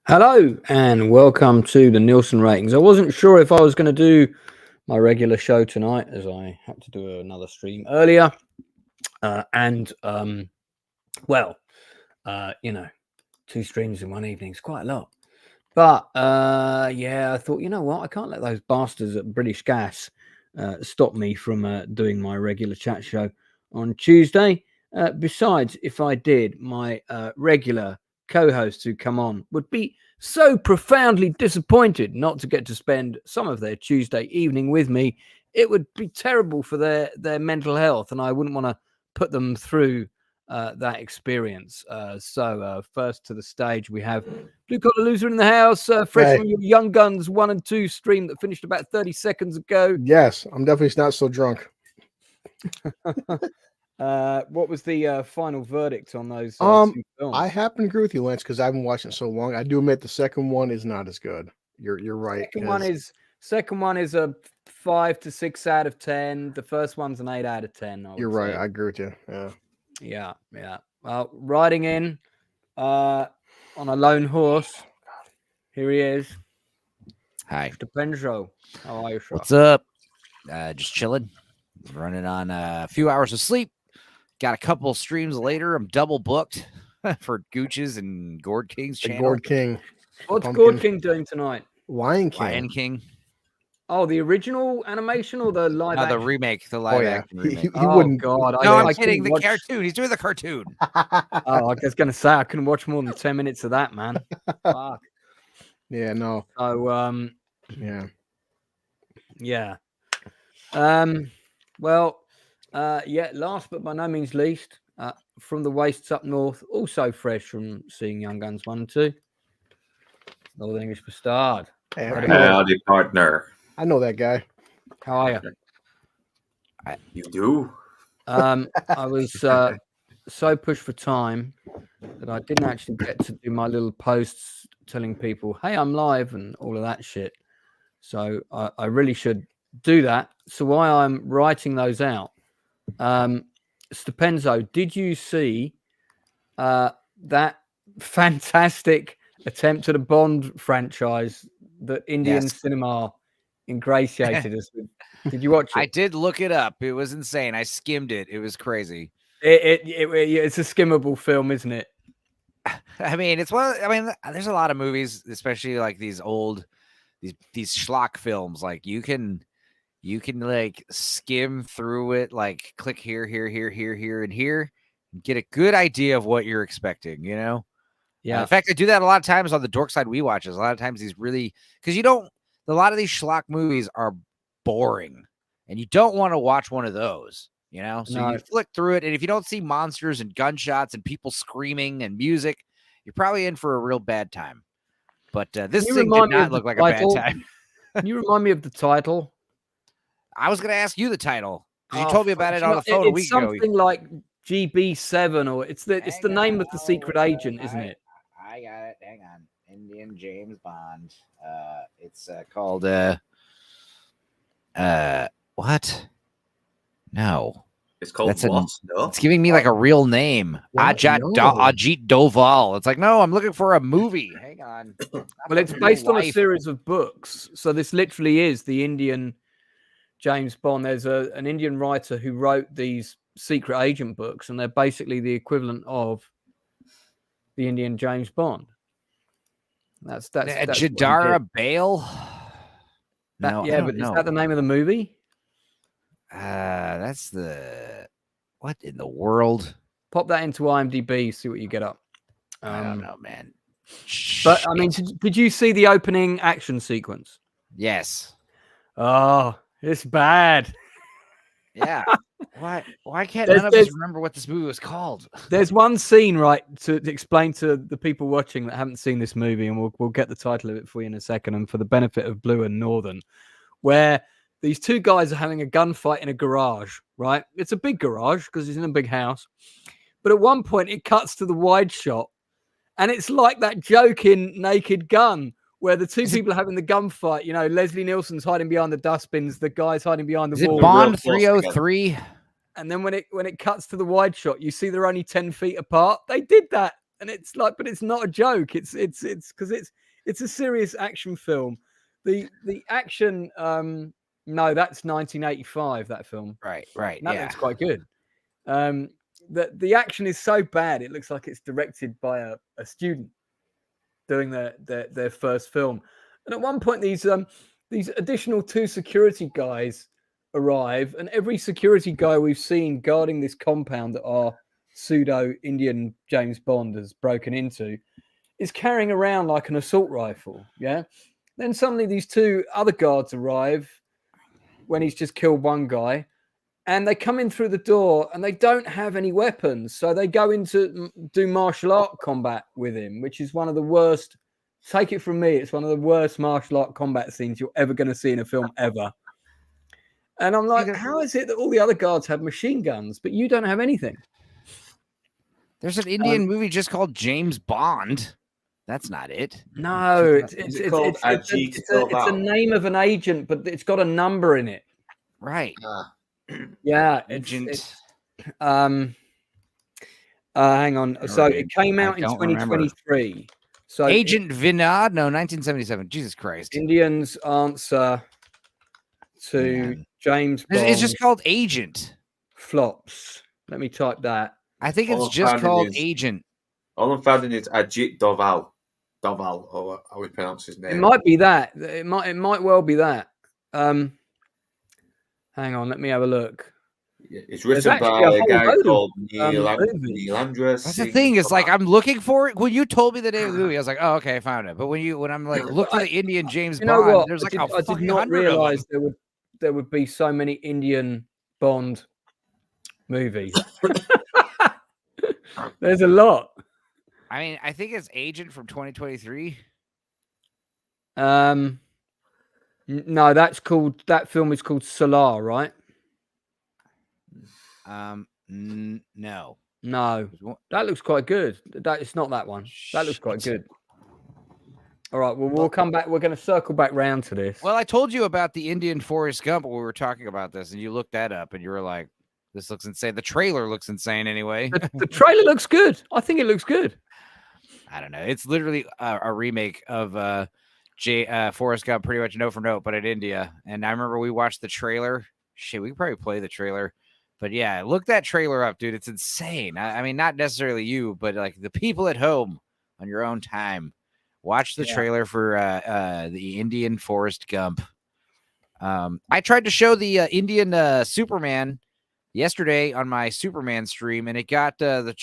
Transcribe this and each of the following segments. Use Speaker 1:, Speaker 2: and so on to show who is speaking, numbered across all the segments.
Speaker 1: Hello and welcome to the Nielsen ratings. I wasn't sure if I was going to do my regular show tonight as I had to do another stream earlier. Two streams in one evening is quite a lot. But I thought, you know what? I can't let those bastards at British Gas stop me from doing my regular chat show on Tuesday. Besides, if I did, my regular co-hosts who come on would be so profoundly disappointed not to get to spend some of their Tuesday evening with me. It would be terrible for their mental health, and I wouldn't want to put them through that experience. So first to the stage, we have Blue Collar Loser in the house, fresh from your Young Guns 1 and 2 stream that finished about 30 seconds ago.
Speaker 2: Yes, I'm definitely not so drunk.
Speaker 1: What was the final verdict on those two films?
Speaker 2: I happen to agree with you, Lance, because I've been watching it so long. I do admit the second one is not as good. You're right.
Speaker 1: Second one is a 5 to 6 out of 10. The first one's an 8 out of 10.
Speaker 2: You're right. I agree with you.
Speaker 1: Yeah. Well, riding in on a lone horse. Here he is.
Speaker 3: Hi.
Speaker 1: Mr. Penjo. How are you, sir?
Speaker 3: What's up? Just chilling. Running on a few hours of sleep. Got a couple streams later. I'm double booked for Gooch's and Gourd King's channel.
Speaker 2: Gourd King.
Speaker 1: What's Gourd King doing tonight?
Speaker 2: Lion King.
Speaker 3: Lion King.
Speaker 1: Oh, the original animation or the live action?
Speaker 3: The remake, the live action remake.
Speaker 2: He wouldn't.
Speaker 1: God.
Speaker 3: No, I'm kidding. The cartoon. He's doing the cartoon.
Speaker 1: I was going to say, I couldn't watch more than 10 minutes of that, man. Fuck.
Speaker 2: Yeah, no.
Speaker 1: So,
Speaker 2: yeah.
Speaker 1: Last but by no means least, from the wastes up north, also fresh from seeing Young Guns 1 and 2, Northern English Bastard.
Speaker 2: Hey,
Speaker 4: howdy, partner.
Speaker 2: I know that guy.
Speaker 1: How are you?
Speaker 4: You do?
Speaker 1: I was so pushed for time that I didn't actually get to do my little posts telling people, hey, I'm live and all of that shit. So I really should do that. So while I'm writing those out, Stupenzo, did you see that fantastic attempt at a Bond franchise that Indian cinema ingratiated us with? Did you watch it?
Speaker 3: I did look it up. It was insane. I skimmed it. It was crazy.
Speaker 1: It's a skimmable film, isn't it?
Speaker 3: I mean, there's a lot of movies, especially like these old, these schlock films. Like you can like skim through it, like click here, and here, and get a good idea of what you're expecting, you know?
Speaker 1: Yeah.
Speaker 3: In fact, I do that a lot of times on the Dork Side We Watches. A lot of times these really, because a lot of these schlock movies are boring and you don't want to watch one of those, you know? So you flick through it. And if you don't see monsters and gunshots and people screaming and music, you're probably in for a real bad time. But this thing did not look like a bad time.
Speaker 1: Can you remind me of the title?
Speaker 3: I was going to ask you the title. You told me about it on the phone a week ago.
Speaker 1: It's something like GB7, or it's the name of the secret agent, isn't it?
Speaker 3: I got it. Hang on. Indian James Bond. It's called what? No.
Speaker 4: It's called No.
Speaker 3: It's giving me like a real name. Ajit Doval. It's like, no, I'm looking for a movie. Hang on.
Speaker 1: Well, it's based on a series of books. So this literally is the Indian James Bond. There's an Indian writer who wrote these secret agent books, and they're basically the equivalent of the Indian James Bond. That's
Speaker 3: Jadara Bale.
Speaker 1: But is that the name of the movie?
Speaker 3: That's what in the world?
Speaker 1: Pop that into IMDb, see what you get up.
Speaker 3: I don't know, man.
Speaker 1: But I mean, did you see the opening action sequence?
Speaker 3: Yes.
Speaker 1: Oh, it's bad.
Speaker 3: Yeah. Why can't none of us remember what this movie was called?
Speaker 1: There's one scene, right, to explain to the people watching that haven't seen this movie, and we'll get the title of it for you in a second, and for the benefit of Blue and Northern, where these two guys are having a gunfight in a garage, right? It's a big garage because he's in a big house. But at one point, it cuts to the wide shot, and it's like that joke in Naked Gun, where the two people are having the gunfight. You know, Leslie Nielsen's hiding behind the dustbins, the guy's hiding behind the wall.
Speaker 3: Is it Bond 303?
Speaker 1: And then when it cuts to the wide shot, you see they're only 10 feet apart. They did that and it's like, but it's not a joke. It's because it's a serious action film. The action, no, that's 1985. That film,
Speaker 3: Right.
Speaker 1: that looks quite good. The action is so bad, it looks like it's directed by a student doing their first film. And at one point, these additional 2 security guys arrive, and every security guy we've seen guarding this compound that our pseudo Indian James Bond has broken into is carrying around like an assault rifle. Yeah. Then suddenly these 2 other guards arrive when he's just killed one guy, and they come in through the door and they don't have any weapons. So they go into do martial art combat with him, which is one of the worst. Take it from me, it's one of the worst martial art combat scenes you're ever going to see in a film ever. And I'm like, how is it that all the other guards have machine guns, but you don't have anything?
Speaker 3: There's an Indian movie just called James Bond. That's not it.
Speaker 1: No, it's a name of an agent, but it's got a number in it.
Speaker 3: Right.
Speaker 1: Yeah.
Speaker 3: Agent.
Speaker 1: Hang on. So it came out in 2023. Remember. So
Speaker 3: Agent Vinod? No, 1977. Jesus Christ.
Speaker 1: Indians answer to James Bond.
Speaker 3: It's just called Agent.
Speaker 1: Flops. Let me type that.
Speaker 3: I think it's just called Agent.
Speaker 4: All I'm finding is Ajit Doval. Doval, or how we pronounce his name.
Speaker 1: It might be that. It might well be that. Hang on, let me have a look.
Speaker 4: It's written by a guy called Neil Andrews.
Speaker 3: That's the thing. It's like I'm looking for it. When you told me the name of the movie, I was like, "Oh, okay, I found it." But when I'm like, look for the Indian James Bond, there's like I did not
Speaker 1: realize there would be so many Indian Bond movies. There's a lot.
Speaker 3: I mean, I think it's Agent from 2023.
Speaker 1: No, that film is called Solar, right?
Speaker 3: No.
Speaker 1: That looks quite good. It's not that one. That looks quite good. All right, well, we'll come back. We're going to circle back round to this.
Speaker 3: Well, I told you about the Indian Forrest Gump when we were talking about this, and you looked that up, and you were like, this looks insane. The trailer looks insane anyway.
Speaker 1: The trailer looks good. I think it looks good.
Speaker 3: I don't know. It's literally a remake of Forrest Gump, pretty much note for note, but in India. And I remember we watched the trailer. Shit, we could probably play the trailer. But yeah, look that trailer up, dude. It's insane. I mean, not necessarily you, but like the people at home on your own time. Watch the trailer for the Indian Forrest Gump. I tried to show the Indian Superman yesterday on my Superman stream, and it got the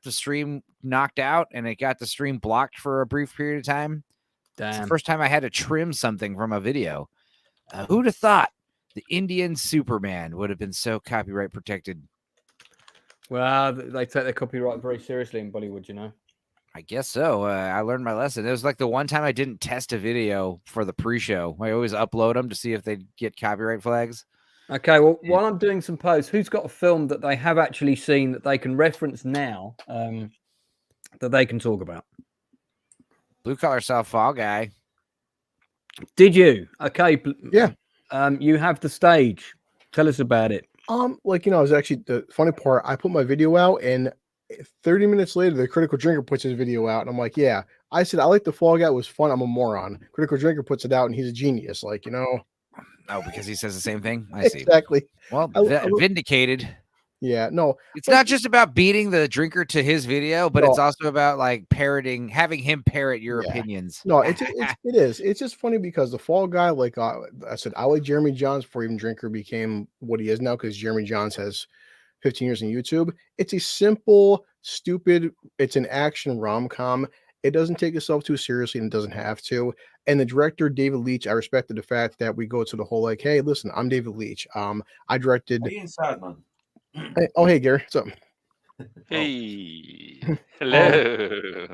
Speaker 3: stream knocked out, and it got the stream blocked for a brief period of time.
Speaker 1: Damn.
Speaker 3: It's the first time I had to trim something from a video. Who'd have thought the Indian Superman would have been so copyright protected?
Speaker 1: Well, they take their copyright very seriously in Bollywood, you know.
Speaker 3: I guess so. I learned my lesson. It was like the one time I didn't test a video for the pre-show. I always upload them to see if they get copyright flags.
Speaker 1: Okay, well, while I'm doing some posts, who's got a film that they have actually seen that they can reference now that they can talk about?
Speaker 3: Blue Collar South Fall Guy.
Speaker 1: Did you? Okay.
Speaker 2: Yeah.
Speaker 1: You have the stage. Tell us about it.
Speaker 2: Like, I was actually, the funny part, I put my video out, and 30 minutes later, the Critical Drinker puts his video out, and I'm like, yeah. I said, I like the Fall Guy. It was fun. I'm a moron. Critical Drinker puts it out, and he's a genius. Like,
Speaker 3: Oh, because he says the same thing? I see.
Speaker 2: Exactly.
Speaker 3: Well, vindicated.
Speaker 2: Yeah, no.
Speaker 3: It's not just about beating the drinker to his video, but it's also about like parroting, having him parrot your opinions.
Speaker 2: No, it is. It's just funny because the Fall Guy, like I said, I like Jeremy Jahns before even Drinker became what he is now, because Jeremy Jahns has 15 years on YouTube. It's a simple, stupid, it's an action rom-com. It doesn't take itself too seriously, and it doesn't have to. And the director, David Leitch, I respected the fact that we go to the whole like, hey, listen, I'm David Leitch. I directed.
Speaker 4: Are you inside, man?
Speaker 2: Hey, Gary, what's up?
Speaker 5: Hey, hello.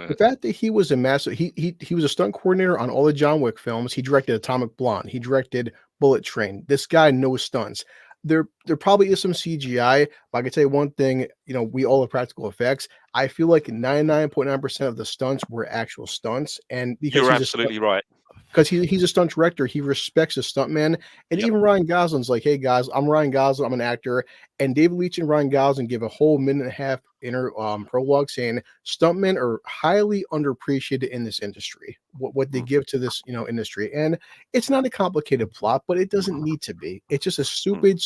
Speaker 2: The fact that he was a master, he was a stunt coordinator on all the John Wick films. He directed Atomic Blonde. He directed Bullet Train. This guy knows stunts. There probably is some CGI, but I can tell you one thing, we all have practical effects. I feel like 99.9% of the stunts were actual stunts. And because
Speaker 5: you're absolutely right.
Speaker 2: because he's a stunt director. He respects the stuntman. And
Speaker 5: Yep.
Speaker 2: even Ryan Gosling's like, hey guys, I'm Ryan Gosling, I'm an actor. And David Leitch and Ryan Gosling give a whole minute and a half prologue saying stuntmen are highly underappreciated in this industry. What they give to this industry. And it's not a complicated plot, but it doesn't need to be. It's just a stupid.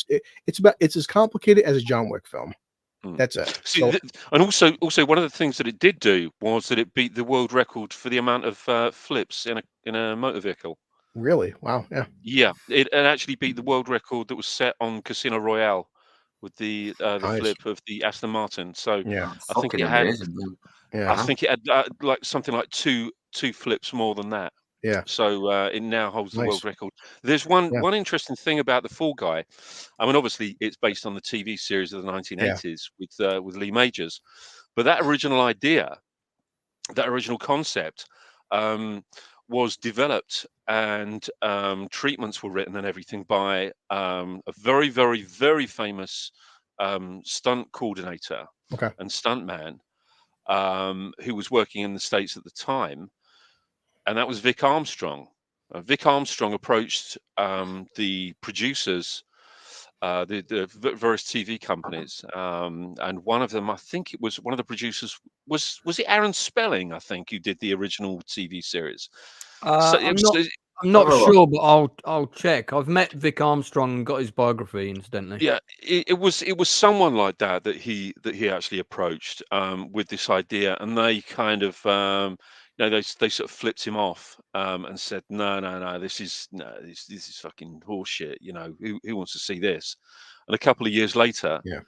Speaker 2: It's as complicated as a John Wick film. That's it.
Speaker 5: See,
Speaker 2: So
Speaker 5: and also one of the things that it did do was that it beat the world record for the amount of flips in a motor vehicle.
Speaker 2: really, wow, yeah.
Speaker 5: Yeah, it actually beat the world record that was set on Casino Royale with the
Speaker 2: Nice.
Speaker 5: flip of the Aston Martin. So
Speaker 2: Yeah,
Speaker 5: I think
Speaker 4: Fucking
Speaker 5: it had
Speaker 4: amazing.
Speaker 2: yeah,
Speaker 5: I think it had like something like two flips more than that.
Speaker 2: yeah,
Speaker 5: So it now holds the
Speaker 2: nice.
Speaker 5: world record. There's one
Speaker 2: Yeah.
Speaker 5: interesting thing about the Fall Guy. I mean, obviously, it's based on the TV series of the 1980s with Lee Majors, but that original idea, that original concept, was developed and treatments were written and everything by a very, very, very famous stunt coordinator
Speaker 2: Okay.
Speaker 5: and stuntman who was working in the States at the time, and that was Vic Armstrong. Vic Armstrong approached the producers, the various TV companies, and one of them, I think it was one of the producers, was it Aaron Spelling? I think who did the original TV series. So it
Speaker 1: I'm
Speaker 5: was,
Speaker 1: not. I'm not
Speaker 4: Oh.
Speaker 1: sure, but I'll check. I've met Vic Armstrong and got his biography, incidentally.
Speaker 5: yeah, it was someone like that he actually approached with this idea, and they kind of they sort of flipped him off and said no, this is fucking horseshit. Who wants to see this? And a couple of years later,
Speaker 2: Yeah.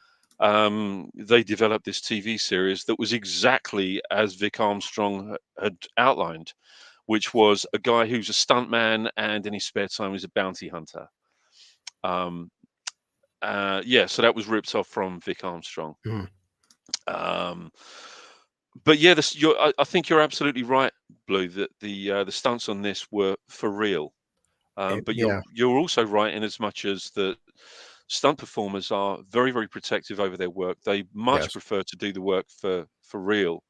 Speaker 5: they developed this TV series that was exactly as Vic Armstrong had outlined, which was a guy who's a stuntman and in his spare time is a bounty hunter. So that was ripped off from Vic Armstrong.
Speaker 2: Mhm.
Speaker 5: But yeah, I think you're absolutely right, Blue, that the stunts on this were for real. But
Speaker 2: Yeah.
Speaker 5: you're also right in as much as the stunt performers are very, very protective over their work. They much
Speaker 2: Yes.
Speaker 5: prefer to do the work for real,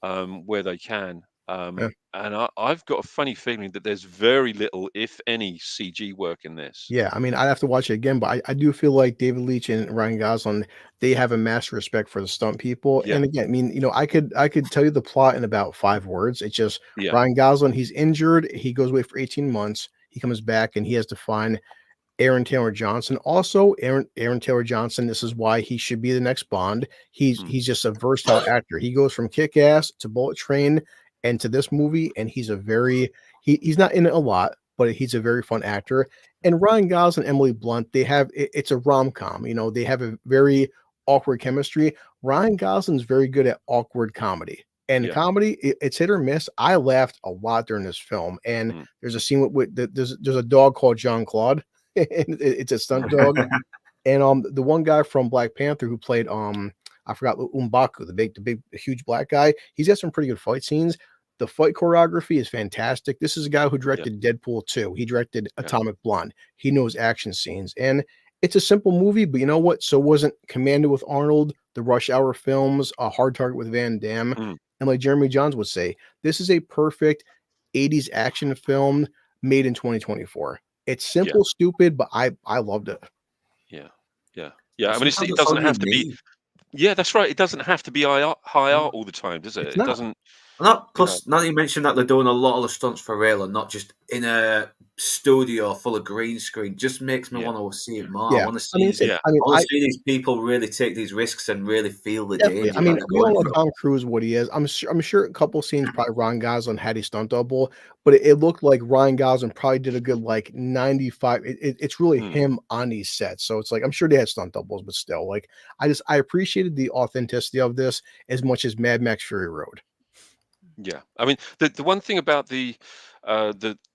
Speaker 5: where they can.
Speaker 2: Yeah.
Speaker 5: And I've got a funny feeling that there's very little, if any, CG work in this.
Speaker 2: Yeah, I mean, I'd have to watch it again, but I do feel like David Leitch and Ryan Gosling, they have a massive respect for the stunt people.
Speaker 5: Yeah.
Speaker 2: And again, I mean, I could tell you the plot in about 5 words. It's just
Speaker 5: Yeah.
Speaker 2: Ryan Gosling, he's injured, he goes away for 18 months, he comes back and he has to find Aaron Taylor Johnson. Also, Aaron Taylor Johnson, this is why he should be the next Bond. He's just a versatile actor. He goes from Kick-Ass to Bullet Train and to this movie, and he's he's not in it a lot, but he's a very fun actor. And Ryan Gosling and Emily Blunt, it's a rom-com. They have a very awkward chemistry. Ryan Gosling's very good at awkward comedy. And comedy, it's hit or miss. I laughed a lot during this film. And there's a scene there's a dog called Jean-Claude. It's a stunt dog. And the one guy from Black Panther who played I forgot, M'Baku, the big huge black guy. He's got some pretty good fight scenes. The fight choreography is fantastic. This is a guy who directed Deadpool 2. He directed Atomic Blonde. He knows action scenes. And it's a simple movie, but you know what? So wasn't Commando with Arnold, the Rush Hour films, A Hard Target with Van Damme. And like Jeremy Johns would say, this is a perfect 80s action film made in 2024. It's simple, stupid, but I loved it.
Speaker 5: Yeah. I mean, it doesn't have to be. Yeah, that's right. It doesn't have to be high art all the time, does it?
Speaker 2: It's
Speaker 5: It
Speaker 2: not.
Speaker 5: doesn't.
Speaker 4: Plus, now that you mentioned that they're doing a lot of the stunts for real and not just in a studio full of green screen, just makes me want to see it more.
Speaker 2: Yeah.
Speaker 4: I want to see. I want to see these people really take these risks and really feel the danger.
Speaker 2: I mean, we all know Tom Cruise what he is. I'm sure a couple scenes probably Ryan Gosling had his stunt double, but it looked like Ryan Gosling probably did a good like 95. It's really him on these sets, so it's like I'm sure they had stunt doubles, but still, like I appreciated the authenticity of this as much as Mad Max Fury Road.
Speaker 5: Yeah, I mean, the one thing about the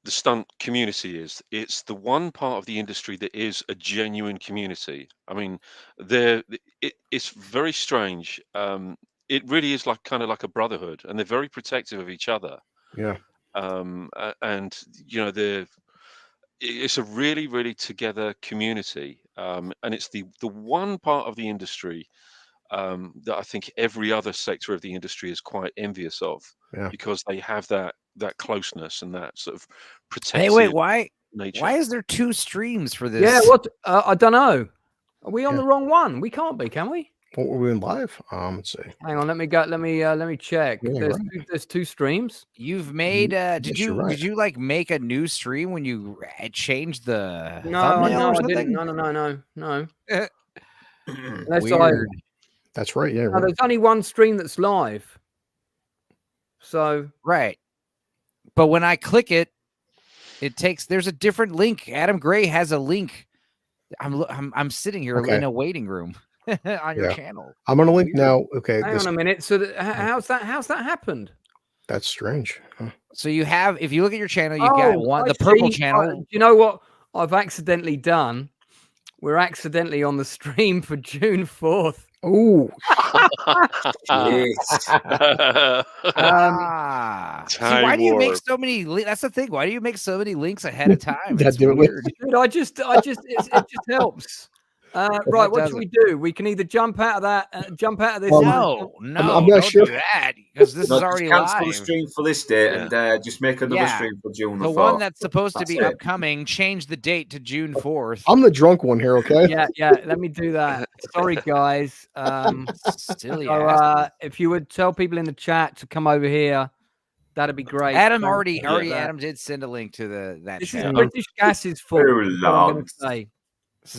Speaker 5: stunt community is it's the one part of the industry that is a genuine community. I mean, it's very strange. It really is kind of like a brotherhood, and they're very protective of each other.
Speaker 2: Yeah.
Speaker 5: And it's a really, really together community. And it's the one part of the industry that I think every other sector of the industry is quite envious of, because they have that that closeness and that sort of protective.
Speaker 3: Hey, wait, why
Speaker 5: nature.
Speaker 3: is there 2 streams for this?
Speaker 1: Yeah, what? I don't know. Are we on the wrong one? We can't be, can we?
Speaker 2: What were we in live? Let's see.
Speaker 1: Hang on, let me go. Let me check.
Speaker 2: Yeah,
Speaker 1: There's 2 streams.
Speaker 3: You've made did you like make a new stream when you changed the thumbnail or something?
Speaker 1: No.
Speaker 3: Weird.
Speaker 2: That's right. Yeah,
Speaker 1: No, there's only one stream that's live. So
Speaker 3: right. But when I click it, there's a different link. Adam Gray has a link. I'm sitting here in a waiting room on your channel.
Speaker 2: I'm on a link now. Okay.
Speaker 1: Hang on a minute. So how's that happened?
Speaker 2: That's strange. Huh?
Speaker 3: So you have, if you look at your channel, you've got the purple channel.
Speaker 1: You know what I've accidentally done? We're accidentally on the stream for June 4th.
Speaker 2: Oh,
Speaker 3: see, why do you make so many? That's the thing. Why do you make so many links ahead of time?
Speaker 2: That's
Speaker 3: weird.
Speaker 1: Dude, it just helps. Right, what should we do? We can either jump out of that, jump out of this.
Speaker 3: No,
Speaker 2: I'm not
Speaker 3: don't
Speaker 2: sure.
Speaker 3: do that because this is already
Speaker 4: cancel
Speaker 3: live.
Speaker 4: the stream for this day and just make another stream for June
Speaker 3: the
Speaker 4: 4th.
Speaker 3: one that's supposed to be upcoming. Change the date to June 4th.
Speaker 2: I'm the drunk one here. Okay.
Speaker 1: Yeah. Let me do that. Sorry, guys.
Speaker 3: Silly.
Speaker 1: If you would tell people in the chat to come over here, that'd be great.
Speaker 3: Adam Adam did send a link to that.
Speaker 1: This
Speaker 3: channel.
Speaker 1: is British Gas's fault. I'm going to say.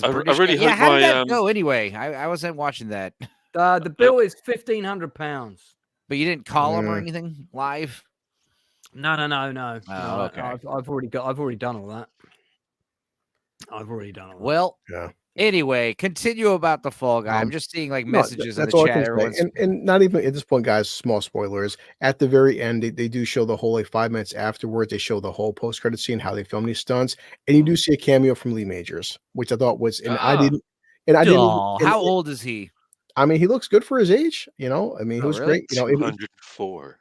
Speaker 5: I really hope
Speaker 3: how did
Speaker 5: my
Speaker 3: that go anyway? I wasn't watching that.
Speaker 1: The bill is £1,500.
Speaker 3: But you didn't call him or anything live?
Speaker 1: No.
Speaker 3: Oh, okay.
Speaker 1: I've already done all that.
Speaker 3: Well, anyway, continue about the Fall Guy. I'm just seeing like messages in the chat.
Speaker 2: And not even at this point, guys, small spoilers. At the very end, they do show the whole 5 minutes afterwards. They show the whole post-credit scene, how they filmed these stunts. And you do see a cameo from Lee Majors, which I thought was,
Speaker 3: how old is he?
Speaker 2: I mean, he looks good for his age, he was great.
Speaker 5: 204.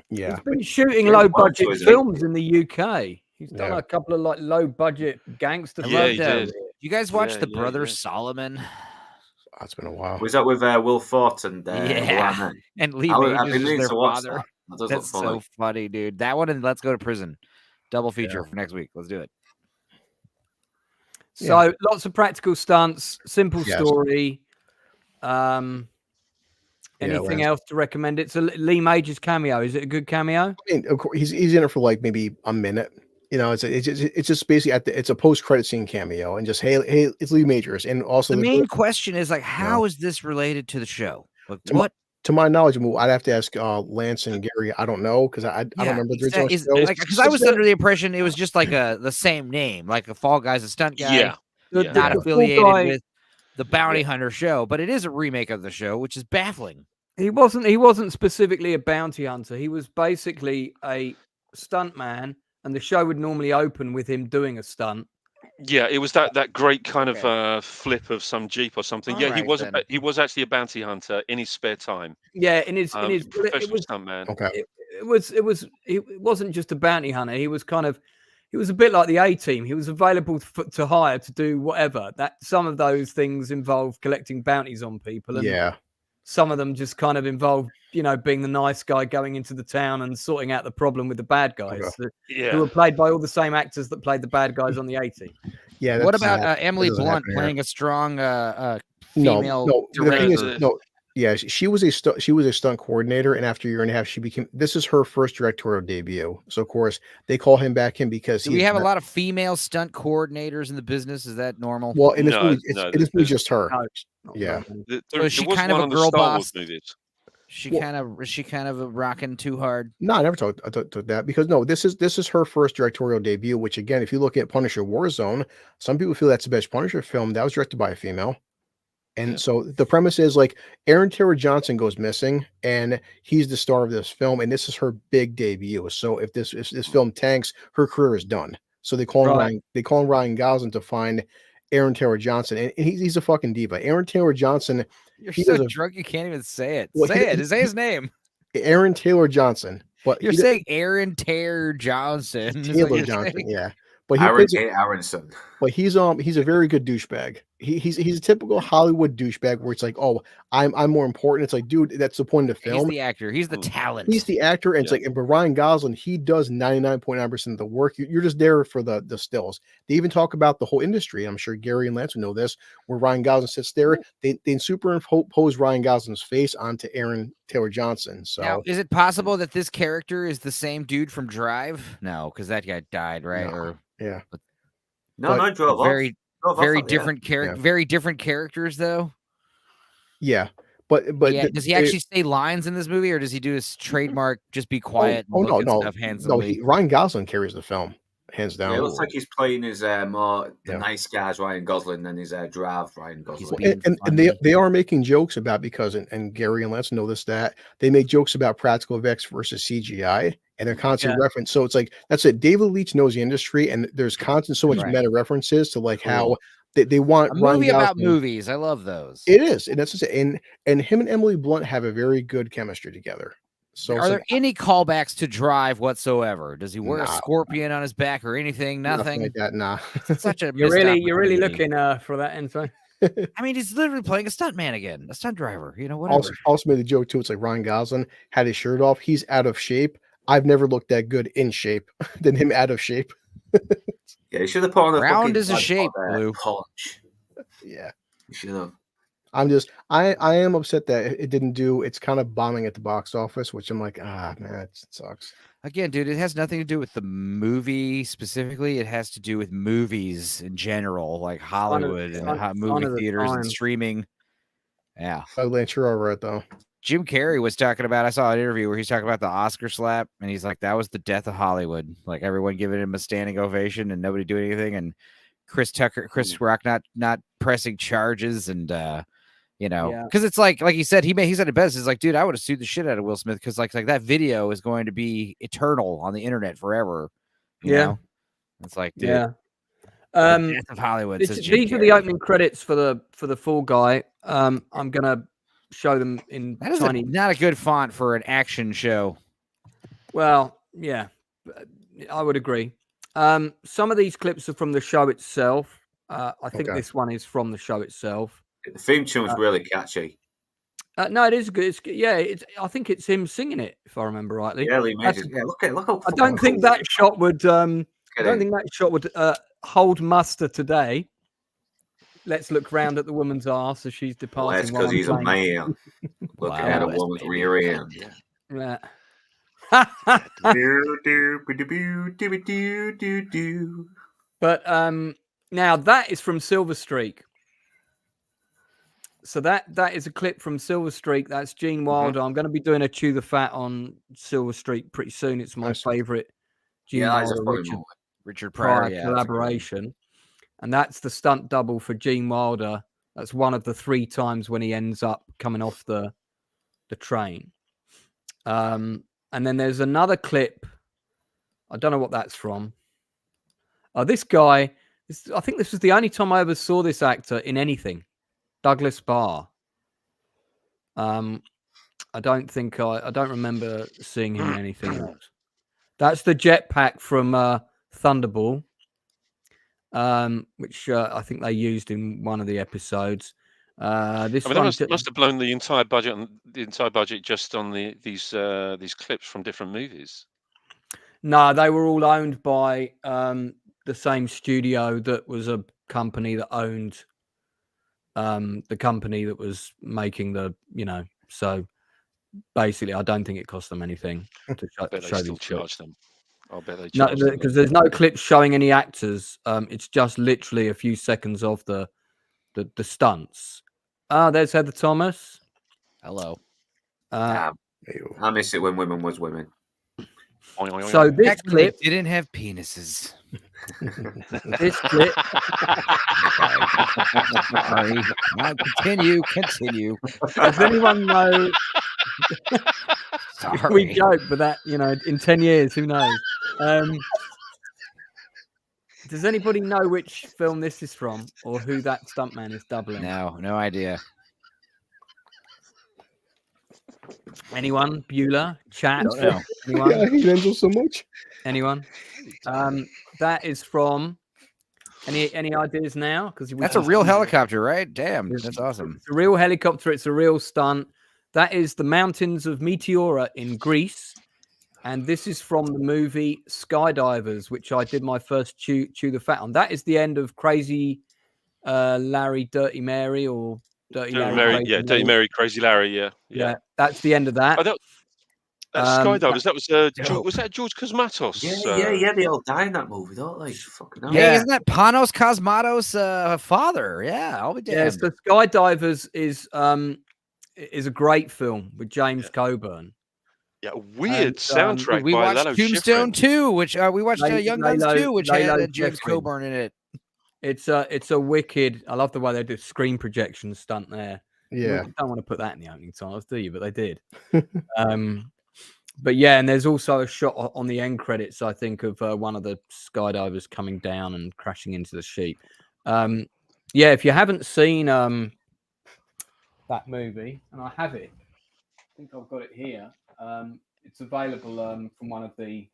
Speaker 2: Yeah.
Speaker 1: He's been shooting low-budget films in the UK. He's done a couple of like low-budget gangster films.
Speaker 5: Yeah, he did.
Speaker 3: You guys watch The Brothers Solomon?
Speaker 2: Oh, it's been a while.
Speaker 4: Was that with Will Forte and
Speaker 3: and Lee Majors is their father? That's so funny, dude. That one and Let's Go to Prison. Double feature for next week. Let's do it.
Speaker 1: So lots of practical stunts, simple story. Anything else to recommend? It's a Lee Majors cameo. Is it a good cameo?
Speaker 2: I mean, of course, he's in it for like maybe a minute. It's just basically it's a post-credit scene cameo, and just hey, it's Lee Majors, and also
Speaker 3: the main question is like, how is this related to the show? Like, what?
Speaker 2: To my knowledge, I'd have to ask Lance and Gary. I don't know because I don't remember the original show.
Speaker 3: Because I was under the impression it was just like the same name, like a Fall Guy's a stunt guy, not affiliated with the Bounty Hunter show, but it is a remake of the show, which is baffling.
Speaker 1: He wasn't specifically a bounty hunter. He was basically a stunt man. And the show would normally open with him doing a stunt.
Speaker 5: Yeah, it was that great kind of flip of some Jeep or something. He was actually a bounty hunter in his spare time.
Speaker 1: Yeah, in his
Speaker 5: professional stuntman.
Speaker 2: Okay.
Speaker 1: It wasn't just a bounty hunter. He was a bit like the A-Team. He was available to hire to do whatever. That some of those things involve collecting bounties on people. And some of them just kind of involve, being the nice guy going into the town and sorting out the problem with the bad guys, who were played by all the same actors that played the bad guys on the A-Team.
Speaker 2: Yeah.
Speaker 3: What about Emily Blunt playing a strong female director?
Speaker 2: Yeah, she was a stunt coordinator, and after a year and a half, this is her first directorial debut. So of course they call him back in because
Speaker 3: we have a lot of female stunt coordinators in the business. Is that normal?
Speaker 2: Well, it is just her. Yeah.
Speaker 3: So is she kind of a girl boss? She kind of rocking too hard.
Speaker 2: No, I never talked that because this is her first directorial debut. Which again, if you look at Punisher Warzone, some people feel that's the best Punisher film that was directed by a female. And so the premise is like Aaron Taylor Johnson goes missing, and he's the star of this film, and this is her big debut. So if this film tanks, her career is done. So they call Ryan Gosling to find Aaron Taylor Johnson, and he's a fucking diva. Aaron Taylor Johnson.
Speaker 3: You're so drunk you can't even say it. Say his name.
Speaker 2: Aaron Taylor Johnson. But
Speaker 3: you're saying Aaron Taylor Johnson.
Speaker 2: Taylor Johnson, yeah. But
Speaker 4: Aaron Aronson.
Speaker 2: But he's a very good douchebag. He's a typical Hollywood douchebag where it's like, oh, I'm more important. It's like, dude, that's the point of the film.
Speaker 3: He's the actor. He's the talent.
Speaker 2: He's the actor, and it's like, but Ryan Gosling, he does 99.9% of the work. You're just there for the stills. They even talk about the whole industry. I'm sure Gary and Lance would know this, where Ryan Gosling sits there. They superimpose Ryan Gosling's face onto Aaron Taylor Johnson. So
Speaker 3: now, is it possible that this character is the same dude from Drive? No, because that guy died, right?
Speaker 2: No.
Speaker 3: Or
Speaker 2: yeah,
Speaker 4: No, drove
Speaker 3: very
Speaker 4: off.
Speaker 3: very different character, very different characters though.
Speaker 2: Yeah. But
Speaker 3: yeah, does he actually say lines in this movie, or does he do his trademark just be quiet?
Speaker 2: No. Ryan Gosling carries the film hands down.
Speaker 4: Yeah, it looks like he's playing his more nice guys Ryan Gosling than his Drive Ryan Gosling.
Speaker 2: And they are making jokes about, because and Gary and Lance know this, that they make jokes about practical effects versus CGI, and they're constant reference. So it's like, that's it. David Leitch knows the industry, and there's constant so much meta references to like how they want
Speaker 3: a movie about movies. I love those.
Speaker 2: It is, and that's just it. And him and Emily Blunt have a very good chemistry together. So
Speaker 3: are there any callbacks to Drive whatsoever? Does he wear a scorpion on his back or anything? Nothing
Speaker 2: like that. Nah.
Speaker 3: It's such a
Speaker 1: you're really looking for that info.
Speaker 3: I mean, he's literally playing a stuntman again, a stunt driver. You know, whatever.
Speaker 2: Also made the joke too. It's like Ryan Gosling had his shirt off. He's out of shape. I've never looked that good in shape than him out of shape.
Speaker 4: Yeah, he should have put on a
Speaker 3: round is a shape, Blue.
Speaker 4: Punch.
Speaker 2: Yeah,
Speaker 4: you should have.
Speaker 2: I am upset that it didn't do. It's kind of bombing at the box office, which I'm like, man, it sucks.
Speaker 3: Again, dude, it has nothing to do with the movie specifically. It has to do with movies in general, like Hollywood and movie theaters and streaming. Yeah.
Speaker 2: Lance, you're all right though.
Speaker 3: Jim Carrey was talking about, I saw an interview where he's talking about the Oscar slap, and he's like, that was the death of Hollywood. Like everyone giving him a standing ovation and nobody doing anything. And Chris Rock not pressing charges, and because it's like he said, he said it best. It's like, dude, I would have sued the shit out of Will Smith, because like that video is going to be eternal on the internet forever. You know? It's like, dude, the death of Hollywood.
Speaker 1: These are the opening credits for the Fall Guy. I'm gonna show them in tiny.
Speaker 3: Not a good font for an action show.
Speaker 1: Well, yeah, I would agree. Some of these clips are from the show itself. I think this one is from the show itself.
Speaker 4: The theme tune's really catchy.
Speaker 1: No, it is good. I think it's him singing it, if I remember rightly.
Speaker 4: Yeah, look how
Speaker 1: I don't think that shot would. I don't think that shot would hold muster today. Let's look round at the woman's arse as she's departing.
Speaker 4: Well, that's because he's a man looking at a woman's rear end.
Speaker 1: Yeah. But now that is from Silver Streak. So that is a clip from Silver Streak. That's Gene Wilder. I'm going to be doing a Chew the Fat on Silver Streak pretty soon. It's my favorite Gene Wilder
Speaker 3: Richard Pryor
Speaker 1: collaboration. And that's the stunt double for Gene Wilder. That's one of the 3 times when he ends up coming off the train. And then there's another clip. I don't know what that's from. This guy, I think this was the only time I ever saw this actor in anything. Douglas Barr. I don't remember seeing him in anything else. That's the jetpack from Thunderball, which I think they used in one of the episodes. Must
Speaker 5: have blown the entire budget just on these clips from different movies.
Speaker 1: No, they were all owned by the same studio that was a company that owned the company that was making so basically I don't think it cost them anything to show these
Speaker 5: charge them. I'll bet they
Speaker 1: charge them. Because there's no clips showing any actors. It's just literally a few seconds of the stunts. There's Heather Thomas.
Speaker 3: Hello.
Speaker 4: I miss it when women was women.
Speaker 1: So this clip
Speaker 3: didn't have penises.
Speaker 1: This clip.
Speaker 3: Sorry. Now continue.
Speaker 1: Does anyone know?
Speaker 3: Sorry.
Speaker 1: We joke, but that in 10 years, who knows? Does anybody know which film this is from, or who that stuntman is doubling?
Speaker 3: No idea.
Speaker 1: Anyone? Bueller? Chat?
Speaker 2: Anyone? Yeah, he angels so much.
Speaker 1: Anyone? That is from Any ideas now? Because
Speaker 3: that's a real helicopter, right? Damn, that's awesome.
Speaker 1: It's a real helicopter. It's a real stunt. That is the mountains of Meteora in Greece. And this is from the movie Skydivers, which I did my first chew the fat on. That is the end of Crazy Larry, Dirty Mary, or Dirty Larry.
Speaker 5: Dirty Mary, Crazy Larry. Yeah.
Speaker 1: That's the end of that.
Speaker 5: That Skydivers. That was that George Cosmatos?
Speaker 4: Yeah. They all die in that movie, don't they? Fucking hell.
Speaker 3: Yeah, isn't that Panos Cosmatos' father? Yeah, I'll be damned.
Speaker 1: Yes, the Skydivers is a great film with James Coburn.
Speaker 5: Yeah, weird soundtrack.
Speaker 3: We watched
Speaker 5: Lalo
Speaker 3: Tombstone
Speaker 5: Schifrin.
Speaker 3: 2, which we watched Young Guns 2, which had James Coburn in it.
Speaker 1: It's a wicked. I love the way they do screen projection stunt there.
Speaker 2: Yeah,
Speaker 1: you don't want to put that in the opening titles, do you? But they did. But yeah, and there's also a shot on the end credits, I think, of one of the skydivers coming down and crashing into the sheep. Yeah, if you haven't seen that movie, and I have it, I think I've got it here. It's available from one of the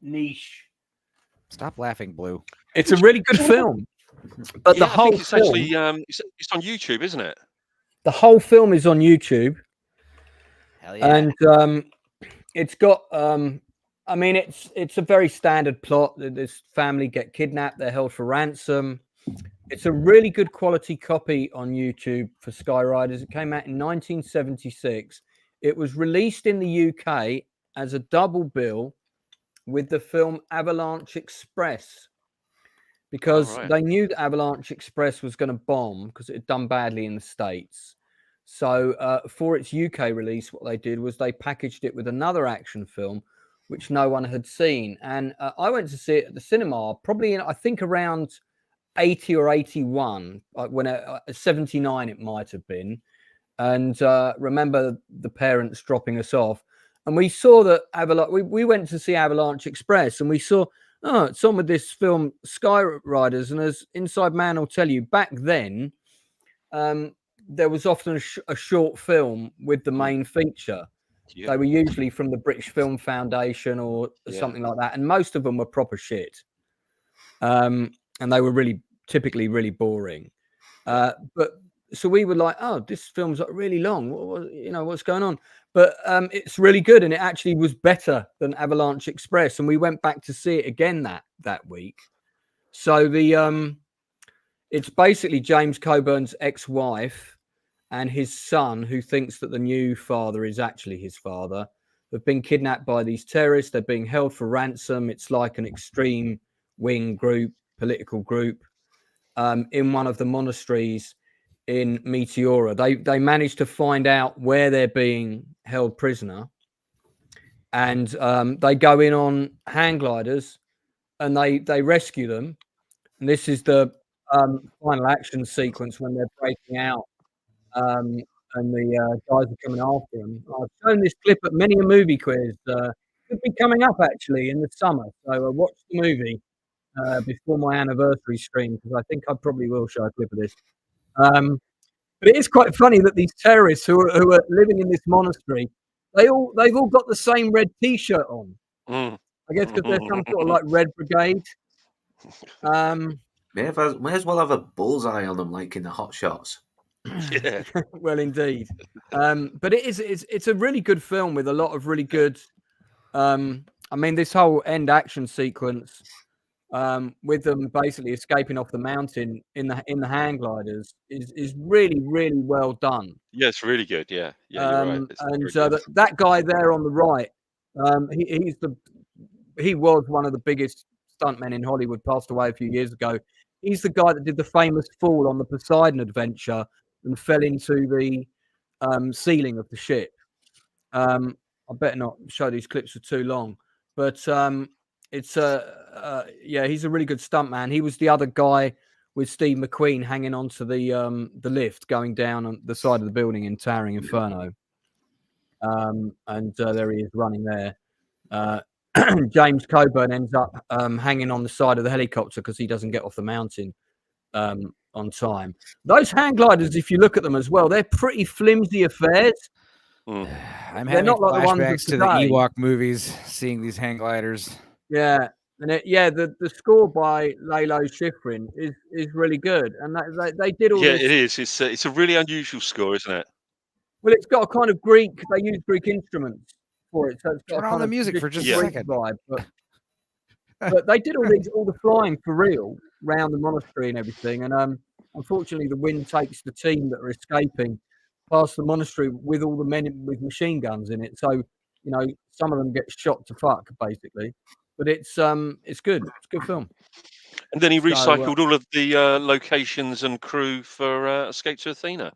Speaker 1: niche.
Speaker 3: Stop laughing, Blue.
Speaker 1: It's a really good film, but the whole
Speaker 5: it's
Speaker 1: film,
Speaker 5: actually it's on YouTube, isn't it?
Speaker 1: The whole film is on YouTube.
Speaker 3: Hell yeah.
Speaker 1: And it's got I mean it's a very standard plot. This family get kidnapped, they're held for ransom. It's a really good quality copy on YouTube for Skyriders. It came out in 1976. It was released in the UK as a double bill with the film Avalanche Express, because they knew that Avalanche Express was going to bomb because it had done badly in the States. So for its UK release, what they did was they packaged it with another action film, which no one had seen. And I went to see it at the cinema, probably in, I think, around 80 or 81, when 79 it might have been. And remember the parents dropping us off. And we saw that we went to see Avalanche Express, and we saw, it's on with this film Skyriders. And as Inside Man will tell you, back then, there was often a short film with the main feature. Yeah. They were usually from the British Film Foundation or something like that. And most of them were proper shit. And they were typically really boring. But so we were like, this film's really long. What's going on? But it's really good, and it actually was better than Avalanche Express. And we went back to see it again that week. So it's basically James Coburn's ex-wife and his son, who thinks that the new father is actually his father. They've been kidnapped by these terrorists. They're being held for ransom. It's like an extreme wing group, political group, in one of the monasteries in Meteora. They managed to find out where they're being held prisoner, and they go in on hang gliders and they rescue them. And this is the final action sequence when they're breaking out, and the guys are coming after them. I've shown this clip at many a movie quiz. Could be coming up actually in the summer, so watch the movie before my anniversary stream, because I think I probably will show a clip of this. But it is quite funny that these terrorists who are living in this monastery, they've all got the same red T-shirt on. I guess because they're some sort of like Red Brigade.
Speaker 4: May as well have a bullseye on them, like in the Hot Shots.
Speaker 5: Yeah.
Speaker 1: Well, indeed. But it's a really good film with a lot of really good. I mean, this whole end action sequence. With them basically escaping off the mountain in the hang gliders is really, really well done.
Speaker 5: Yeah, it's really good. Yeah, you're right.
Speaker 1: And that guy there on the right, he was one of the biggest stuntmen in Hollywood. Passed away a few years ago. He's the guy that did the famous fall on the Poseidon Adventure and fell into the ceiling of the ship. I better not show these clips for too long, but it's he's a really good stuntman. He was the other guy with Steve McQueen hanging onto the lift going down on the side of the building in Towering Inferno. And there he is running there. James Coburn ends up hanging on the side of the helicopter because he doesn't get off the mountain on time. Those hang gliders, if you look at them as well, they're pretty flimsy affairs.
Speaker 3: I'm having
Speaker 1: not like the ones
Speaker 3: flashbacks to the Ewok movies, seeing these hang gliders.
Speaker 1: Yeah, And the score by Lalo Schifrin is really good, and they did all
Speaker 5: Yeah,
Speaker 1: this.
Speaker 5: it is. It's a really unusual score, isn't it?
Speaker 1: Well, it's got a kind of Greek. They use Greek instruments for it, so it's got
Speaker 3: Turn
Speaker 1: a
Speaker 3: on
Speaker 1: kind
Speaker 3: the
Speaker 1: of
Speaker 3: music for just
Speaker 5: a
Speaker 1: Greek
Speaker 3: second.
Speaker 1: vibe. But they did all the flying for real around the monastery and everything. And unfortunately, the wind takes the team that are escaping past the monastery with all the men with machine guns in it. So some of them get shot to fuck basically. But it's good. It's a good film.
Speaker 5: And then he
Speaker 1: So,
Speaker 5: recycled all of the locations and crew for Escape to Athena.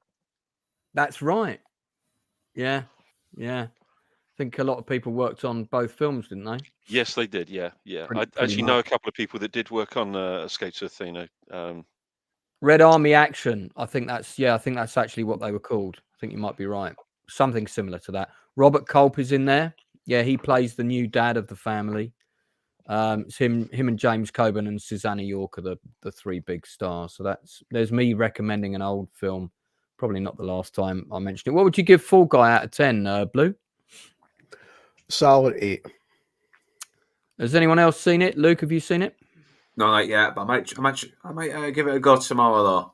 Speaker 1: That's right. Yeah. I think a lot of people worked on both films, didn't they?
Speaker 5: Yes, they did. Yeah. I
Speaker 1: Pretty
Speaker 5: actually know a
Speaker 1: much.
Speaker 5: couple of people that did work on Escape to Athena.
Speaker 1: Red Army Action. I think that's actually what they were called. I think you might be right. Something similar to that. Robert Culp is in there. Yeah, he plays the new dad of the family. It's him and James Coburn and Susanna York are the three big stars. So there's me recommending an old film. Probably not the last time I mentioned it. What would you give Fall Guy out of 10, Blue?
Speaker 2: Solid 8.
Speaker 1: Has anyone else seen it? Luke, have you seen it?
Speaker 4: No, not yet, but I might give it a go tomorrow though.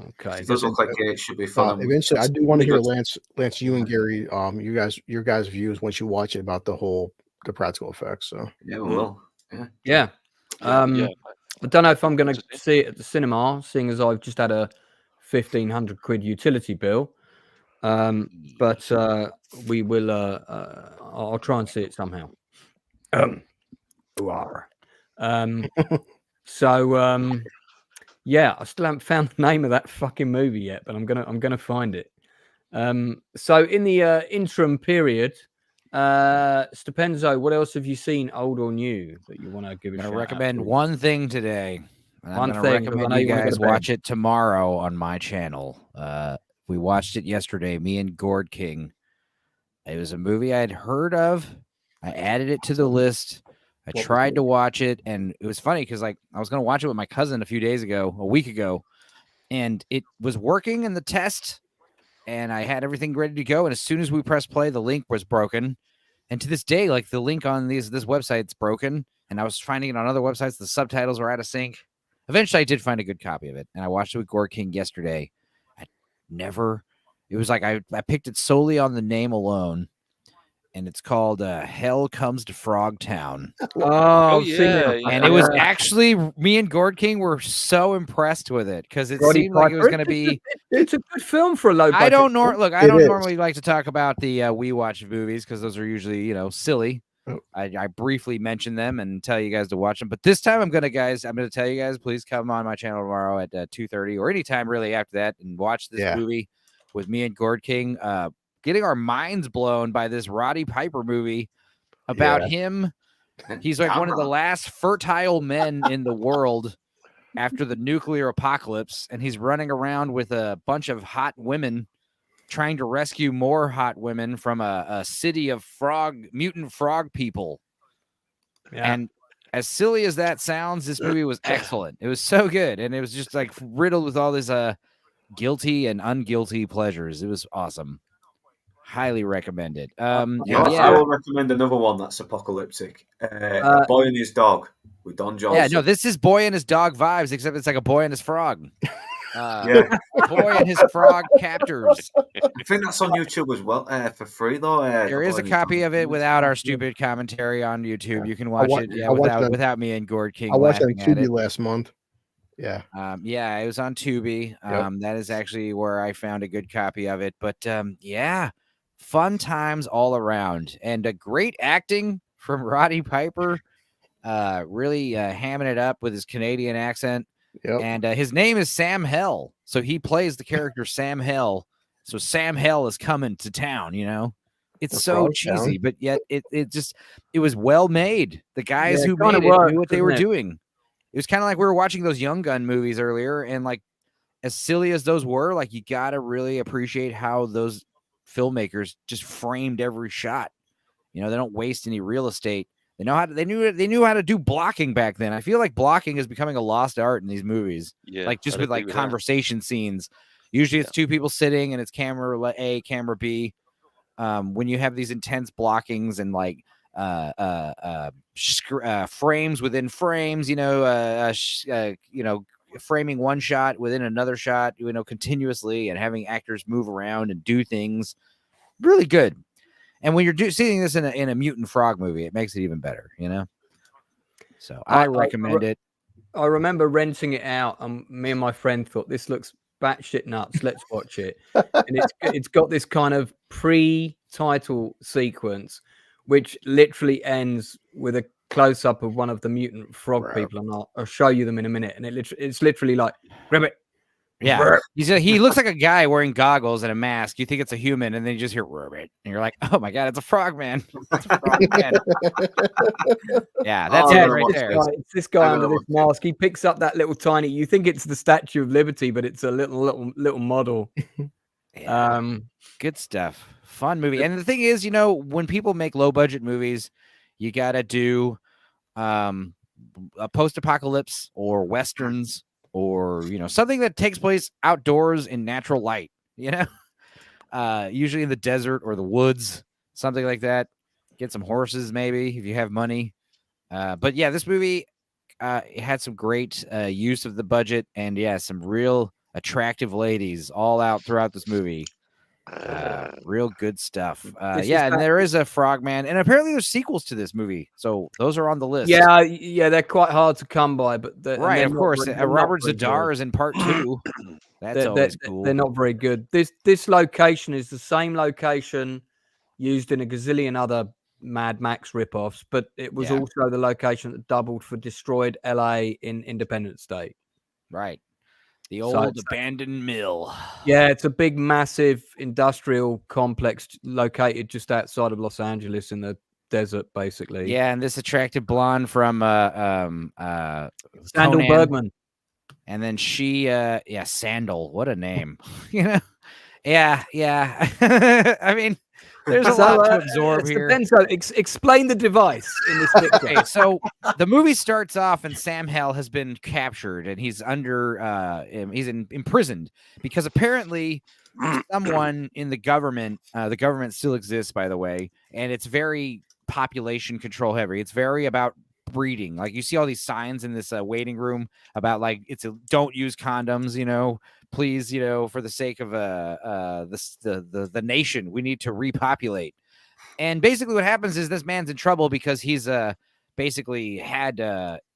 Speaker 1: Okay.
Speaker 4: It does look like it should be fun.
Speaker 2: Eventually, I do want to hear Lance, you and Gary, your guys' views once you watch it about the practical effects. So
Speaker 4: yeah, we will.
Speaker 1: Yeah. I don't know if I'm going to see it at the cinema, seeing as I've just had a 1,500 quid utility bill. But we will. I'll try and see it somehow. Yeah, I still haven't found the name of that fucking movie yet, but I'm gonna find it. So in the interim period, Stepenzo, what else have you seen, old or new, that you want to give a shout out?
Speaker 3: I recommend
Speaker 1: to?
Speaker 3: one thing today. And I'm going to recommend you guys watch it tomorrow on my channel. We watched it yesterday, me and Gord King. It was a movie I'd heard of. I added it to the list. I tried to watch it, and it was funny because I was going to watch it with my cousin a week ago, and it was working in the test, and I had everything ready to go. And as soon as we pressed play, the link was broken. And to this day, like the link on this website's broken, and I was finding it on other websites. The subtitles were out of sync. Eventually, I did find a good copy of it, and I watched it with Gord King yesterday. It was like I picked it solely on the name alone, and it's called Hell Comes to Frogtown.
Speaker 5: Oh yeah.
Speaker 3: And it was actually, me and Gord King were so impressed with it because it seemed like it was going to be.
Speaker 1: It's a good film for a low budget.
Speaker 3: I don't normally like to talk about the We Watch movies because those are usually silly. I briefly mention them and tell you guys to watch them, but this time I'm going to tell you guys, please come on my channel tomorrow at 2:30 or anytime really after that and watch this movie with me and Gord King, getting our minds blown by this Roddy Piper movie about him. He's like one of the last fertile men in the world after the nuclear apocalypse, and he's running around with a bunch of hot women trying to rescue more hot women from a city of mutant frog people. Yeah. And as silly as that sounds, this movie was excellent. It was so good. And it was just like riddled with all these guilty and unguilty pleasures. It was awesome. Highly recommended. I
Speaker 4: will recommend another one that's apocalyptic. A Boy and His Dog with Don Johnson.
Speaker 3: Yeah, no, this is Boy and His Dog vibes, except it's like a boy and his frog. Boy and his frog captors.
Speaker 4: I think that's on YouTube as well for free though.
Speaker 3: There is a copy of it without our stupid commentary on YouTube. You can watch it without me and Gord King.
Speaker 2: I watched it on Tubi last month. Yeah.
Speaker 3: It was on Tubi. That is actually where I found a good copy of it. But fun times all around, and a great acting from Roddy Piper. Really hamming it up with his Canadian accent. Yep. And his name is Sam Hell. So he plays the character Sam Hell. So Sam Hell is coming to town, It's so cheesy, but yet it was well made. The guys who made it knew what they were doing. It was kind of like we were watching those Young Gun movies earlier, and like as silly as those were, like you got to really appreciate how those filmmakers just framed every shot. They don't waste any real estate. They knew how to do blocking back then. I feel like blocking is becoming a lost art in these movies. Yeah, like just with like conversation scenes. Usually it's two people sitting and it's camera A, camera B. When you have these intense blockings and like frames within frames, framing one shot within another shot, continuously, and having actors move around and do things. Really good. And when you're seeing this in a mutant frog movie, it makes it even better, So I recommend it.
Speaker 1: I remember renting it out, and me and my friend thought, this looks batshit nuts. Let's watch it. And it's got this kind of pre-title sequence, which literally ends with a close-up of one of the mutant frog people, and I'll show you them in a minute. And it's literally like, grab it.
Speaker 3: Yeah, he looks like a guy wearing goggles and a mask. You think it's a human, and then you just hear "Rabbit," and you're like, "Oh my god, it's a frog man!" It's a frog man. Yeah, that's it right there.
Speaker 1: It's this guy under this mask. He picks up that little tiny. You think it's the Statue of Liberty, but it's a little model.
Speaker 3: Good stuff. Fun movie. And the thing is, when people make low budget movies, you got to do a post-apocalypse or westerns. Or, something that takes place outdoors in natural light, usually in the desert or the woods, something like that. Get some horses, maybe, if you have money. But yeah, this movie had some great use of the budget, and some real attractive ladies all out throughout this movie. Real good stuff. And there is a Frogman, and apparently there's sequels to this movie, so those are on the list.
Speaker 1: Yeah, they're quite hard to come by, but
Speaker 3: of course, Robert Zadar is in part 2. That's always cool.
Speaker 1: They're not very good. This location is the same location used in a gazillion other Mad Max ripoffs, but it was also the location that doubled for destroyed LA in Independence Day.
Speaker 3: Right. The old abandoned mill.
Speaker 1: Yeah, it's a big, massive industrial complex located just outside of Los Angeles in the desert, basically.
Speaker 3: Yeah, and this attractive blonde from
Speaker 1: Sandal
Speaker 3: Conan.
Speaker 1: Bergman.
Speaker 3: And then she, Sandal. What a name. Yeah. I mean, there's a lot to absorb here.
Speaker 1: So explain the device in this picture.
Speaker 3: Okay, so the movie starts off and Sam Hell has been captured and he's imprisoned because apparently someone in the government still exists, by the way, and it's very population control heavy. It's very about breeding. Like you see all these signs in this waiting room about like don't use condoms, please, for the sake of the nation, we need to repopulate. And basically what happens is this man's in trouble because he's basically had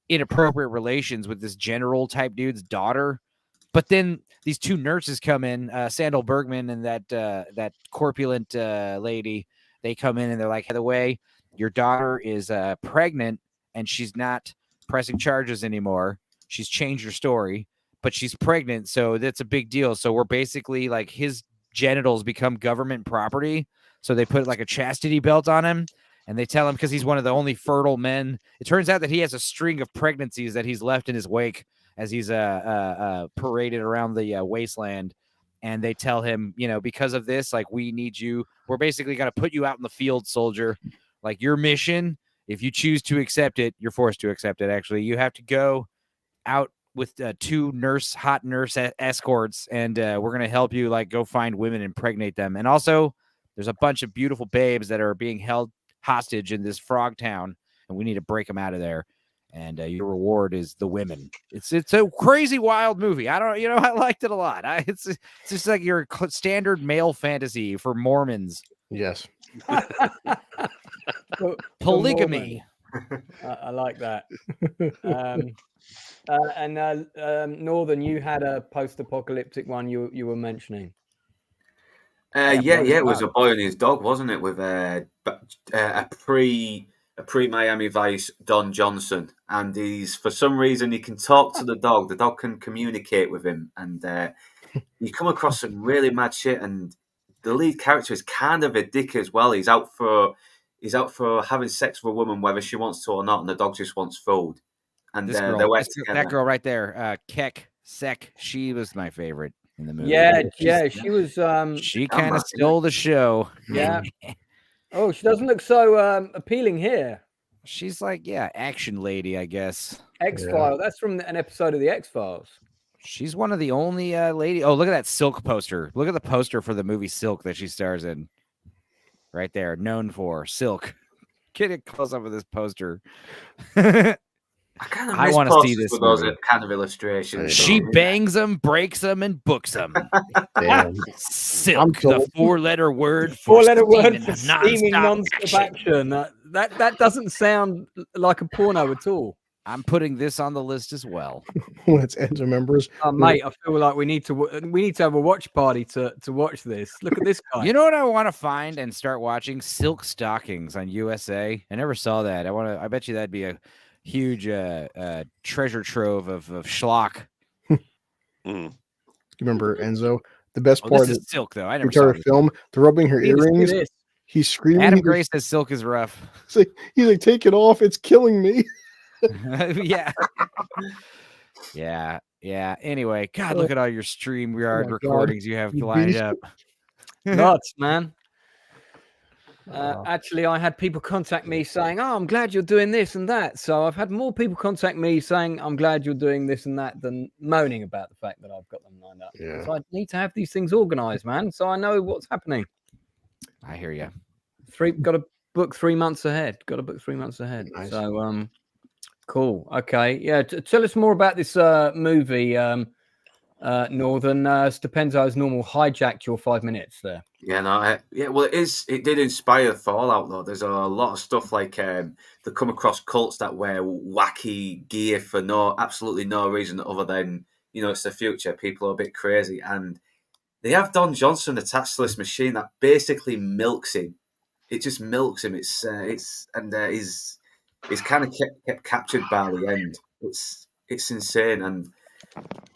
Speaker 3: inappropriate relations with this general type dude's daughter. But then these two nurses come in, Sandal Bergman and that corpulent lady. They come in and they're like, by the way, your daughter is pregnant and she's not pressing charges anymore. She's changed her story, but she's pregnant. So that's a big deal. So we're basically like his genitals become government property. So they put like a chastity belt on him and they tell him because he's one of the only fertile men. It turns out that he has a string of pregnancies that he's left in his wake as he's paraded around the wasteland. And they tell him, because of this, like, we need you. We're basically going to put you out in the field, soldier. Like your mission, if you choose to accept it, you're forced to accept it. Actually, you have to go out with two hot nurse escorts, and we're going to help you like go find women and impregnate them. And also there's a bunch of beautiful babes that are being held hostage in this frog town, and we need to break them out of there. And your reward is the women. It's a crazy, wild movie. I liked it a lot. It's just like your standard male fantasy for Mormons.
Speaker 2: Yes.
Speaker 3: Polygamy.
Speaker 1: I like that. Northern, you had a post-apocalyptic one you were mentioning.
Speaker 4: It was a boy and his dog, wasn't it? With a pre-Miami Vice Don Johnson, and he's, for some reason, he can talk to the dog. The dog can communicate with him, and you come across some really mad shit. And the lead character is kind of a dick as well. He's out for having sex with a woman, whether she wants to or not, and the dog just wants food. And
Speaker 3: that girl right there, Keck Sek, she was my favorite in the movie.
Speaker 1: She was.
Speaker 3: She kind of stole the show.
Speaker 1: Yeah. Oh, she doesn't look so appealing here.
Speaker 3: She's like, action lady, I guess.
Speaker 1: X-Files. That's from an episode of the X-Files.
Speaker 3: She's one of the only lady. Oh, look at that Silk poster. Look at the poster for the movie Silk that she stars in. Right there, known for Silk. Get a close up of this poster.
Speaker 4: I kind of
Speaker 3: I
Speaker 4: miss
Speaker 3: want to see
Speaker 4: posters
Speaker 3: this
Speaker 4: with those
Speaker 3: movie.
Speaker 4: kind of illustrations.
Speaker 3: She
Speaker 4: though.
Speaker 3: bangs them, breaks them, and books them.
Speaker 2: Damn.
Speaker 3: Silk, the
Speaker 2: told.
Speaker 3: 4-letter word for
Speaker 1: Four-letter word
Speaker 3: steaming
Speaker 1: for steaming
Speaker 3: nonstop
Speaker 1: non-stop action. That doesn't sound like a porno at all.
Speaker 3: I'm putting this on the list as well.
Speaker 2: When it's Enzo members.
Speaker 1: Mate, I feel like we need to have a watch party to watch this. Look at this guy.
Speaker 3: You know what I want to find and start watching? Silk Stockings on USA. I never saw that. I bet you that'd be a huge treasure trove of schlock.
Speaker 2: You remember Enzo? The best part
Speaker 3: This
Speaker 2: of
Speaker 3: is Silk, though. I
Speaker 2: the
Speaker 3: never saw
Speaker 2: entire
Speaker 3: this.
Speaker 2: film, the rubbing her earrings. He's screaming.
Speaker 3: Adam Gray says Silk is rough.
Speaker 2: He's like, take it off. It's killing me.
Speaker 3: Yeah. Yeah. Anyway, God, look at all your StreamYard recordings you have lined up.
Speaker 1: Nuts, man. Actually, I had people contact me saying, "Oh, I'm glad you're doing this and that." So I've had more people contact me saying, "I'm glad you're doing this and that," than moaning about the fact that I've got them lined up.
Speaker 2: Yeah.
Speaker 1: So I need to have these things organized, man, so I know what's happening.
Speaker 3: I hear you.
Speaker 1: Got to book 3 months ahead.
Speaker 2: Nice.
Speaker 1: So, cool. Okay. Yeah. Tell us more about this movie, Northern. Stepenzo's normal hijacked your 5 minutes there.
Speaker 4: Yeah, no, well, it did inspire Fallout, though. There's a lot of stuff like they come across cults that wear wacky gear for absolutely no reason other than, it's the future. People are a bit crazy. And they have Don Johnson attached to this machine that basically milks him. It just milks him. He's kind of kept captured by the end. It's insane. And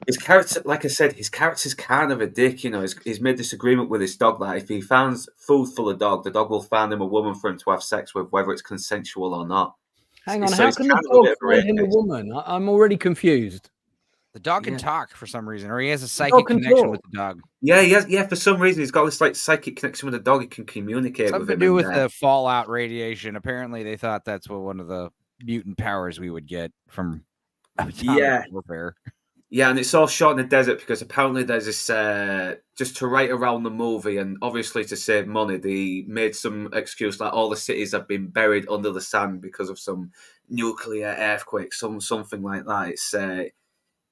Speaker 4: his character, like I said, his character's kind of a dick. He's made this agreement with his dog that if he finds food for the dog will find him a woman for him to have sex with, whether it's consensual or not.
Speaker 1: Hang on, how can the dog find him a woman? I'm already confused.
Speaker 3: The dog can talk for some reason, or he has a psychic connection with the dog.
Speaker 4: Yeah, for some reason he's got this like psychic connection with the dog. He can communicate with him.
Speaker 3: Something to do with the Fallout radiation. Apparently, they thought that's what one of the mutant powers we would get from warfare.
Speaker 4: Yeah, and it's all shot in the desert because apparently there's this, just to write around the movie and obviously to save money, they made some excuse like all the cities have been buried under the sand because of some nuclear earthquake, something like that.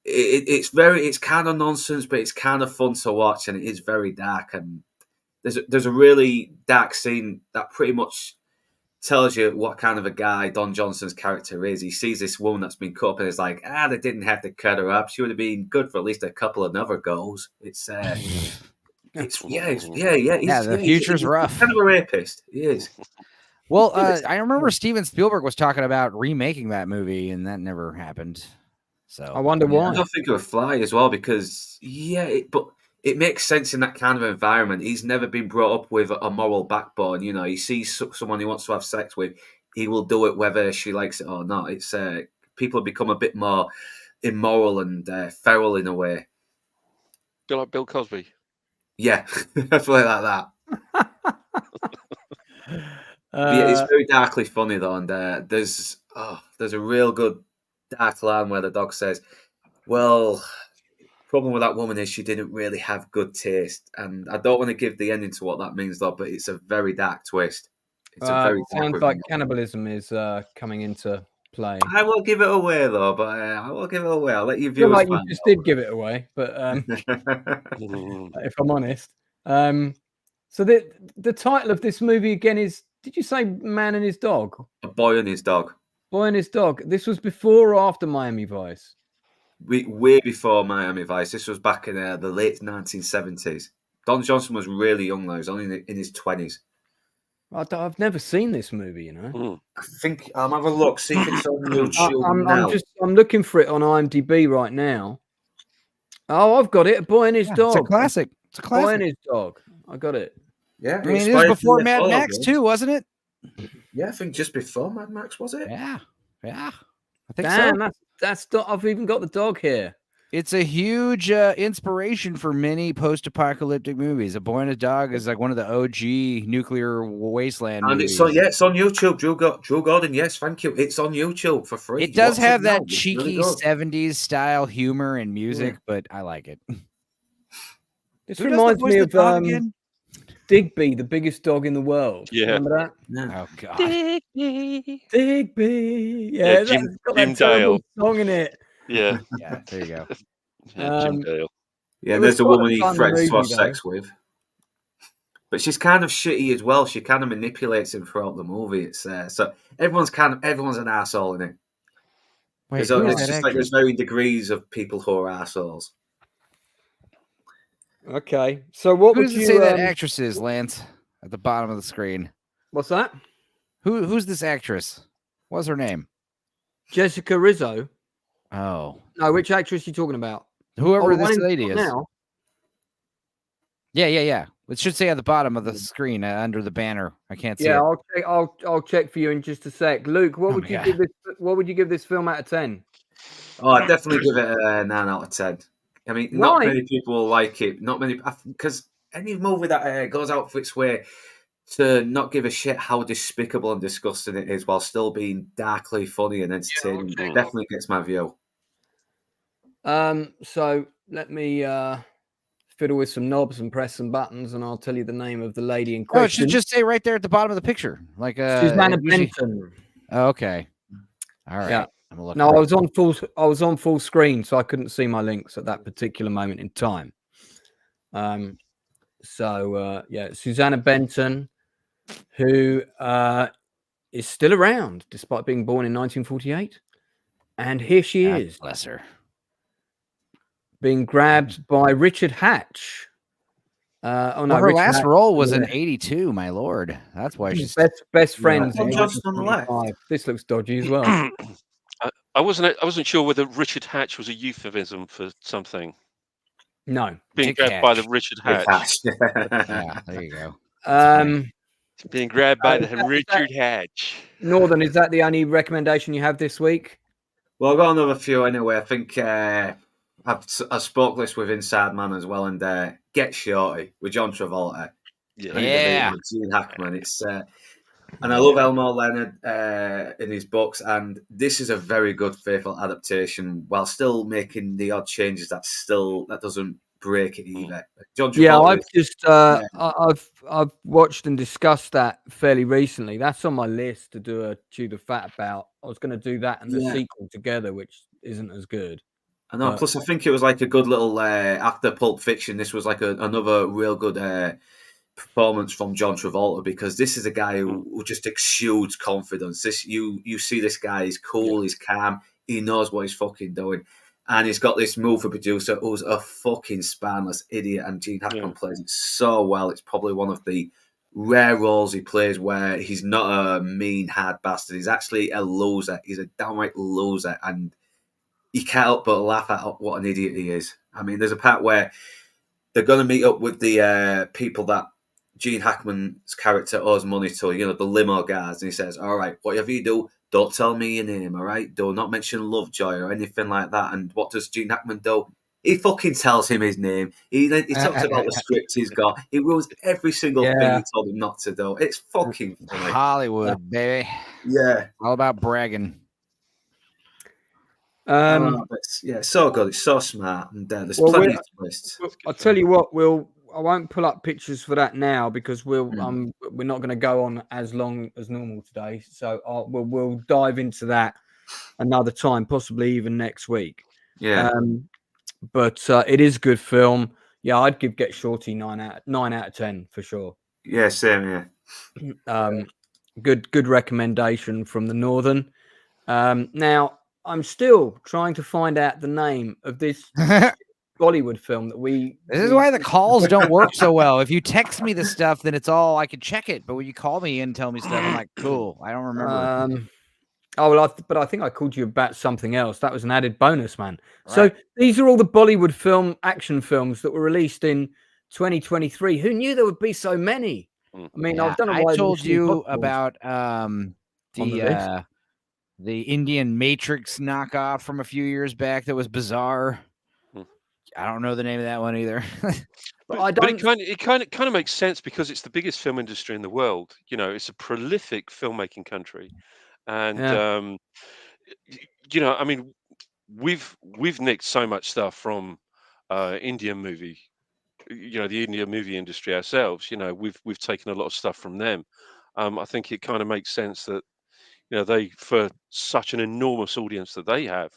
Speaker 4: It's kind of nonsense, but it's kind of fun to watch, and it is very dark. And there's a really dark scene that pretty much tells you what kind of a guy Don Johnson's character is. He sees this woman that's been cut up and is like, they didn't have to cut her up. She would have been good for at least a couple of other goals. The
Speaker 3: future's rough.
Speaker 4: Kind of a rapist. He is.
Speaker 3: Well, I remember Steven Spielberg was talking about remaking that movie, and that never happened. So
Speaker 1: I wonder why.
Speaker 4: I don't think it would fly as well because, but it makes sense in that kind of environment. He's never been brought up with a moral backbone. He sees someone he wants to have sex with, he will do it whether she likes it or not. It's people have become a bit more immoral and feral in a way.
Speaker 5: Feel like Bill Cosby.
Speaker 4: Yeah, definitely like that. It's very darkly funny though, and there's a real good dark line where the dog says, "Well, problem with that woman is she didn't really have good taste," and I don't want to give the ending to what that means though, but it's a very dark twist. It
Speaker 1: sounds like cannibalism is coming into play.
Speaker 4: I will give it away though, but I'll let you view.
Speaker 1: Like you just did give it away, but if I'm honest, so the title of this movie again is, did you say Man and His Dog?
Speaker 4: A Boy and His Dog.
Speaker 1: Boy and His Dog. This was before or after Miami Vice?
Speaker 4: Way before Miami Vice. This was back in the late 1970s. Don Johnson was really young though. He was only in his 20s.
Speaker 1: I've never seen this movie,
Speaker 4: I think I'll have a look. See if it's on YouTube now.
Speaker 1: I'm looking for it on IMDb right now. Oh, I've got it. A Boy and His Dog.
Speaker 3: It's a classic.
Speaker 1: Boy and His Dog. I got it.
Speaker 4: Yeah,
Speaker 3: I mean, it was before Mad Max too, wasn't it?
Speaker 4: Yeah, I think just before Mad Max, was it?
Speaker 3: Yeah. I think
Speaker 1: so. That's I've even got the dog here.
Speaker 3: It's a huge inspiration for many post-apocalyptic movies. A Boy and a Dog is like one of the OG nuclear wasteland movies.
Speaker 4: It's on YouTube. Drew Gordon, yes, thank you. It's on YouTube for free.
Speaker 3: It does have that cheeky 70s style humor and music, but I like it.
Speaker 1: This reminds me of Digby, the biggest dog in the world.
Speaker 5: Yeah.
Speaker 1: Remember that?
Speaker 4: Yeah.
Speaker 3: Oh God.
Speaker 1: Digby. Yeah,
Speaker 5: Yeah,
Speaker 1: that's got
Speaker 5: Jim
Speaker 1: that terrible
Speaker 5: Dale.
Speaker 1: song in it.
Speaker 5: Yeah.
Speaker 3: Yeah, there you go.
Speaker 5: Yeah, Jim
Speaker 1: Um,
Speaker 5: Dale.
Speaker 4: Yeah,
Speaker 1: It
Speaker 4: there's
Speaker 1: was
Speaker 4: the
Speaker 1: quite a
Speaker 4: woman he
Speaker 1: fun
Speaker 4: threatens to
Speaker 1: movie,
Speaker 4: have sex with. But she's kind of shitty as well. She kind of manipulates him throughout the movie. It's so everyone's an asshole in it.
Speaker 3: Wait,
Speaker 4: So
Speaker 3: who is
Speaker 4: it's
Speaker 3: that
Speaker 4: just like
Speaker 3: actress?
Speaker 4: there's varying degrees of people who are assholes.
Speaker 1: Okay, so what
Speaker 3: Who
Speaker 1: would
Speaker 3: does it
Speaker 1: you
Speaker 3: say that actress is, Lance? At the bottom of the screen.
Speaker 1: What's that?
Speaker 3: Who's this actress? What's her name?
Speaker 1: Jessica Rizzo.
Speaker 3: Oh,
Speaker 1: No, which actress are you talking about?
Speaker 3: whoever
Speaker 1: the one
Speaker 3: this
Speaker 1: in
Speaker 3: lady is.
Speaker 1: now.
Speaker 3: Yeah. It should say at the bottom of the screen under the banner. I can't see
Speaker 1: Yeah,
Speaker 3: it.
Speaker 1: I'll check for you in just a sec. Luke, what would you
Speaker 3: God.
Speaker 1: give this? What would you give this film out of 10?
Speaker 4: Oh, I'd definitely give it a 9 out of 10. I mean, not
Speaker 1: Right.
Speaker 4: many people will like it. Not many, because any movie that goes out for its way to not give a shit how despicable and disgusting it is while still being darkly funny and entertaining definitely gets my view.
Speaker 1: So let me fiddle with some knobs and press some buttons, and I'll tell you the name of the lady in question.
Speaker 3: Oh, it should just say right there at the bottom of the picture, like
Speaker 1: Susanna
Speaker 3: usually...
Speaker 1: Benton.
Speaker 3: Oh, okay. All right.
Speaker 1: Yeah.
Speaker 3: No,
Speaker 1: I was on full screen, so I couldn't see my links at that particular moment in time. Susanna Benton, who is still around despite being born in 1948, and here she is,
Speaker 3: bless her,
Speaker 1: being grabbed by Richard Hatch.
Speaker 3: Her last role was in '82. My lord, that's why she's
Speaker 1: best friends.
Speaker 4: Wil Johnson on the left.
Speaker 1: This looks dodgy as well.
Speaker 5: I wasn't sure whether Richard Hatch was a euphemism for something.
Speaker 1: No,
Speaker 5: being grabbed by the Richard Hatch.
Speaker 3: Yeah, there you
Speaker 1: go.
Speaker 5: Being grabbed by the Richard Hatch.
Speaker 1: Northern, is that the only recommendation you have this week?
Speaker 4: Well, I've got another few anyway. I think I spoke this with Inside Man as well, and Get Shorty with John Travolta.
Speaker 3: Yeah.
Speaker 4: Gene Hackman. It's and I love Elmore Leonard in his books, and this is a very good, faithful adaptation while still making the odd changes that doesn't break it either. John Travolta,
Speaker 1: I've watched and discussed that fairly recently. That's on my list to do a Chew the Fat about. I was going to do that and the sequel together, which isn't as good.
Speaker 4: I know. Plus, I think it was like a good little after Pulp Fiction. This was like another real good performance from John Travolta, because this is a guy who just exudes confidence. You see this guy, he's cool, he's calm, he knows what he's fucking doing. And he's got this movie producer who's a fucking spineless idiot, and Gene Hackman plays it so well. It's probably one of the rare roles he plays where he's not a mean, hard bastard. He's actually a loser. He's a downright loser, and you can't help but laugh at what an idiot he is. I mean, there's a part where they're going to meet up with the people that Gene Hackman's character owes money to, the limo guys, and he says, all right, whatever you do, don't tell me your name, all right? Do not mention Lovejoy or anything like that. And what does Gene Hackman do? He fucking tells him his name. He talks about the script he's got. He rules every single thing he told him not to do. It's fucking funny.
Speaker 3: Hollywood, baby.
Speaker 4: Yeah.
Speaker 3: All about bragging.
Speaker 4: So good. It's so smart. And there's plenty of twists.
Speaker 1: I'll tell you what, I won't pull up pictures for that now because we're not going to go on as long as normal today. So we'll dive into that another time, possibly even next week.
Speaker 4: Yeah.
Speaker 1: But it is a good film. Yeah, I'd give Get Shorty 9 out of 10 for sure.
Speaker 4: Yeah, same. Yeah.
Speaker 1: Good recommendation from the Northern. Now I'm still trying to find out the name of this Bollywood film that
Speaker 3: This is why the calls don't work so well. If you text me the stuff, then it's all I can check it. But when you call me and tell me stuff, I'm like, cool. I don't remember.
Speaker 1: But I think I called you about something else. That was an added bonus, man. Right. So these are all the Bollywood action films that were released in 2023. Who knew there would be so many? I mean, I don't know why
Speaker 3: I told you about the Indian Matrix knockoff from a few years back that was bizarre. I don't know the name of that one either.
Speaker 5: But it kind of makes sense because it's the biggest film industry in the world. It's a prolific filmmaking country. And I mean, we've nicked so much stuff from Indian movie the India movie industry ourselves, we've taken a lot of stuff from them. I think it kind of makes sense that they, for such an enormous audience that they have,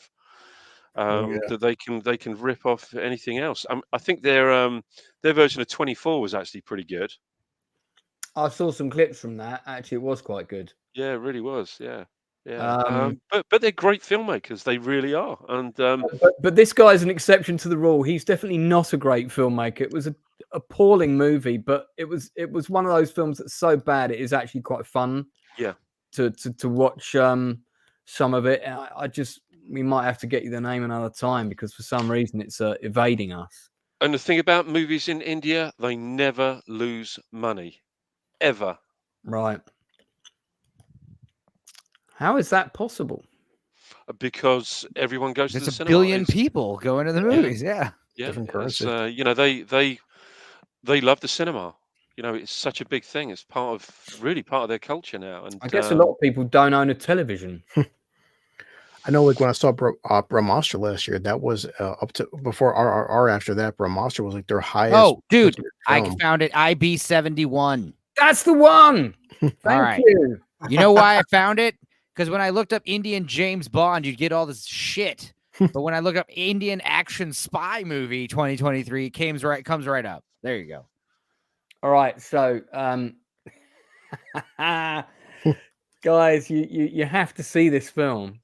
Speaker 5: that they can rip off anything else. I think their version of 24 was actually pretty good.
Speaker 1: I saw some clips from that. Actually, it was quite good.
Speaker 5: Yeah, it really was. Yeah. But they're great filmmakers. They really are. And
Speaker 1: but this guy's an exception to the rule. He's definitely not a great filmmaker. It was an appalling movie, but it was one of those films that's so bad it is actually quite fun.
Speaker 5: Yeah.
Speaker 1: To watch some of it. We might have to get you the name another time because for some reason it's evading us.
Speaker 5: And the thing about movies in India, they never lose money, ever.
Speaker 1: Right. How is that possible?
Speaker 5: Because everyone goes to the cinema.
Speaker 3: There's a billion people going to the movies. Yeah.
Speaker 2: Different currency.
Speaker 5: They love the cinema. It's such a big thing. It's part of their culture now. And
Speaker 1: I guess a lot of people don't own a television.
Speaker 2: I know, like when I saw Brahmastra last year, that was up to before RRR. After that, Brahmastra was like their highest.
Speaker 3: Oh, dude, I found it. IB71.
Speaker 1: That's the one. Thank you.
Speaker 3: You know why I found it? Because when I looked up Indian James Bond, you'd get all this shit. But when I look up Indian action spy movie 2023, comes right up. There you go.
Speaker 1: All right, so guys, you have to see this film.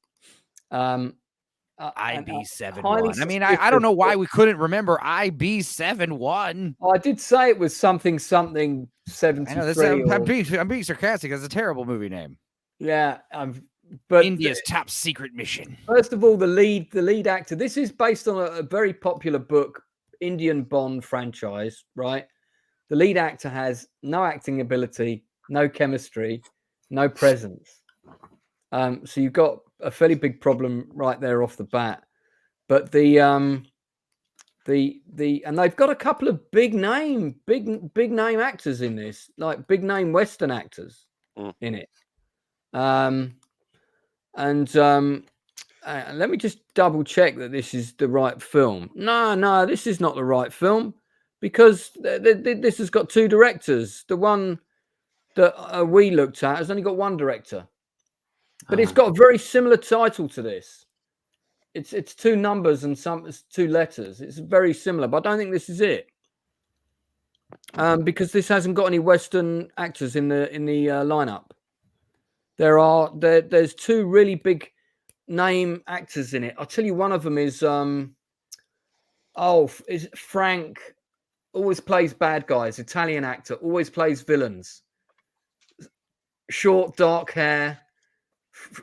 Speaker 3: IB71. I mean, I don't know why we couldn't remember IB71.
Speaker 1: I did say it was something 73.
Speaker 3: I know, I'm being sarcastic. That's a terrible movie name.
Speaker 1: Yeah, but
Speaker 3: India's top secret mission.
Speaker 1: First of all, the lead actor. This is based on a very popular book, Indian Bond franchise, right? The lead actor has no acting ability, no chemistry, no presence. So you've got a fairly big problem right there off the bat. But and they've got a couple of big name actors in this, like big name Western actors in it. Let me just double check that this is the right film. No, this is not the right film because this has got two directors. The one that we looked at has only got one director, but it's got a very similar title to this. It's two numbers and it's two letters. It's very similar, but I don't think this is it. Because this hasn't got any Western actors in the lineup. There's two really big name actors in it. I'll tell you, one of them is is Frank. Always plays bad guys. Italian actor. Always plays villains. Short, dark hair.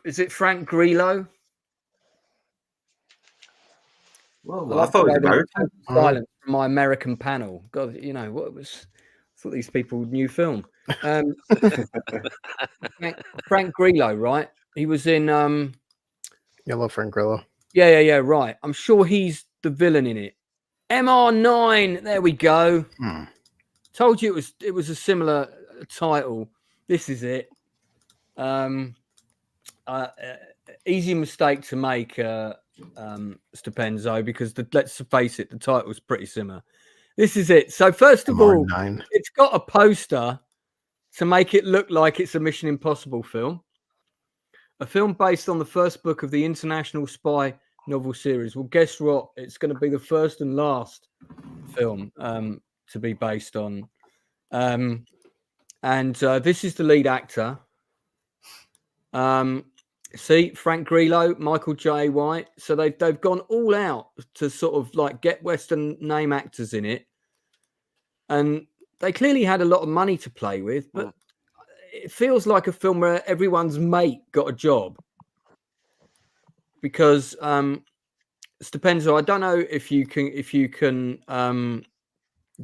Speaker 1: Is it Frank Grillo?
Speaker 4: Well, I thought it was American.
Speaker 1: Silence from my American panel. God, what was? I thought these people knew film. Frank Grillo, right? He was in
Speaker 2: I love Frank Grillo.
Speaker 1: Yeah, right. I'm sure he's the villain in it. MR9. There we go. Told you it was a similar title. This is it. Easy mistake to make, Stupenzo, because let's face it, the title's pretty similar. This is it. So first of all, it's got a poster to make it look like it's a Mission Impossible film. A film based on the first book of the international spy novel series. Well, guess what? It's going to be the first and last film to be based on. This is the lead actor. See, Frank Grillo, Michael J. White. So they've gone all out to sort of like get Western name actors in it. And they clearly had a lot of money to play with, but it feels like a film where everyone's mate got a job. Because Stupenzo, I don't know if you can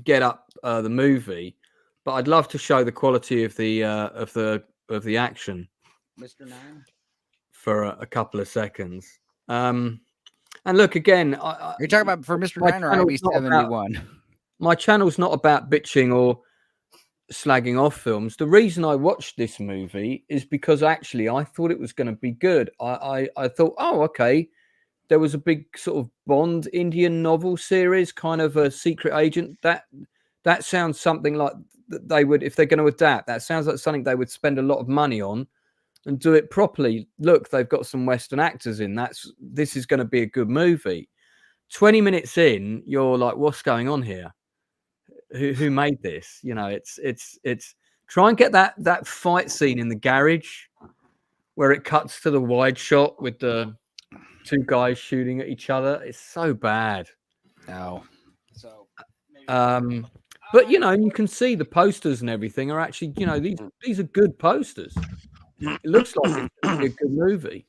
Speaker 1: get up the movie, but I'd love to show the quality of the action,
Speaker 3: Mr. Nine,
Speaker 1: for a couple of seconds. And look again.
Speaker 3: You're talking about for Mr. Nine or IB71?
Speaker 1: My channel's not about bitching or slagging off films. The reason I watched this movie is because actually I thought it was going to be good. I thought, okay, there was a big sort of Bond Indian novel series, kind of a secret agent. That sounds something like they would, if they're going to adapt, that sounds like something they would spend a lot of money on and do it properly. Look, they've got some Western actors in. This is going to be a good movie. 20 minutes in, you're like, what's going on here? Who made this? You know, it's try and get that fight scene in the garage where it cuts to the wide shot with the two guys shooting at each other. It's so bad.
Speaker 3: No. So,
Speaker 1: but you know, you can see the posters and everything are actually, you know, these are good posters. It looks like it's going to be a good movie.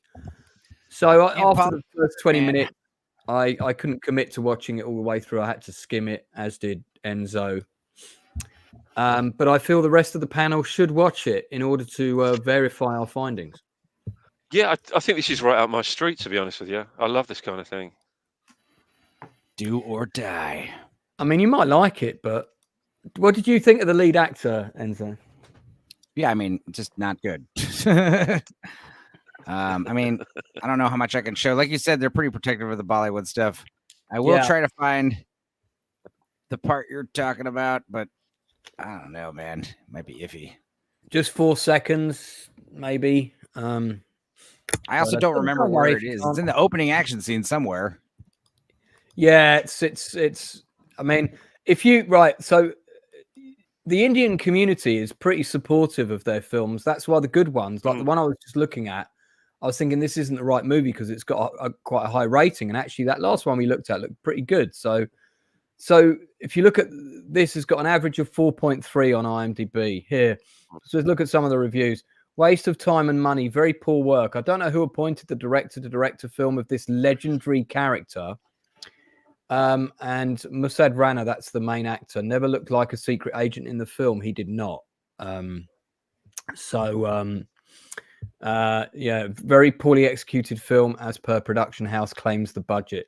Speaker 1: So after the first 20 minutes, I couldn't commit to watching it all the way through. I had to skim it, as did Enzo. But I feel the rest of the panel should watch it in order to verify our findings.
Speaker 5: Yeah, I think this is right up my street, to be honest with you. I love this kind of thing.
Speaker 3: Do or die.
Speaker 1: I mean, you might like it, but what did you think of the lead actor, Enzo?
Speaker 3: Yeah, I mean, just not good. I mean, I don't know how much I can show. Like you said, they're pretty protective of the Bollywood stuff. I will try to find the part you're talking about, but I don't know, man. It might be iffy.
Speaker 1: Just 4 seconds, maybe.
Speaker 3: I also don't remember where it is. It's in the opening action scene somewhere.
Speaker 1: Yeah, it's. I mean, so the Indian community is pretty supportive of their films. That's why the good ones, like the one I was just looking at, I was thinking this isn't the right movie because it's got quite a high rating, and actually that last one we looked at looked pretty good. So if you look at this, it's got an average of 4.3 on IMDb here. So let's look at some of the reviews. Waste of time and money, very poor work. I don't know who appointed the director to direct a film of this legendary character. And Musad Rana, that's the main actor, never looked like a secret agent in the film. He did not. Very poorly executed film as per production house claims the budget.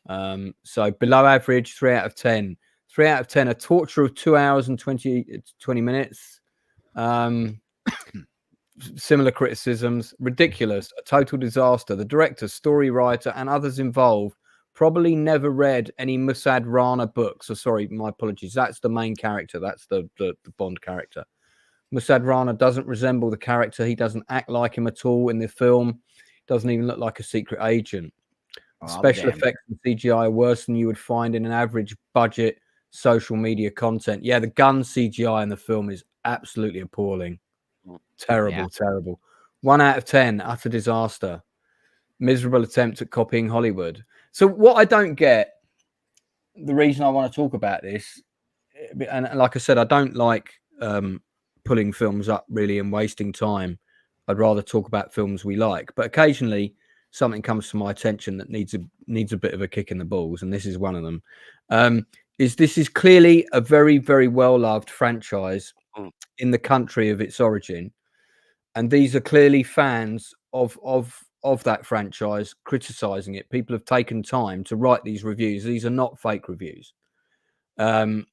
Speaker 1: So below average, 3 out of 10. 3 out of 10, a torture of 2 hours and 20 minutes. Similar criticisms. Ridiculous. A total disaster. The director, story writer, and others involved probably never read any Musad Rana books. Sorry, my apologies. That's the main character. That's the Bond character. Musad Rana doesn't resemble the character. He doesn't act like him at all in the film. Doesn't even look like a secret agent. Special effects and CGI are worse than you would find in an average budget social media content. Yeah, the gun CGI in the film is absolutely appalling. Terrible. 1 out of 10, utter disaster. Miserable attempt at copying Hollywood. So what I don't get, the reason I want to talk about this, and like I said, I don't like pulling films up really and wasting time. I'd rather talk about films we like. But occasionally something comes to my attention that needs a bit of a kick in the balls, and this is one of them. This is clearly a very, very well-loved franchise in the country of its origin. And these are clearly fans of that franchise criticizing it. People have taken time to write these reviews. These are not fake reviews. We'll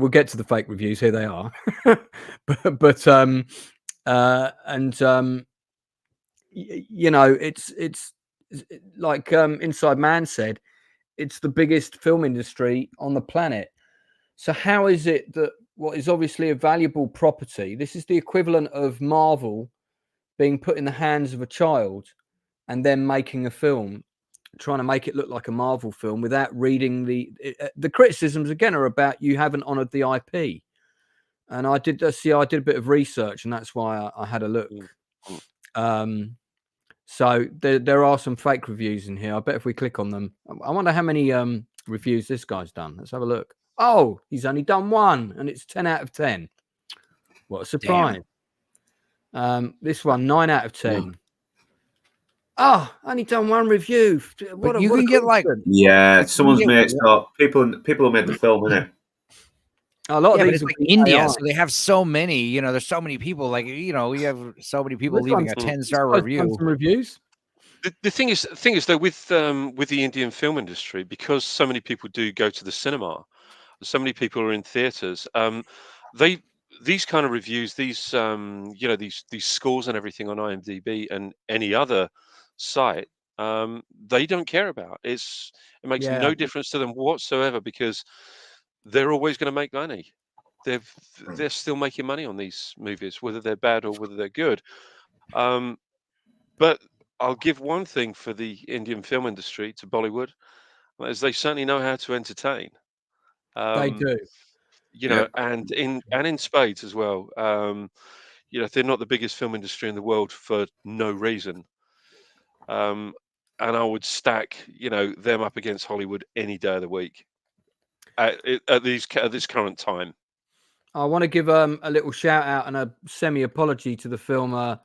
Speaker 1: get to the fake reviews. Here they are. You know, it's like Inside Man said, it's the biggest film industry on the planet. So how is it that what is obviously a valuable property, this is the equivalent of Marvel being put in the hands of a child and then making a film, trying to make it look like a Marvel film without reading the criticisms again are about you haven't honored the IP. And I did a bit of research, and that's why I had a look. So there are some fake reviews in here. I bet if we click on them, I wonder how many reviews this guy's done. Let's have a look. Oh, he's only done one, and it's 10 out of 10. What a surprise. This one, 9 out of 10. Oh, only done one review.
Speaker 3: But you can get like...
Speaker 4: Yeah, someone's made it up. People who made the film, innit?
Speaker 1: A lot of these
Speaker 3: are like India, so they have so many, you know, there's so many people, like, you know, we have so many people leaving a 10-star review.
Speaker 1: Some reviews.
Speaker 5: The thing is though, with the Indian film industry, because so many people do go to the cinema, so many people are in theaters, these kind of reviews, these you know, these scores and everything on IMDb and any other site, they don't care about. It makes no difference to them whatsoever, because they're always going to make money. They're still making money on these movies, whether they're bad or whether they're good. But I'll give one thing for the Indian film industry to Bollywood, is they certainly know how to entertain.
Speaker 1: They do.
Speaker 5: You know, and in spades as well. You know, they're not the biggest film industry in the world for no reason. And I would stack, you know, them up against Hollywood any day of the week at this current time.
Speaker 1: I want to give a little shout out and a semi apology to the film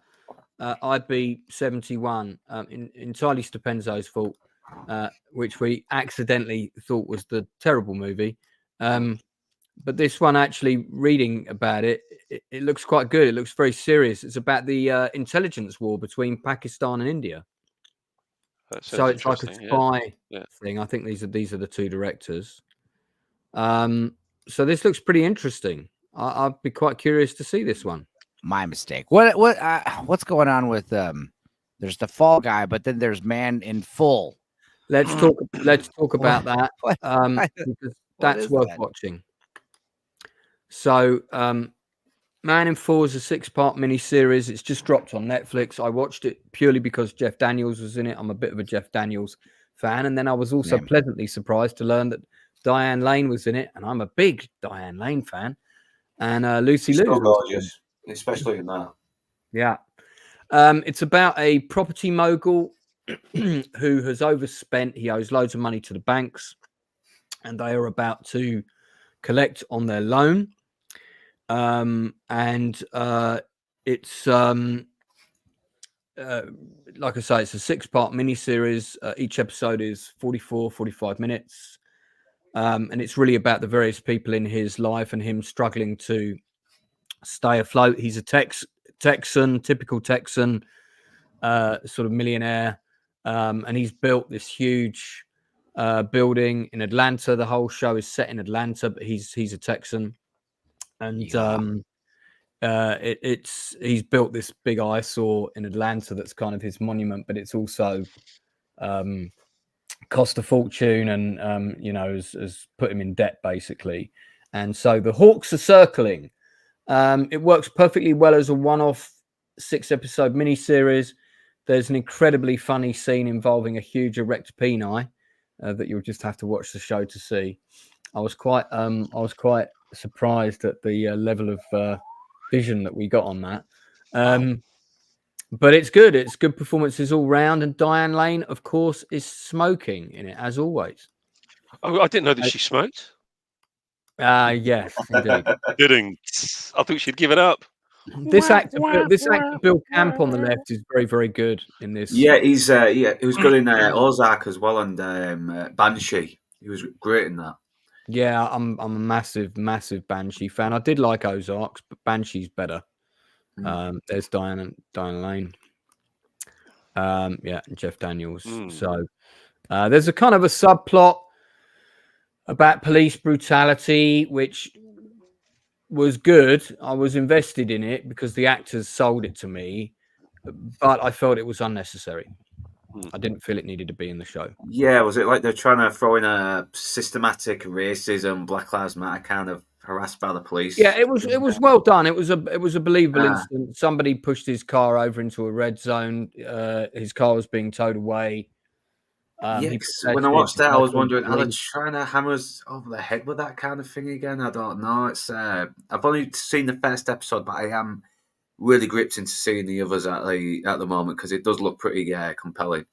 Speaker 1: IB 71, entirely Stupenzo's fault, which we accidentally thought was the terrible movie. But this one, actually reading about it, it looks quite good. It looks very serious. It's about the intelligence war between Pakistan and India. So it's like a spy thing. I think these are the two directors. So this looks pretty interesting. I'd be quite curious to see this one.
Speaker 3: My mistake. What's going on with there's the Fall Guy, but then there's Man in Full.
Speaker 1: Let's talk about that. Because that's worth watching. So Man in Full is a 6-part miniseries. It's just dropped on Netflix. I watched it purely because Jeff Daniels was in it. I'm a bit of a Jeff Daniels fan. And then I was also pleasantly surprised to learn that Diane Lane was in it. And I'm a big Diane Lane fan. And Lucy Liu.
Speaker 4: So gorgeous, especially in that.
Speaker 1: Yeah. It's about a property mogul who has overspent. He owes loads of money to the banks. And they are about to collect on their loan. It's like I say, it's a 6-part miniseries. Each episode is 45 minutes. And it's really about the various people in his life and him struggling to stay afloat. He's a Texan, typical Texan, sort of millionaire. And he's built this huge building in Atlanta. The whole show is set in Atlanta, but he's a Texan. And he's built this big eyesore in Atlanta that's kind of his monument, but it's also cost a fortune and you know, has put him in debt basically. And so the Hawks are circling. It works perfectly well as a one-off 6-episode miniseries. There's an incredibly funny scene involving a huge erect peni that you'll just have to watch the show to see. I was quite surprised at the level of vision that we got on that. But it's good. It's good performances all round. And Diane Lane, of course, is smoking in it, as always.
Speaker 5: Oh, I didn't know that she smoked.
Speaker 1: Yes, indeed.
Speaker 5: Kidding. I thought she'd give it up.
Speaker 1: This actor, Bill Camp on the left, is very, very good in this.
Speaker 4: Yeah, he was good in Ozark as well, and Banshee. He was great in that.
Speaker 1: Yeah, I'm a massive Banshee fan. I did like Ozarks, but Banshee's better. There's Diane Lane. Yeah, and Jeff Daniels. So there's a kind of a subplot about police brutality, which was good. I was invested in it because the actors sold it to me, but I felt it was unnecessary. I didn't feel it needed to be in the show.
Speaker 4: Yeah, was it like they're trying to throw in a systematic racism, Black Lives Matter kind of harassed by the police?
Speaker 1: Yeah, it was well done. It was a believable incident. Somebody pushed his car over into a red zone. His car was being towed away.
Speaker 4: When I watched that, I was wondering, are they trying to hammer us over the head with that kind of thing again? I don't know. It's I've only seen the first episode, but I am really gripped into seeing the others at the moment because it does look pretty compelling.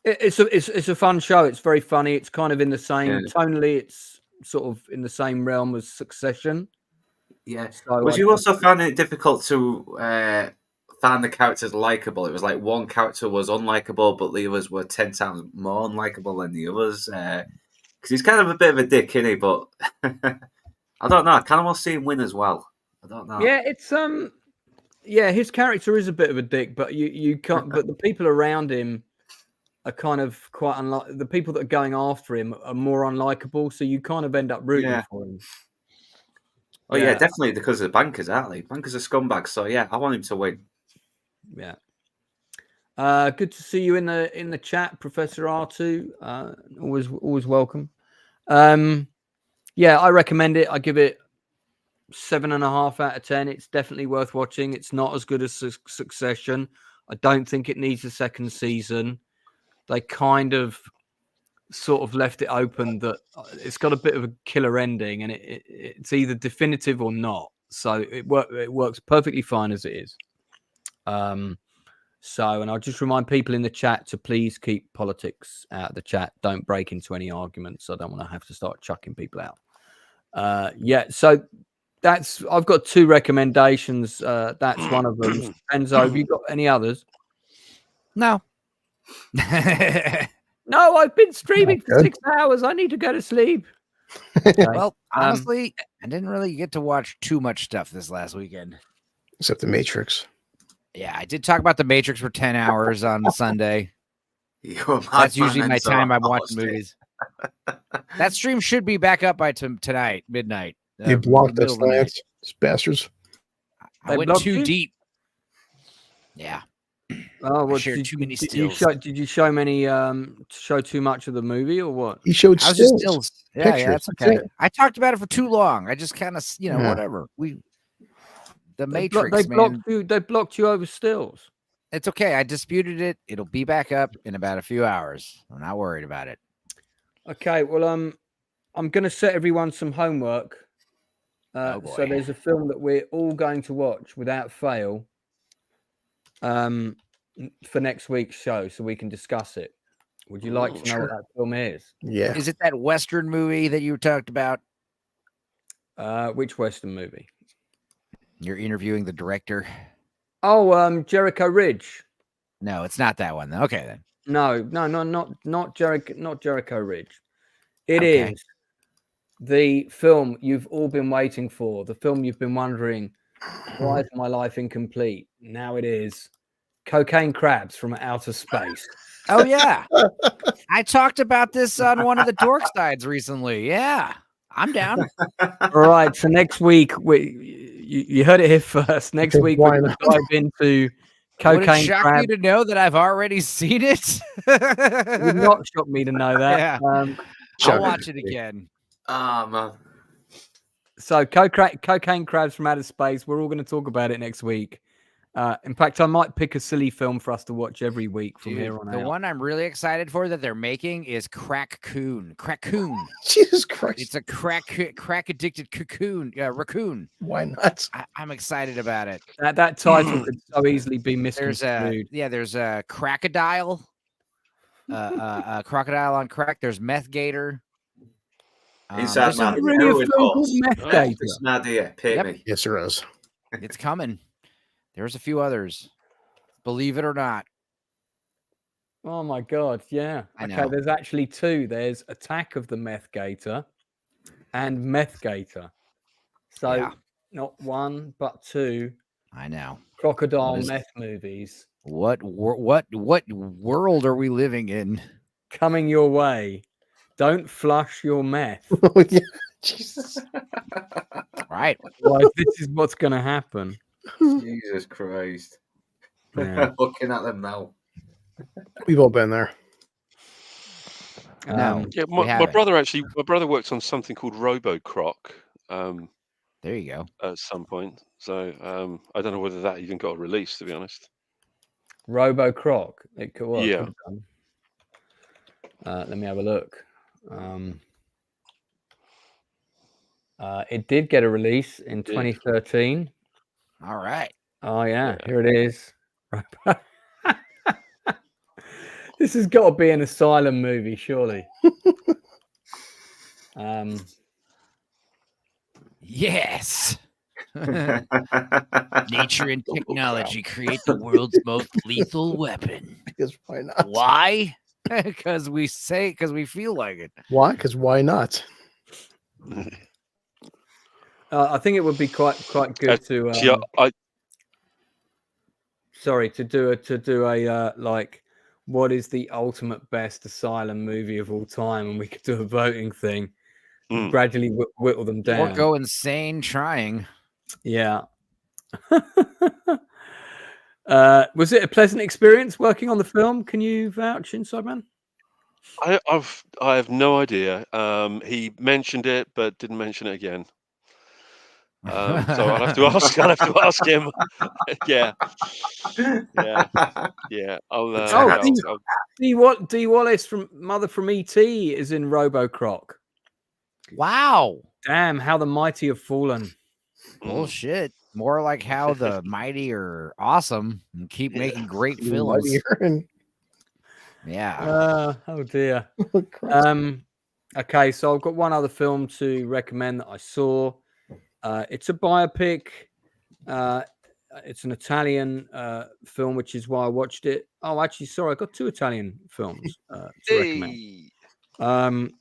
Speaker 4: It's
Speaker 1: a fun show. It's very funny. It's kind of in the same tonally. It's sort of in the same realm as Succession.
Speaker 4: Yeah. So was you also finding it difficult to find the characters likable? It was like one character was unlikable, but the others were 10 times more unlikable than the others. Because he's kind of a bit of a dick, isn't he? But I don't know. I kind of want to see him win as well. I don't know.
Speaker 1: Yeah, it's his character is a bit of a dick, but you can't. But the people around him are kind of quite unlike. The people that are going after him are more unlikable, so you kind of end up rooting for him.
Speaker 4: Oh yeah, definitely because of the bankers, aren't they? Bankers are scumbags, so yeah, I want him to win.
Speaker 1: Yeah. Good to see you in the chat, Professor R2. Always welcome. Yeah, I recommend it. I give it 7.5 out of 10. It's definitely worth watching. It's not as good as Succession. I don't think it needs a second season. They kind of sort of left it open that it's got a bit of a killer ending, and it's either definitive or not. So it works perfectly fine as it is. So, and I'll just remind people in the chat to please keep politics out of the chat. Don't break into any arguments. I don't want to have to start chucking people out. Yeah, so I've got 2 recommendations. That's one of them. Enzo, have you got any others?
Speaker 3: No.
Speaker 1: No, I've been streaming for 6 hours. I need to go to sleep. Okay.
Speaker 3: Well, honestly, I didn't really get to watch too much stuff this last weekend.
Speaker 2: Except The Matrix.
Speaker 3: Yeah, I did talk about The Matrix for 10 hours on Sunday.
Speaker 4: That's
Speaker 3: usually my time I'm watching movies. That stream should be back up by tonight, midnight.
Speaker 2: They blocked us, Lance. These bastards.
Speaker 3: I went too deep. Yeah.
Speaker 1: Oh, well,
Speaker 3: shared too many
Speaker 1: did you
Speaker 3: stills.
Speaker 1: did you show many show too much of the movie or what?
Speaker 2: He showed
Speaker 3: I was just
Speaker 2: stills.
Speaker 3: stills. Yeah,
Speaker 2: Pictures.
Speaker 3: that's okay. I talked about it for too long. I just kind of, whatever. The Matrix, man.
Speaker 1: They blocked you over stills.
Speaker 3: It's okay. I disputed it. It'll be back up in about a few hours. I'm not worried about it.
Speaker 1: Okay, well, I'm going to set everyone some homework.
Speaker 3: Oh, boy.
Speaker 1: So there's a film that we're all going to watch without fail for next week's show, so we can discuss it. Would you like to know what that film is?
Speaker 2: Yeah.
Speaker 3: Is it that Western movie that you talked about?
Speaker 1: Which Western movie?
Speaker 3: You're interviewing the director.
Speaker 1: Oh, Jericho Ridge.
Speaker 3: No, it's not that one. Okay, then.
Speaker 1: No, not Jericho Ridge. It
Speaker 3: Okay.
Speaker 1: is the film you've all been waiting for. The film you've been wondering, why is my life incomplete? Now it is. Cocaine Crabs from Outer Space.
Speaker 3: Oh, yeah. I talked about this on one of the Dork Sides recently. Yeah, I'm down.
Speaker 1: All right, so next week you heard it here first. Next week we're going to dive into
Speaker 3: Would it
Speaker 1: Cocaine
Speaker 3: shock
Speaker 1: Crab.
Speaker 3: you to know that I've already seen it?
Speaker 1: It would not shock me to know that.
Speaker 3: Yeah. I'll watch it again.
Speaker 4: Man.
Speaker 1: So Cocaine Crabs from Outer Space. We're all going to talk about it next week. In fact, I might pick a silly film for us to watch every week from here on out.
Speaker 3: The one I'm really excited for that they're making is Crack-coon. Crack-coon.
Speaker 2: Jesus Christ.
Speaker 3: It's a crack addicted raccoon.
Speaker 2: Why not?
Speaker 3: I'm excited about it.
Speaker 1: That title could so easily be misconstrued.
Speaker 3: There's a crocodile. Crocodile on crack. There's Meth Gator.
Speaker 4: Inside Man.
Speaker 1: Really a film called Meth Gator.
Speaker 4: It's an idea. Pay me.
Speaker 2: Yes, there is.
Speaker 3: It's coming. There's a few others. Believe it or not.
Speaker 1: Oh my God! Yeah.
Speaker 3: I know.
Speaker 1: Okay. There's actually 2. There's Attack of the Meth Gator and Meth Gator. So
Speaker 3: Yeah.
Speaker 1: not 1 but 2
Speaker 3: I know.
Speaker 1: crocodile meth movies
Speaker 3: What world are we living in?
Speaker 1: coming your way. Don't flush your meth.
Speaker 2: Oh, yeah. Jesus.
Speaker 3: All right.
Speaker 1: Otherwise, this is what's going to happen.
Speaker 4: Jesus Christ.
Speaker 1: Yeah.
Speaker 4: Looking at them now.
Speaker 2: We've all been there.
Speaker 3: No.
Speaker 5: Yeah,
Speaker 3: We
Speaker 5: my brother worked on something called RoboCroc
Speaker 3: There you go.
Speaker 5: at some point. So I don't know whether that even got a release, to be honest.
Speaker 1: Robo Croc. It could work.
Speaker 5: Yeah.
Speaker 1: Let me have a look. It did get a release in 2013.
Speaker 3: All right.
Speaker 1: Oh yeah, here it is. This has got to be an asylum movie, surely.
Speaker 3: Yes. Nature and technology create the world's most lethal weapon.
Speaker 2: Because why not?
Speaker 3: Why? Because we feel like it.
Speaker 2: Why? Because why not?
Speaker 1: I think it would be quite good to to do a like, what is the ultimate best asylum movie of all time, and we could do a voting thing, gradually whittle them down,
Speaker 3: Or go insane trying.
Speaker 1: Yeah. Was it a pleasant experience working on the film? Can you vouch, Inside Man?
Speaker 5: I have no idea. He mentioned it, but didn't mention it again. So I'll have to ask. I'll have to ask him. Yeah. I'll
Speaker 1: Dee Wallace from Mother from E.T. is in Robo-Croc.
Speaker 3: Wow.
Speaker 1: Damn, how the mighty have fallen.
Speaker 3: Bullshit. More like how the mighty are awesome and keep making great films. Yeah.
Speaker 1: Oh dear. Okay, so I've got one other film to recommend that I saw. It's a biopic. It's an Italian film, which is why I watched it. Oh, actually, sorry, I got two Italian films to recommend.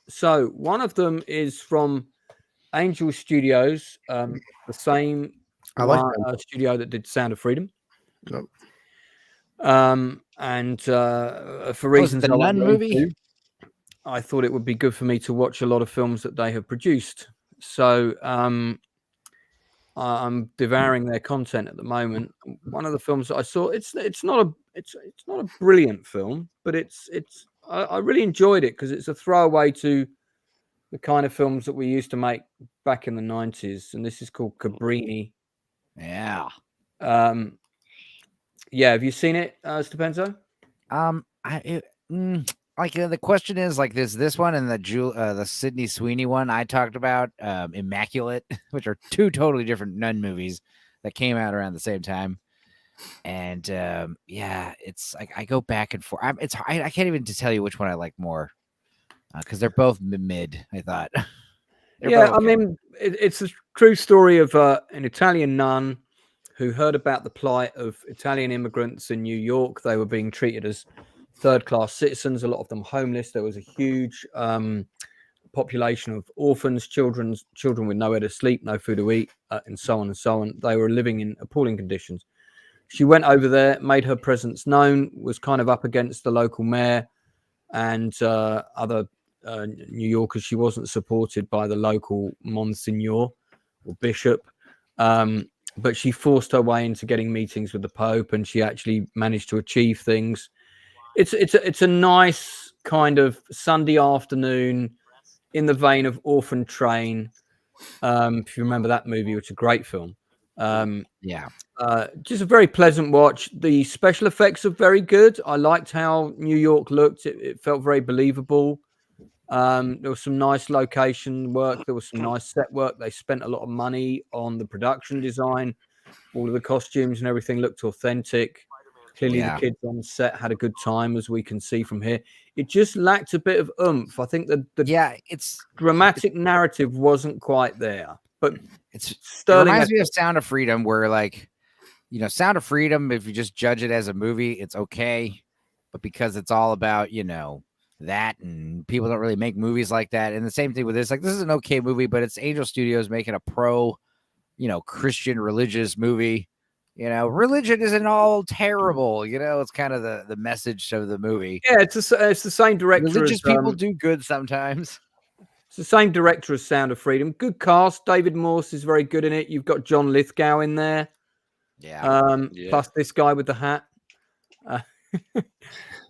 Speaker 1: So one of them is from Angel Studios, the same studio that did Sound of Freedom.
Speaker 2: Nope.
Speaker 1: And for reasons
Speaker 3: the Nun movie,
Speaker 1: I thought it would be good for me to watch a lot of films that they have produced. So I'm devouring their content at the moment. One of the films that I saw, it's not a brilliant film, but I really enjoyed it because it's a throwaway to the kind of films that we used to make back in the 90s, and this is called Cabrini.
Speaker 3: Yeah.
Speaker 1: Yeah, have you seen it, Stepenzo?
Speaker 3: The question is like this one and the Sydney Sweeney one I talked about, Immaculate, which are two totally different nun movies that came out around the same time. And it's like I go back and forth. I can't even tell you which one I like more because they're both mid. I thought.
Speaker 1: Yeah, I mean, it's a true story of an Italian nun who heard about the plight of Italian immigrants in New York. They were being treated as third-class citizens, a lot of them homeless. There was a huge population of orphans, children with nowhere to sleep, no food to eat, and so on and so on. They were living in appalling conditions. She went over there, made her presence known, was kind of up against the local mayor and other New Yorkers. She wasn't supported by the local Monsignor or bishop, but she forced her way into getting meetings with the Pope, and she actually managed to achieve things. It's a nice kind of Sunday afternoon in the vein of Orphan Train. If you remember that movie, which is a great film. Just a very pleasant watch. The special effects are very good. I liked how New York looked. It felt very believable. There was some nice location work. There was some nice set work. They spent a lot of money on the production design. All of the costumes and everything looked authentic. Clearly, the kids on set had a good time, as we can see from here. It just lacked a bit of oomph. I think its dramatic narrative wasn't quite there. But
Speaker 3: it reminds me of Sound of Freedom, where Sound of Freedom, if you just judge it as a movie, it's okay. But because it's all about, that, and people don't really make movies like that. And the same thing with this, like, this is an okay movie, but it's Angel Studios making a pro, Christian religious movie. Religion isn't all terrible. It's kind of the message of the movie.
Speaker 1: Yeah, it's the same director.
Speaker 3: Religious people do good sometimes.
Speaker 1: It's the same director as Sound of Freedom. Good cast. David Morse is very good in it. You've got John Lithgow in there. Plus this guy with the hat.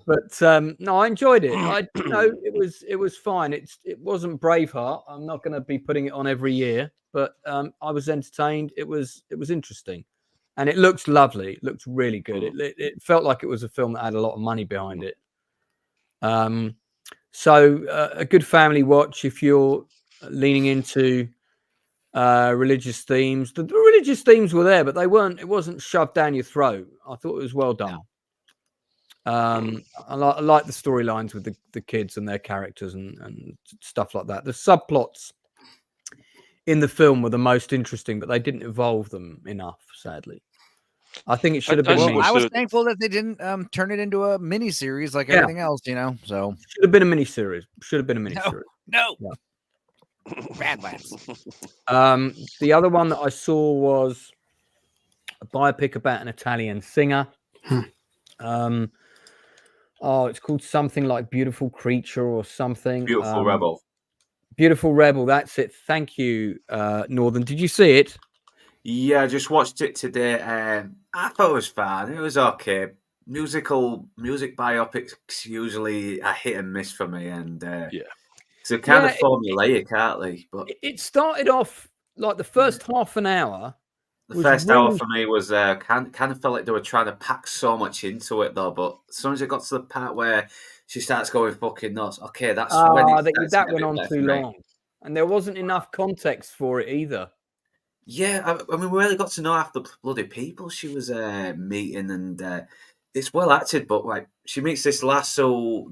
Speaker 1: But no, I enjoyed it. It was fine. It wasn't Braveheart. I'm not going to be putting it on every year, but I was entertained. It was interesting, and it looks lovely. It looked really good. It felt like it was a film that had a lot of money behind it. So a good family watch if you're leaning into religious themes. The religious themes were there, but it wasn't shoved down your throat. I thought it was well done. I like the storylines with the kids and their characters and stuff like that. The subplots in the film were the most interesting, but they didn't evolve them enough, sadly. I think it should have been.
Speaker 3: I was thankful that they didn't turn it into a mini series like everything else, So
Speaker 1: should have been a mini series.
Speaker 3: No. Bad lads.
Speaker 1: The other one that I saw was a biopic about an Italian singer. It's called something like Beautiful Creature or something.
Speaker 4: Beautiful Rebel.
Speaker 1: Beautiful Rebel. That's it. Thank you, Northern. Did you see it?
Speaker 4: Yeah, I just watched it today. I thought it was fine. It was okay. music biopics usually a hit and miss for me, and so kind of formulaic, aren't they? But
Speaker 1: it started off like the first half an hour.
Speaker 4: The first hour for me was kind of felt like they were trying to pack so much into it, though. But as soon as it got to the part where she starts going fucking nuts, okay, that's when
Speaker 1: that went on too long, and there wasn't enough context for it either.
Speaker 4: Yeah, I mean, we really got to know half the bloody people she was meeting, and it's well acted. But like, she meets this lasso,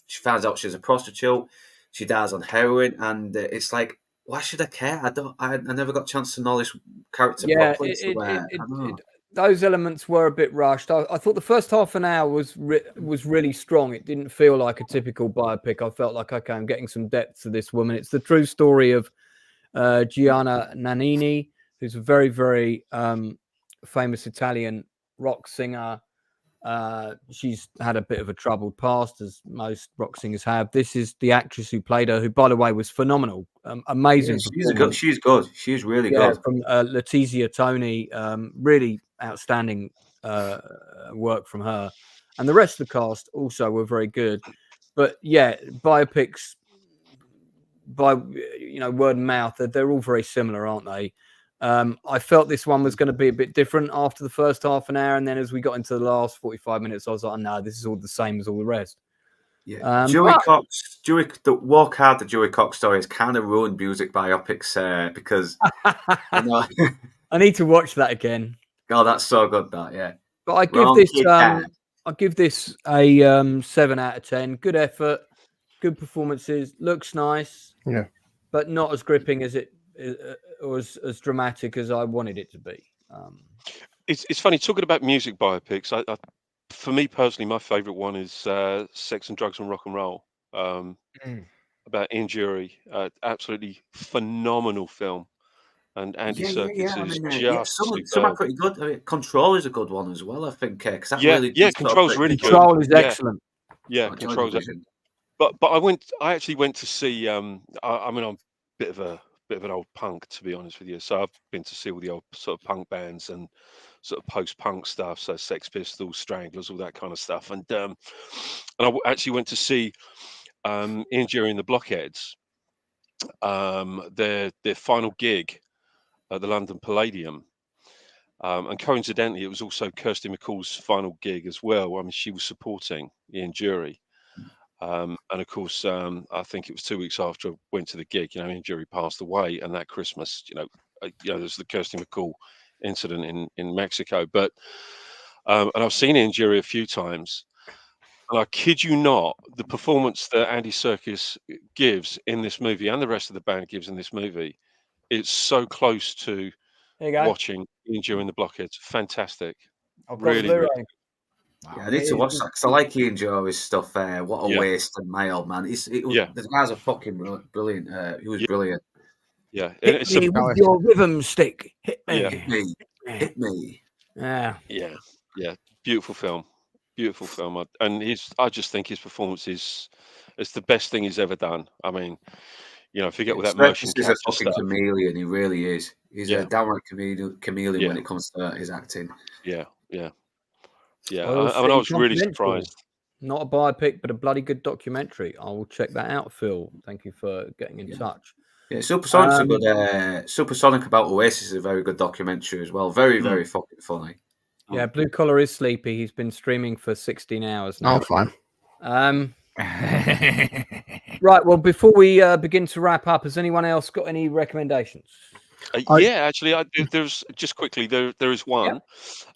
Speaker 4: she finds out she's a prostitute, she dies on heroin, and it's like, why should I care? I never got a chance to know this character properly.
Speaker 1: Those elements were a bit rushed. I thought the first half an hour was really strong. It didn't feel like a typical biopic. I felt like, okay, I'm getting some depth to this woman. It's the true story of Gianna Nannini, who's a very, very famous Italian rock singer. She's had a bit of a troubled past, as most rock singers have. This is the actress who played her, who, by the way, was phenomenal. Amazing.
Speaker 4: Yeah, she's good. She's really good.
Speaker 1: From Letizia Tony, really outstanding work from her. And the rest of the cast also were very good. But yeah, biopics, by word of mouth, they're all very similar, aren't they? I felt this one was going to be a bit different after the first half an hour, and then as we got into the last 45 minutes, I was like, no, this is all the same as all the rest.
Speaker 4: Yeah, the Walk Hard, the Joey Cox story has kind of ruined music biopics because
Speaker 1: I need to watch that again.
Speaker 4: God, that's so good, that, yeah.
Speaker 1: But I give this a 7 out of 10. Good effort, good performances, looks nice, but not as gripping as it was, as dramatic as I wanted it to be.
Speaker 5: It's funny talking about music biopics. For me personally, my favourite one is Sex and Drugs and Rock and Roll, about Ian Jury. Absolutely phenomenal film. And Andy Serkis is just
Speaker 4: some are pretty good. I mean, Control is a good one as well, I think.
Speaker 5: Control's really good.
Speaker 1: Control is excellent.
Speaker 5: Yeah, Control's excellent. But I actually went to see. I mean, I'm a bit of an old punk, to be honest with you. So I've been to see all the old sort of punk bands and sort of post-punk stuff. So Sex Pistols, Stranglers, all that kind of stuff. And I actually went to see Ian Jury and the Blockheads, their final gig at the London Palladium. And coincidentally, it was also Kirsty MacColl's final gig as well. I mean, she was supporting Ian Jury. And of course, I think it was 2 weeks after I went to the gig, Ian Jury passed away, and that Christmas, there's the Kirsty MacColl incident in Mexico. But and I've seen Ian Jury a few times, and I kid you not, the performance that Andy Serkis gives in this movie and the rest of the band gives in this movie, it's so close to watching Ian Jury and the Blockheads. Fantastic. Really.
Speaker 4: Wow. Yeah, I need to watch that because I like Ian Jury's stuff. What a waste, and my old man. The guys are fucking brilliant. He was brilliant.
Speaker 1: Yeah, hit me with your rhythm stick. Hit me.
Speaker 4: Hit me.
Speaker 1: Yeah.
Speaker 5: Beautiful film. And I just think his performance is the best thing he's ever done. I mean, forget with that motion capture
Speaker 4: stuff. He's a fucking chameleon. He really is. He's a downright chameleon when it comes to his acting.
Speaker 5: Yeah. I was really surprised.
Speaker 1: Not a biopic, but a bloody good documentary. I will check that out, Phil. Thank you for getting in touch.
Speaker 4: Yeah, Supersonic's a good. Supersonic about Oasis is a very good documentary as well. Very, very fucking funny.
Speaker 1: Yeah, Blue Collar is sleepy. He's been streaming for 16 hours now.
Speaker 2: Oh, fine.
Speaker 1: Right. Well, before we begin to wrap up, has anyone else got any recommendations?
Speaker 5: Actually, I do. There's just quickly. There is one.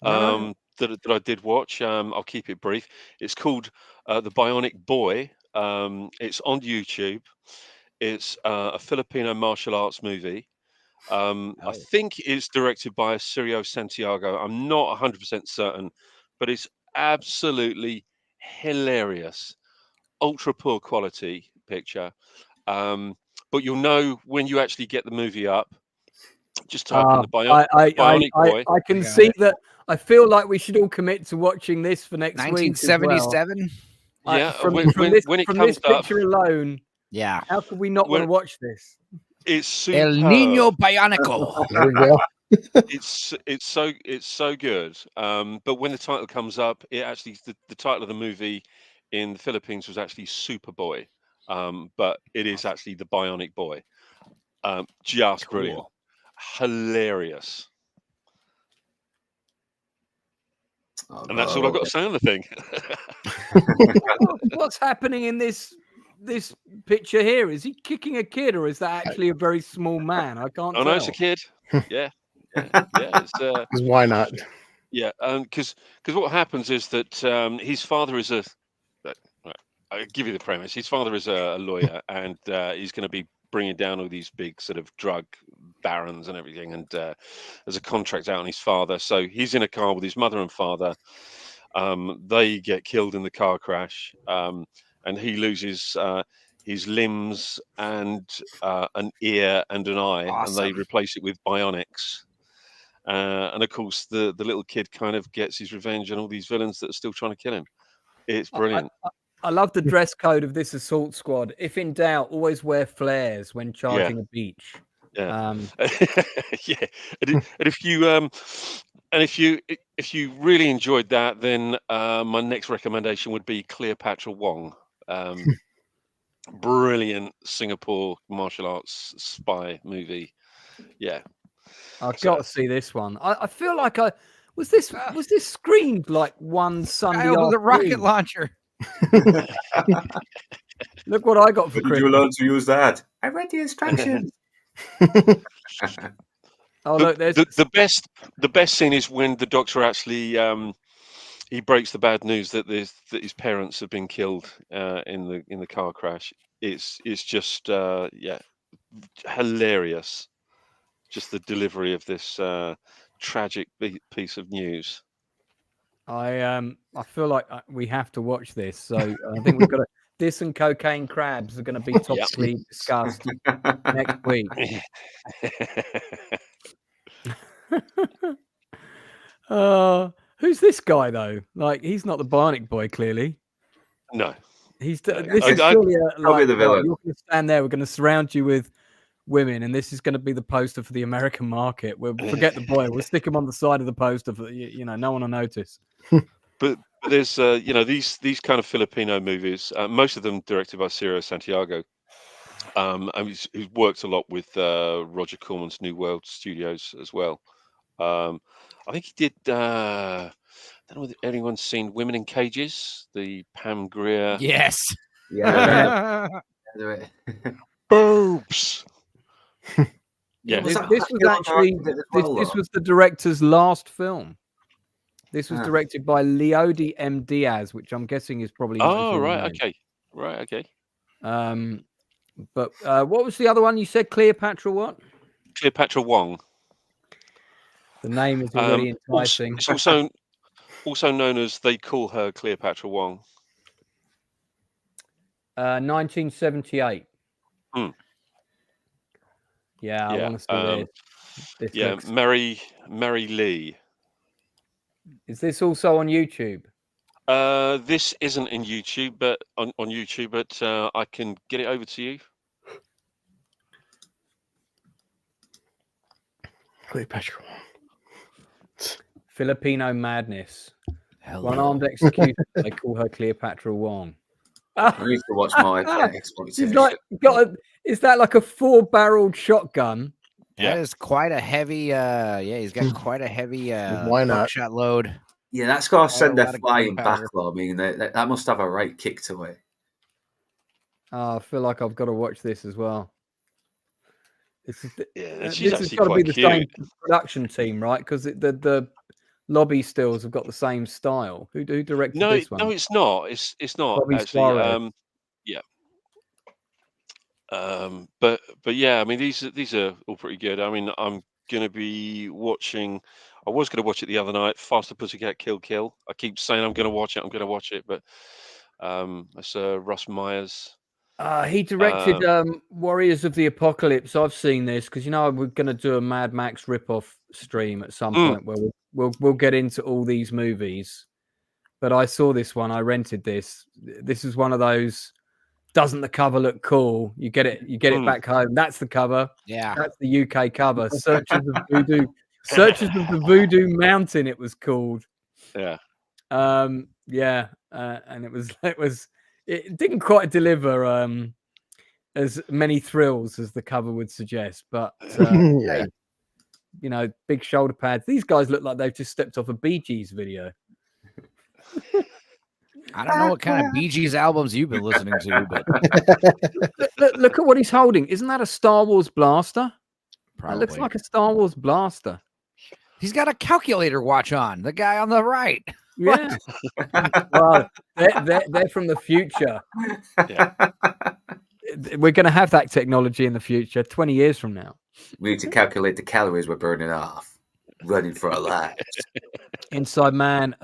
Speaker 1: Yeah.
Speaker 5: That I did watch. I'll keep it brief. It's called The Bionic Boy. It's on YouTube. It's a Filipino martial arts movie. I think it's directed by Cirio Santiago. I'm not 100% certain, but it's absolutely hilarious. Ultra poor quality picture. But you'll know when you actually get the movie up. Just type in the Bionic Boy.
Speaker 1: I can see that. I feel like we should all commit to watching this for next
Speaker 3: 1977.
Speaker 1: Week. Yeah, from this picture alone.
Speaker 3: Yeah.
Speaker 1: How could we not want to watch this?
Speaker 5: It's super.
Speaker 3: El Niño Bionico.
Speaker 2: There we go.
Speaker 5: It's so good. But when the title comes up, it actually the title of the movie in the Philippines was actually Superboy, but it is actually the Bionic Boy. Just
Speaker 1: Cool.
Speaker 5: brilliant, hilarious, and that's all I've got to say on the thing.
Speaker 1: What's happening in this picture here? Is he kicking a kid, or is that actually a very small man? I can't
Speaker 5: Oh
Speaker 1: tell.
Speaker 5: no, it's a kid. Yeah. It's
Speaker 2: Why not?
Speaker 5: yeah, because what happens is that his father is a. I'll give you the premise. His father is a lawyer, and he's going to be bringing down all these big sort of drug barons and everything. And there's a contract out on his father, so he's in a car with his mother and father. They get killed in the car crash, and he loses his limbs and an ear and an eye, and they replace it with bionics. And of course, the little kid kind of gets his revenge on all these villains that are still trying to kill him. It's brilliant.
Speaker 1: I love the dress code of this assault squad. If in doubt, always wear flares when charging a beach.
Speaker 5: Yeah, yeah. And if you really enjoyed that, then my next recommendation would be Cleopatra Wong. Brilliant Singapore martial arts spy movie. Yeah,
Speaker 1: I've got to see this one. I feel like was this screened like one Sunday
Speaker 3: With
Speaker 1: afternoon?
Speaker 3: a rocket launcher.
Speaker 1: Look what I got for
Speaker 4: Did
Speaker 1: Christmas.
Speaker 4: you learn to use that? I read the instructions.
Speaker 1: Oh, look, there's
Speaker 5: the best scene is when the doctor actually he breaks the bad news that his parents have been killed in the car crash. It's just hilarious. Just the delivery of this tragic piece of news.
Speaker 1: I feel like we have to watch this. So I think we've got to. This and cocaine crabs are going to be topically discussed next week. Who's this guy though? Like, he's not the Bionic Boy, clearly.
Speaker 5: No,
Speaker 1: he's. This is surely
Speaker 4: probably the villain.
Speaker 1: You're going to stand there. We're going to surround you with women, and this is going to be the poster for the American market. We'll forget the boy. We'll stick him on the side of the poster for no one will notice.
Speaker 5: But there's these kind of Filipino movies. Most of them directed by Ciro Santiago. And he's worked a lot with Roger Corman's New World Studios as well. I think he did. I don't know if anyone's seen Women in Cages, the Pam Grier.
Speaker 3: Yes.
Speaker 4: Yeah.
Speaker 5: Boobs. Yeah.
Speaker 1: This was actually this was the director's last film. This was directed by Leody M. Diaz, which I'm guessing is probably.
Speaker 5: Right. Okay.
Speaker 1: But what was the other one you said? Cleopatra what?
Speaker 5: Cleopatra Wong.
Speaker 1: The name is already enticing.
Speaker 5: It's also known as They Call Her Cleopatra Wong.
Speaker 1: 1978. Yeah, I want to see this.
Speaker 5: Yeah, Mary Lee.
Speaker 1: Is this also on YouTube?
Speaker 5: This isn't in YouTube, but on YouTube, but I can get it over to you.
Speaker 2: Cleopatra.
Speaker 1: Filipino madness. One-armed executioner. They call her Cleopatra Wong.
Speaker 4: I need to watch my exploitation.
Speaker 1: She's like is that like a 4-barreled shotgun?
Speaker 3: That is quite a heavy. He's got quite a heavy.
Speaker 2: Why not?
Speaker 3: Shot load.
Speaker 4: Yeah, that's got to send
Speaker 3: a
Speaker 4: a
Speaker 3: lot of
Speaker 4: flying
Speaker 3: gunpowder.
Speaker 4: backlog. I mean, that must have a right kick to it.
Speaker 1: Oh, I feel like I've got to watch this as well. This has got to be the same production team, right? Because the lobby stills have got the same style. Who directed this one?
Speaker 5: No, it's not. It's not
Speaker 1: Bobby
Speaker 5: actually.
Speaker 1: Suarez.
Speaker 5: But yeah, I mean these are all pretty good. I mean, I'm gonna be watching. I was gonna watch it the other night. Faster Pussycat Kill. I keep saying I'm gonna watch it, but it's Russ Myers.
Speaker 1: He directed Warriors of the Apocalypse. I've seen this because we're going to do a Mad Max ripoff stream at some point where we'll get into all these movies. But I saw this one. I rented this. This is one of those. Doesn't the cover look cool? You get it. You get it back home. That's the cover.
Speaker 3: Yeah,
Speaker 1: that's the UK cover. Searchers of Voodoo. Searchers of the Voodoo Mountain, it was called.
Speaker 5: Yeah.
Speaker 1: And it didn't quite deliver as many thrills as the cover would suggest, but
Speaker 2: Yeah.
Speaker 1: hey, big shoulder pads. These guys look like they've just stepped off a Bee Gees video.
Speaker 3: I don't know what kind of Bee Gees albums you've been listening to, but
Speaker 1: Look at what he's holding. Isn't that a Star Wars blaster?
Speaker 3: probably.
Speaker 1: That looks like a Star Wars blaster.
Speaker 3: He's got a calculator watch on. The guy on the right.
Speaker 1: Yeah. Well, they're from the future.
Speaker 5: Yeah.
Speaker 1: We're going to have that technology in the future, 20 years from now.
Speaker 4: We need to calculate the calories we're burning off running for our lives.
Speaker 1: Inside Man,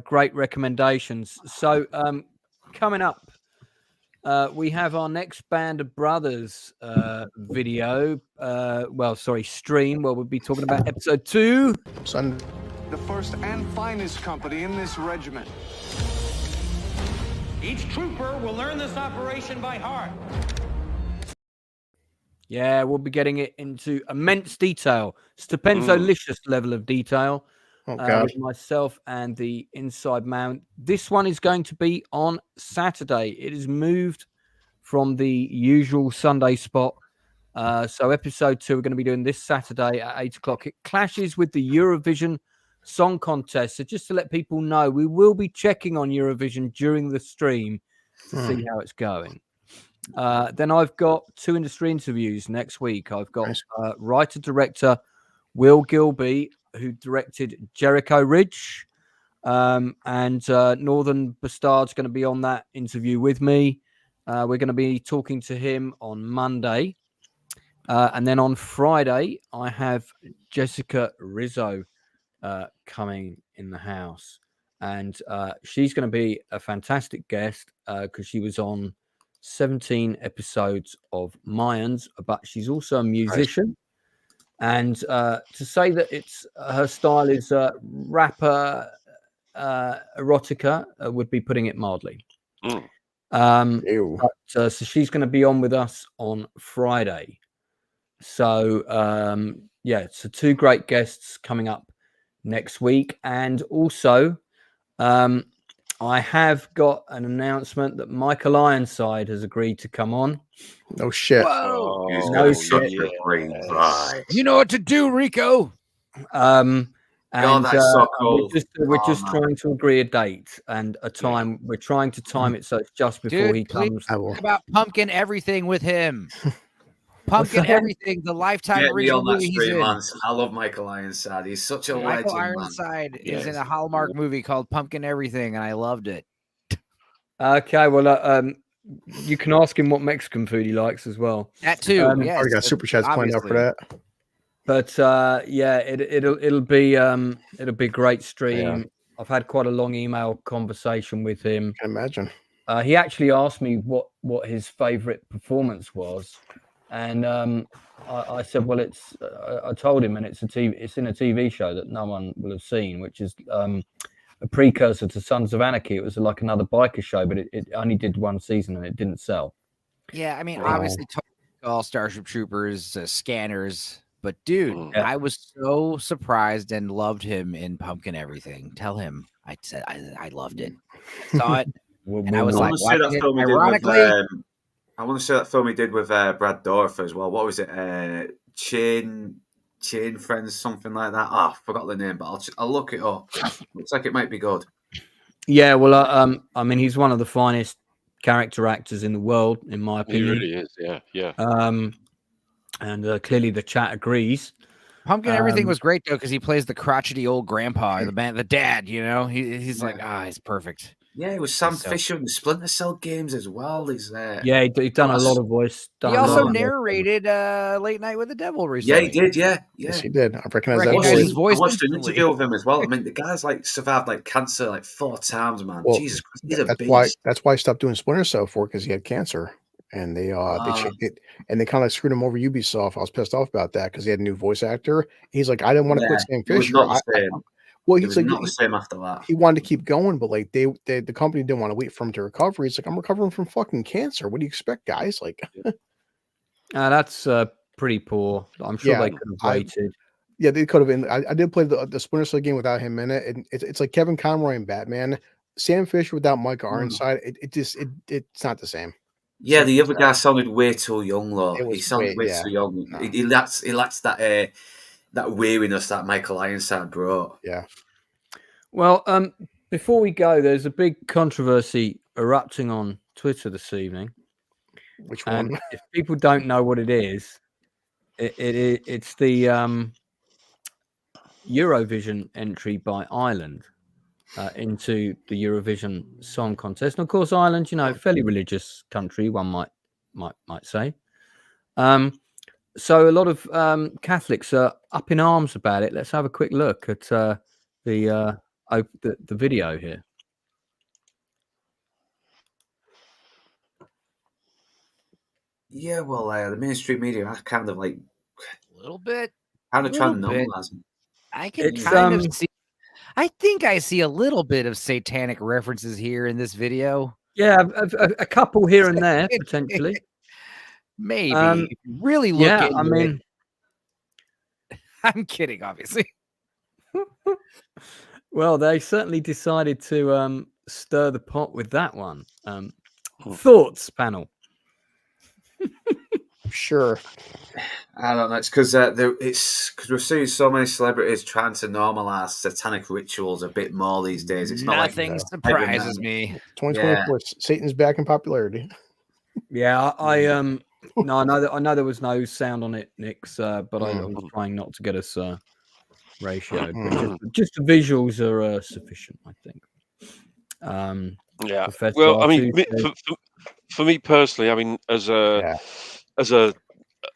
Speaker 1: great recommendations. So coming up, we have our next Band of Brothers video. Stream, where we'll be talking about episode 2.
Speaker 2: Son,
Speaker 6: The first and finest company in this regiment.
Speaker 7: Each trooper will learn this operation by heart.
Speaker 1: Yeah, we'll be getting it into immense detail, stupendous level of detail.
Speaker 2: oh god,
Speaker 1: With myself and the Inside Man. This one is going to be on Saturday. It is moved from the usual Sunday spot. So episode 2 we're going to be doing this Saturday at 8 o'clock. It clashes with the Eurovision Song Contest. So just to let people know, we will be checking on Eurovision during the stream to see how it's going. Then I've got 2 industry interviews next week. I've got writer-director Will Gilby, who directed Jericho Ridge, and Northern Bastard's going to be on that interview with me. We're going to be talking to him on Monday. And then on Friday, I have Jessica Rizzo coming in the house. And she's going to be a fantastic guest because she was on 17 episodes of Mayans, but she's also a musician. And to say that it's her style is rapper erotica would be putting it mildly.
Speaker 2: ew.
Speaker 1: So she's going to be on with us on Friday. So so 2 great guests coming up next week. And also I have got an announcement that Michael Ironside has agreed to come on.
Speaker 2: No shit.
Speaker 3: Whoa.
Speaker 4: He's
Speaker 1: No
Speaker 4: got such
Speaker 1: shit.
Speaker 4: a great vibe.
Speaker 3: You know what to do, Rico.
Speaker 1: And
Speaker 4: that's so cool.
Speaker 1: we're
Speaker 4: Oh,
Speaker 1: just
Speaker 4: man.
Speaker 1: trying to agree a date and a time. We're trying to time it so it's just before
Speaker 3: Dude,
Speaker 1: he
Speaker 3: please
Speaker 1: comes.
Speaker 2: I will.
Speaker 3: Talk about Pumpkin Everything with him. Pumpkin
Speaker 1: that?
Speaker 3: Everything, the Lifetime
Speaker 4: Get me
Speaker 3: original
Speaker 4: on that
Speaker 3: movie he's
Speaker 4: stream,
Speaker 3: in.
Speaker 4: man. I love Michael Ironside. He's such a
Speaker 3: Michael
Speaker 4: legend, man.
Speaker 3: Ironside is in
Speaker 5: Yes.
Speaker 3: a Hallmark movie called Pumpkin Everything, and I loved it.
Speaker 1: Okay, well, you can ask him what Mexican food he likes as well.
Speaker 3: That too.
Speaker 1: Yes,
Speaker 2: Already got super chats planned out for that.
Speaker 1: But it'll be a great stream.
Speaker 2: Yeah.
Speaker 1: I've had quite a long email conversation with him.
Speaker 2: Can imagine.
Speaker 1: He actually asked me what his favorite performance was, and I said, well, it's. I told him, and it's in a TV show that no one will have seen, which is a precursor to Sons of Anarchy. It was like another biker show, but it only did 1 season and it didn't sell.
Speaker 3: Yeah, I mean,
Speaker 2: Wow.
Speaker 3: obviously, all Starship Troopers, Scanners, but dude,
Speaker 1: Yeah.
Speaker 3: I was so surprised and loved him in Pumpkin Everything. Tell him I said I loved it. Saw it, and I was
Speaker 4: I
Speaker 3: like,
Speaker 4: want to see that
Speaker 3: watching it,
Speaker 4: film he did
Speaker 3: ironically.
Speaker 4: with. I want to see that film he did with Brad Dourif as well. What was it? Chain Friends, something like that. I forgot the name, but I'll look it up. Looks like it might be good.
Speaker 1: Yeah, well, I mean, he's one of the finest character actors in the world, in my
Speaker 5: He
Speaker 1: opinion.
Speaker 5: really is. Yeah, yeah.
Speaker 1: And clearly the chat agrees.
Speaker 3: Pumpkin Everything was great though because he plays the crotchety old grandpa, the dad. You know, he's like, he's perfect.
Speaker 4: Yeah, it was Sam
Speaker 3: So-
Speaker 4: Fisher in the Splinter Cell games as well. He's
Speaker 1: Yeah, he's done a lot of voice.
Speaker 3: He
Speaker 1: done a lot
Speaker 3: also
Speaker 1: of voice.
Speaker 3: narrated Late Night with the Devil
Speaker 4: Yeah,
Speaker 3: recently.
Speaker 4: he did. Yeah,
Speaker 2: Yes, he did. I recognize that
Speaker 3: Recognize his
Speaker 2: voice.
Speaker 3: voice
Speaker 4: I watched an
Speaker 3: instantly.
Speaker 4: interview with him as well. I mean, the guy's like survived like cancer like 4 times, man.
Speaker 2: Well,
Speaker 4: Jesus Christ, he's a
Speaker 2: That's
Speaker 4: beast.
Speaker 2: why I stopped doing Splinter Cell for because he had cancer, and they checked it, and they kind of screwed him over Ubisoft. I was pissed off about that because he had a new voice actor. He's like, I didn't want to quit Sam
Speaker 4: It was
Speaker 2: Fisher.
Speaker 4: not the same.
Speaker 2: Well,
Speaker 4: It
Speaker 2: he's
Speaker 4: was
Speaker 2: like,
Speaker 4: not the same after that.
Speaker 2: he wanted to keep going, but like the company didn't want to wait for him to recover. He's like, I'm recovering from fucking cancer. What do you expect, guys? Like,
Speaker 1: That's pretty poor. I'm sure
Speaker 2: Yeah,
Speaker 1: they could have waited.
Speaker 2: Yeah, they could have been. I did play the Splinter Cell game without him in it, and it's like Kevin Conroy and Batman. Sam Fisher without Micah Ironside, it's not the same.
Speaker 4: Yeah, the other guy sounded way too young, though.
Speaker 2: It was
Speaker 4: He sounded way too young.
Speaker 2: No.
Speaker 4: He lacks that weariness that Michael Ironside brought.
Speaker 2: Yeah.
Speaker 1: Well, before we go, there's a big controversy erupting on Twitter this evening.
Speaker 2: Which
Speaker 1: And
Speaker 2: one?
Speaker 1: if people don't know what it is, it's the Eurovision entry by Ireland into the Eurovision Song Contest. And of course, Ireland, fairly religious country, one might say. So a lot of Catholics are up in arms about it. Let's have a quick look at the video here.
Speaker 4: Yeah, well, the mainstream media are kind of like
Speaker 3: A little bit.
Speaker 4: kind of trying to normalize them.
Speaker 3: I can
Speaker 1: It's,
Speaker 3: kind of see. I think I see a little bit of satanic references here in this video.
Speaker 1: Yeah, a couple here and there potentially.
Speaker 3: Maybe. If you really look
Speaker 1: Yeah,
Speaker 3: into
Speaker 1: I mean,
Speaker 3: I'm kidding, obviously.
Speaker 1: well, they certainly decided to stir the pot with that one. Thoughts, panel?
Speaker 2: Sure.
Speaker 4: I don't know. It's because we're seeing so many celebrities trying to normalize satanic rituals a bit more these days. It's not
Speaker 3: Nothing surprises me.
Speaker 2: 2024, Satan's back in popularity.
Speaker 1: Yeah, no, I know there was no sound on it, Nix, but I was trying not to get us ratioed. But just the visuals are sufficient, I think.
Speaker 5: Yeah.
Speaker 1: Professor
Speaker 5: Well, I mean,
Speaker 1: R2
Speaker 5: for me personally, I mean, as a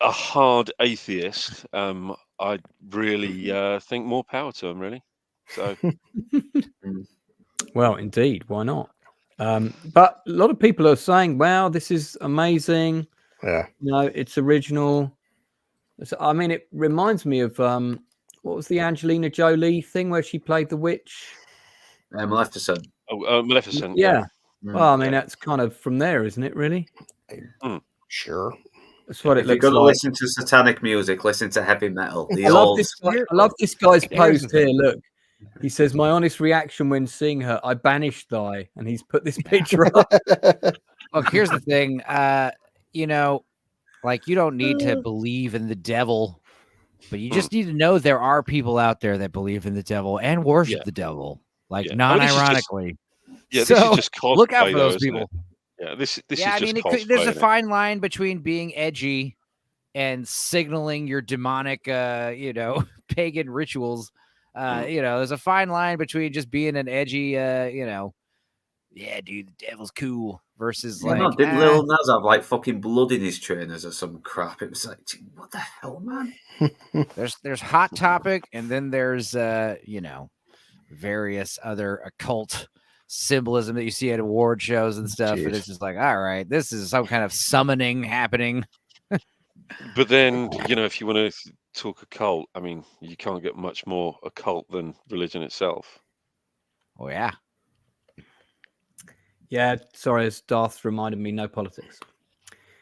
Speaker 5: hard atheist, I really think more power to him. Really. So.
Speaker 1: Well, indeed, why not? But a lot of people are saying, "Wow, this is amazing."
Speaker 2: Yeah.
Speaker 1: It's original. I mean, it reminds me of what was the Angelina Jolie thing where she played the witch?
Speaker 4: Maleficent.
Speaker 5: Oh, Maleficent.
Speaker 1: Yeah. Well, I mean, that's kind of from there, isn't it? Really?
Speaker 2: Sure.
Speaker 1: That's what it
Speaker 4: If you're
Speaker 1: looks
Speaker 4: going to
Speaker 1: like.
Speaker 4: listen to satanic music, listen to heavy metal.
Speaker 1: I love this guy's post here. Look, he says, "My honest reaction when seeing her, I banished thy," and he's put this picture up.
Speaker 3: Look, here's the thing. Like you don't need to believe in the devil, but you just need to know there are people out there that believe in the devil and worship the devil, like non-ironically.
Speaker 5: This is just cosplay,
Speaker 3: look out for
Speaker 5: though,
Speaker 3: those people.
Speaker 5: Yeah, this is
Speaker 3: I
Speaker 5: just
Speaker 3: mean,
Speaker 5: cosplay.
Speaker 3: there's a fine line between being edgy and signaling your demonic, pagan rituals. There's a fine line between just being an edgy, yeah, dude, the devil's cool versus
Speaker 4: did Lil Nas have like fucking blood in his trainers or some crap? It was like, what the hell, man?
Speaker 3: there's Hot Topic, and then there's various other occult symbolism that you see at award shows and stuff. And it's just like, all right, this is some kind of summoning happening.
Speaker 5: But then, if you want to talk occult, I mean, you can't get much more occult than religion itself.
Speaker 3: Oh, yeah.
Speaker 1: Yeah, sorry, as Darth reminded me, no politics.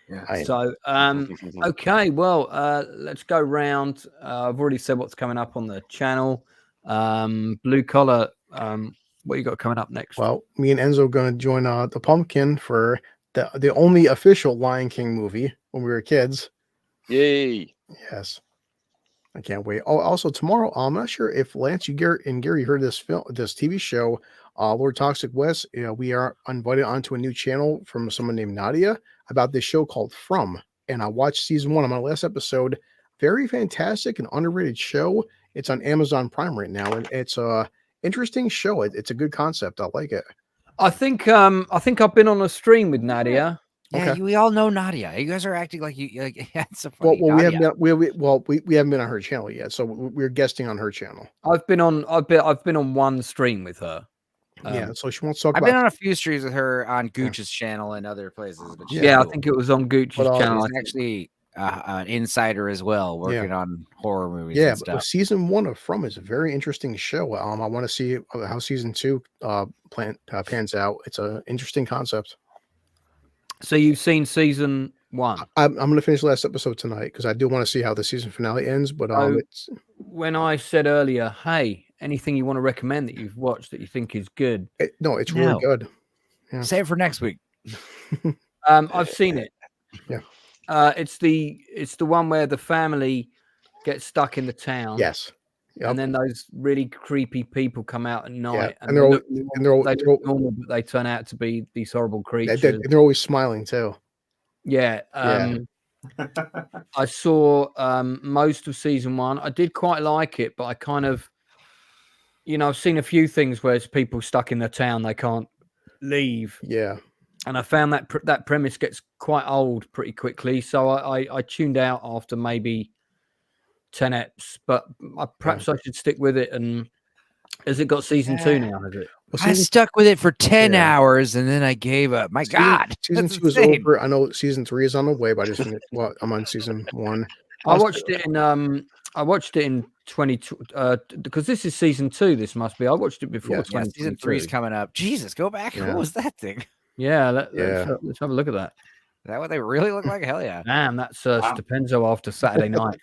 Speaker 4: Yeah.
Speaker 1: So, okay, well, let's go round. I've already said what's coming up on the channel. Blue Collar, what you got coming up next?
Speaker 2: Well, me and Enzo are going to join the Pumpkin for the only official Lion King movie when we were kids.
Speaker 5: Yay!
Speaker 2: Yes, I can't wait. Oh, also tomorrow, I'm not sure if Lance, you and Gary heard this TV show, Lord Toxic West. We are invited onto a new channel from someone named Nadia about this show called From, and I watched season 1 on my last episode. Very fantastic and underrated show. It's on Amazon Prime right now, and it's a interesting show. It's a good concept. I like it.
Speaker 1: I think I've been on a stream with Nadia.
Speaker 3: Yeah,
Speaker 2: Okay.
Speaker 3: we all know Nadia. You guys are acting like you. It's so funny.
Speaker 2: Well, we haven't been on her channel yet, so we're guesting on her channel.
Speaker 1: I've been on one stream with her.
Speaker 2: Yeah, so she wants to talk
Speaker 3: I've
Speaker 2: about.
Speaker 3: been on a few streams with her on Gooch's channel and other places. But
Speaker 1: I think it was on Gooch's channel.
Speaker 3: She's actually an insider as well, working on horror movies.
Speaker 2: Yeah,
Speaker 3: and stuff.
Speaker 2: but season 1 of From is a very interesting show. I want to see how season 2 pans out. It's an interesting concept.
Speaker 1: So you've seen season 1?
Speaker 2: I'm going to finish the last episode tonight because I do want to see how the season finale ends. But
Speaker 1: when I said earlier, hey, anything you want to recommend that you've watched that you think is good?
Speaker 2: No, it's
Speaker 3: No.
Speaker 2: really good. Yeah.
Speaker 3: Save it for next week.
Speaker 1: I've seen it.
Speaker 2: Yeah.
Speaker 1: It's the one where the family gets stuck in the town.
Speaker 2: Yes. Yep.
Speaker 1: And then those really creepy people come out at night,
Speaker 2: Yeah.
Speaker 1: and they look normal, but they turn out to be these horrible creatures.
Speaker 2: And they're always smiling too.
Speaker 1: Yeah. I saw most of season 1. I did quite like it, but I kind of, I've seen a few things where it's people stuck in the town, they can't leave.
Speaker 2: Yeah.
Speaker 1: And I found that premise gets quite old pretty quickly, so I tuned out after maybe 10 eps, but perhaps I should stick with it. And has it got season 2 now? Has it?
Speaker 2: Well,
Speaker 3: I stuck with it for 10 hours and then I gave up. My God,
Speaker 2: season 2 is over. I know season 3 is on the way, but I just finished. Well, I'm on season 1.
Speaker 1: I watched it in 20 because this is season 2. This must be. I watched it before.
Speaker 3: Yeah, season 3 is coming up. Jesus, go back.
Speaker 2: Yeah.
Speaker 3: What was that thing?
Speaker 1: Yeah, let's have a look at that.
Speaker 3: Is that what they really look like? Hell yeah.
Speaker 1: Damn, that's Stupenzo after Saturday night.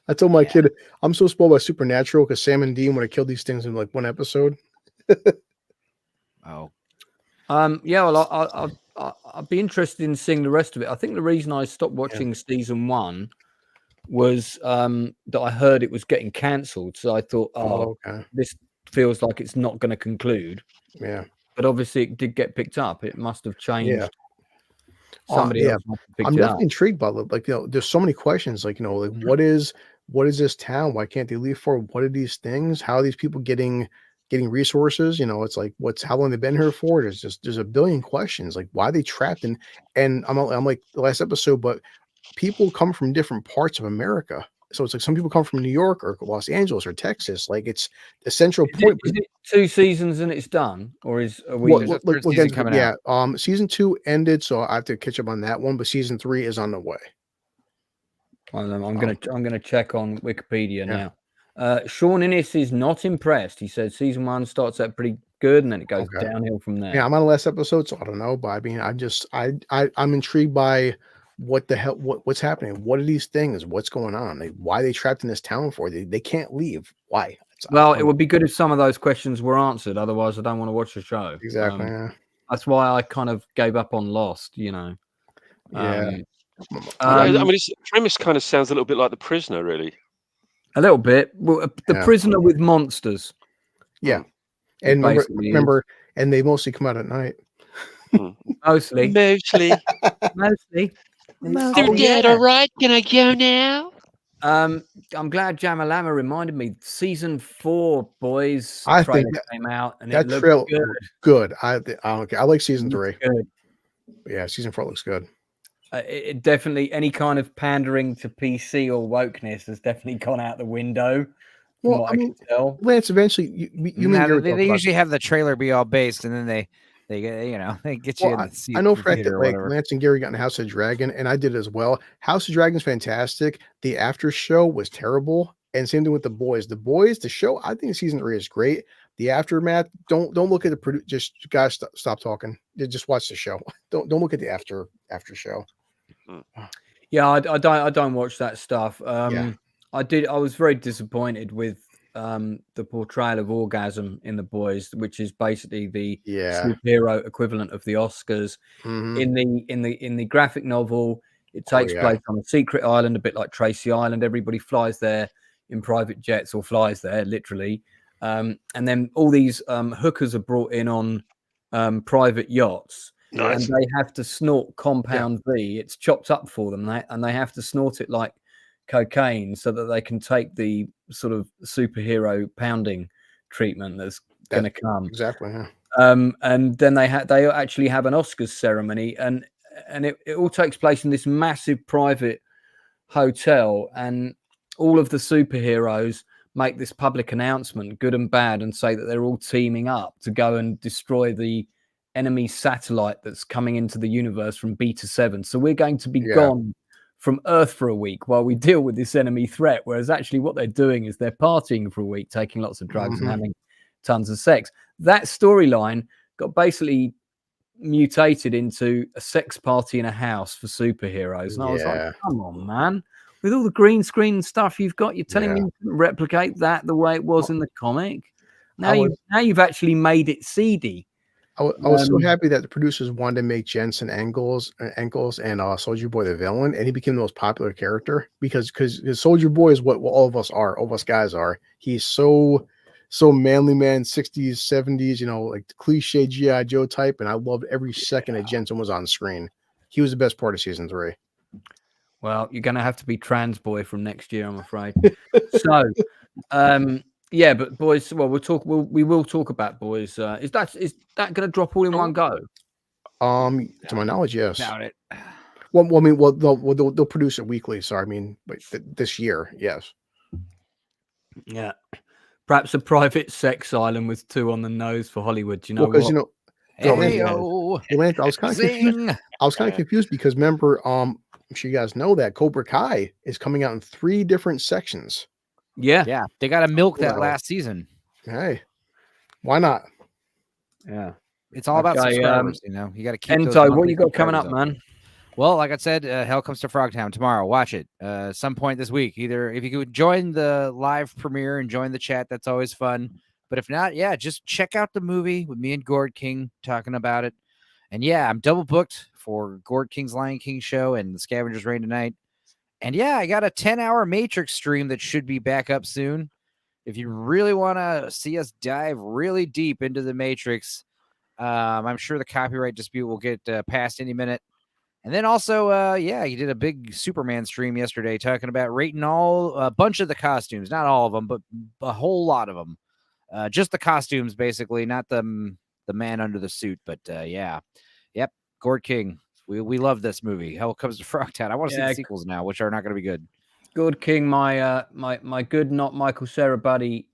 Speaker 2: I told my kid, I'm so spoiled by Supernatural because Sam and Dean would have killed these things in like one episode.
Speaker 3: Oh.
Speaker 1: Yeah, well, I'd be interested in seeing the rest of it. I think the reason I stopped watching season 1 was that I heard it was getting cancelled. So I thought, this feels like it's not going to conclude.
Speaker 2: Yeah.
Speaker 1: But obviously it did get picked up. It must have changed.
Speaker 2: Yeah.
Speaker 1: Somebody else must have picked
Speaker 2: I'm
Speaker 1: it
Speaker 2: definitely
Speaker 1: up.
Speaker 2: intrigued by it. Like, there's so many questions. Like, what is this town? Why can't they leave for? What are these things? How are these people getting resources? It's like, how long they've been here for? There's a billion questions. Like, why are they trapped in? And I'm like the last episode, but people come from different parts of America. So it's like some people come from New York or Los Angeles or Texas. Like, it's the central point.
Speaker 1: Is it 2 seasons and it's done, or
Speaker 3: coming out?
Speaker 2: Season 2 ended, so I have to catch up on that one. But season 3 is on the way.
Speaker 1: I'm gonna check on Wikipedia now. Sean Innes is not impressed. He said season 1 starts out pretty good and then it goes downhill from there.
Speaker 2: Yeah, I'm on the last episode, so I don't know. But I mean, I'm intrigued by what the hell, what's happening. What are these things? What's going on? Why are they trapped in this town for? They can't leave. Why?
Speaker 1: Well, it would be good if some of those questions were answered. Otherwise, I don't want to watch the show.
Speaker 2: Exactly.
Speaker 1: That's why I kind of gave up on Lost.
Speaker 2: Yeah.
Speaker 5: I mean, its premise kind of sounds a little bit like The Prisoner, really.
Speaker 1: A little bit. Well, the Prisoner with monsters.
Speaker 2: Yeah. And remember, and they mostly come out at night.
Speaker 1: Mostly.
Speaker 8: They're dead, all right? Can I go now?
Speaker 1: I'm glad Jamalama reminded me. Season 4, boys.
Speaker 2: I think that
Speaker 1: came out and
Speaker 2: that
Speaker 1: it looked
Speaker 2: trail
Speaker 1: good.
Speaker 2: I like season 3.
Speaker 1: Good.
Speaker 2: Yeah, season 4 looks good.
Speaker 1: It definitely, any kind of pandering to PC or wokeness has definitely gone out the window.
Speaker 2: Well, I mean, Lance, eventually
Speaker 3: they usually have the trailer be all based, and then they get you in the seat.
Speaker 2: I know for that, like, Lance and Gary got in House of Dragon, and I did as well. House of Dragon's fantastic. The after show was terrible, and same thing with The Boys. The show, I think season 3 is great. The aftermath, don't look at the just guys stop talking. Just watch the show. Don't look at the after show.
Speaker 1: Yeah, I don't watch that stuff. I was very disappointed with the portrayal of orgasm in The Boys, which is basically the superhero equivalent of the Oscars. In the graphic novel, it takes place on a secret island, a bit like Tracy Island. Everybody flies there in private jets, or flies there literally, and then all these hookers are brought in on private yachts.
Speaker 5: Nice.
Speaker 1: And they have to snort Compound V. It's chopped up for them, and they have to snort it like cocaine so that they can take the sort of superhero pounding treatment that's going to come.
Speaker 2: Exactly. Yeah.
Speaker 1: And then they actually have an Oscars ceremony, and it all takes place in this massive private hotel, and all of the superheroes make this public announcement, good and bad, and say that they're all teaming up to go and destroy the enemy satellite that's coming into the universe from Beta 7. So we're going to be gone from Earth for a week while we deal with this enemy threat. Whereas actually what they're doing is they're partying for a week, taking lots of drugs and having tons of sex. That storyline got basically mutated into a sex party in a house for superheroes. And I was like, come on, man. with all the green screen stuff you've got, you're telling me
Speaker 2: Yeah.
Speaker 1: you couldn't replicate that the way it was in the comic. Now
Speaker 2: I was-
Speaker 1: you've actually made it seedy.
Speaker 2: I was so happy that the producers wanted to make Jensen ankles and Soldier Boy the villain, and he became the most popular character because Soldier Boy is what all of us are, all of us guys are. He's so manly man, 60s, 70s, you know, like the cliche G.I. Joe type, and I loved every second that Jensen was on screen. He was the best part of season 3.
Speaker 1: Well, you're going to have to be Trans Boy from next year, I'm afraid. So, yeah, but boys, well, we will talk about boys. Is that going to drop all in one go?
Speaker 2: To my knowledge, yes.
Speaker 3: Doubt it.
Speaker 2: Well, I mean, they'll produce it weekly. So I mean, like this year, yes.
Speaker 1: Yeah, perhaps a private sex island with 2 on the nose for Hollywood. Do you know
Speaker 2: Because
Speaker 1: what?
Speaker 2: you know, Lance, I was kind of confused. I was kind of confused because remember, I'm sure you guys know that Cobra Kai is coming out in 3 different sections.
Speaker 1: Yeah,
Speaker 3: they got to milk that last season.
Speaker 2: Hey, why not?
Speaker 1: Yeah,
Speaker 3: it's all about subscribers. You know, you got to keep.
Speaker 1: Enzo, what you got coming up, man?
Speaker 3: Well, like I said, Hell Comes to Frogtown tomorrow. Watch it some point this week. Either if you could join the live premiere and join the chat, that's always fun. But if not, yeah, just check out the movie with me and Gord King talking about it. And yeah, I'm double booked for Gord King's Lion King show and the Scavengers Reign tonight. And yeah, I got a 10-hour Matrix stream that should be back up soon. If you really want to see us dive really deep into the Matrix, I'm sure the copyright dispute will get passed any minute. And then also, yeah, you did a big Superman stream yesterday talking about rating a bunch of the costumes, not all of them, but a whole lot of them. Just the costumes, basically, not the man under the suit. But yeah, yep, Gord King. We love this movie. Hell Comes to Frogtown. I want to see the sequels now, which are not going to be good.
Speaker 1: Gord King, my good not Michael Cera buddy,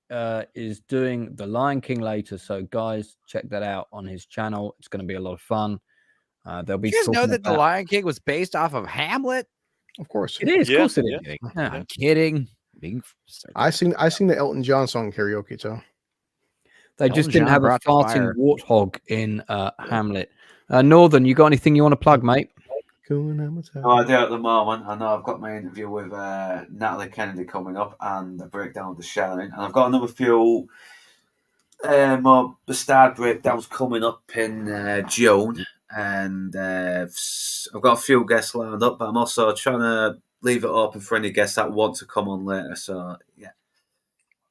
Speaker 1: is doing The Lion King later. So guys, check that out on his channel. It's going to be a lot of fun. There'll be.
Speaker 3: Did you guys know that The Lion King was based off of Hamlet?
Speaker 2: Of course
Speaker 1: it is. Of course it is.
Speaker 3: Yeah. I'm kidding.
Speaker 2: I sing the Elton John song karaoke too.
Speaker 1: They just didn't have a farting warthog in Hamlet. Northern, you got anything you want to plug, mate?
Speaker 4: No, I do at the moment. I know I've got my interview with Natalie Kennedy coming up and a breakdown of the Sharon. And I've got another few more Bastard breakdowns coming up in June. And I've got a few guests lined up, but I'm also trying to leave it open for any guests that want to come on later. So, yeah.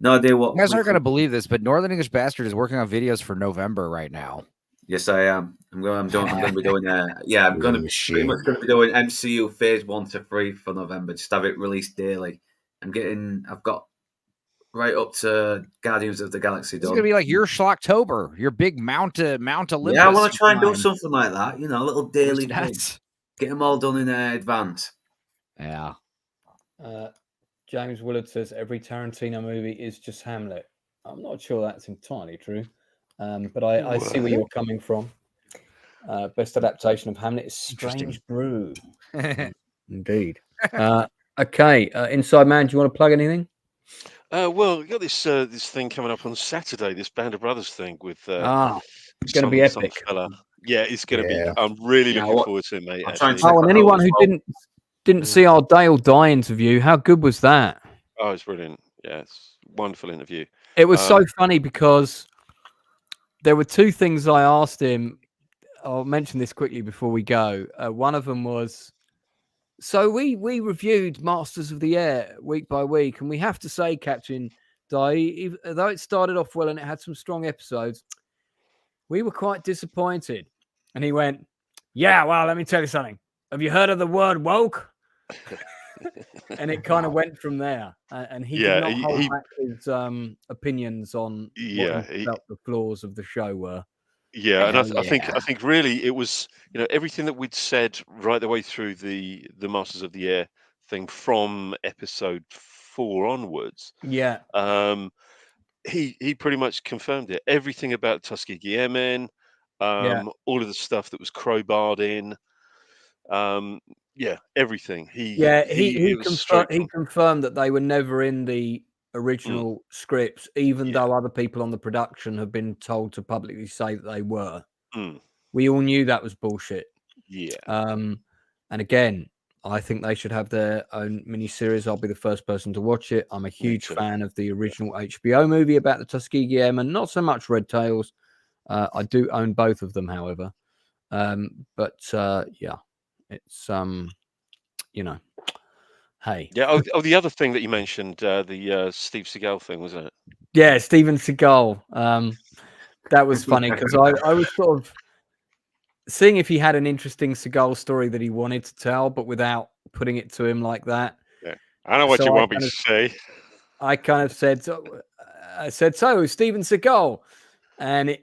Speaker 4: No idea what.
Speaker 3: You guys aren't going to believe this, but Northern English Bastard is working on videos for November right now.
Speaker 4: Yes, I am. I'm going to be doing. I'm going to pretty much going to be doing MCU Phase 1 to 3 for November. Just have it released daily. I've got right up to Guardians of the Galaxy.
Speaker 3: It's going to be like your Schlocktober, your big Mount Olympus.
Speaker 4: Yeah, I want to try and do something like that. You know, a little daily thing. Get them all done in advance.
Speaker 3: Yeah.
Speaker 1: James Willard says every Tarantino movie is just Hamlet. I'm not sure that's entirely true. But I see where you're coming from. Best adaptation of Hamlet is Strange Brew. Indeed. Okay, Inside Man, do you want to plug anything?
Speaker 5: Well, we got this thing coming up on Saturday, this Band of Brothers thing with
Speaker 1: it's going to be epic.
Speaker 5: Yeah, it's going to be. I'm really looking forward to it, mate.
Speaker 1: And anyone who didn't see our Dale Dye interview, how good was that?
Speaker 5: Oh, it's brilliant. Yeah, it's a wonderful interview.
Speaker 1: It was so funny because there were 2 things I asked him. I'll mention this quickly before we go. One of them was, so we reviewed Masters of the Air week by week, and we have to say, Captain Dye, though it started off well and it had some strong episodes, we were quite disappointed. And he went, yeah, well, let me tell you something. Have you heard of the word woke? And it kind of went from there. And he did not hold back his opinions on what he felt the flaws of the show were.
Speaker 5: Yeah, and I think really it was, everything that we'd said right the way through the Masters of the Air thing from episode 4 onwards.
Speaker 1: Yeah.
Speaker 5: He pretty much confirmed it. Everything about Tuskegee Airmen, all of the stuff that was crowbarred in. Everything. He
Speaker 1: confirmed that they were never in the original scripts, even though other people on the production have been told to publicly say that they were. We all knew that was bullshit.
Speaker 5: Yeah.
Speaker 1: And again, I think they should have their own miniseries. I'll be the first person to watch it. I'm a huge fan of the original HBO movie about the Tuskegee Airmen, not so much Red Tails. I do own both of them, however. But yeah, it's hey.
Speaker 5: Yeah. Oh, the other thing that you mentioned, the Steve Seagal thing, wasn't it?
Speaker 1: Yeah, Steven Seagal. That was funny because I was sort of seeing if he had an interesting Seagal story that he wanted to tell, but without putting it to him like that.
Speaker 5: Yeah, I know what you want me to say.
Speaker 1: I kind of said, so Steven Seagal, and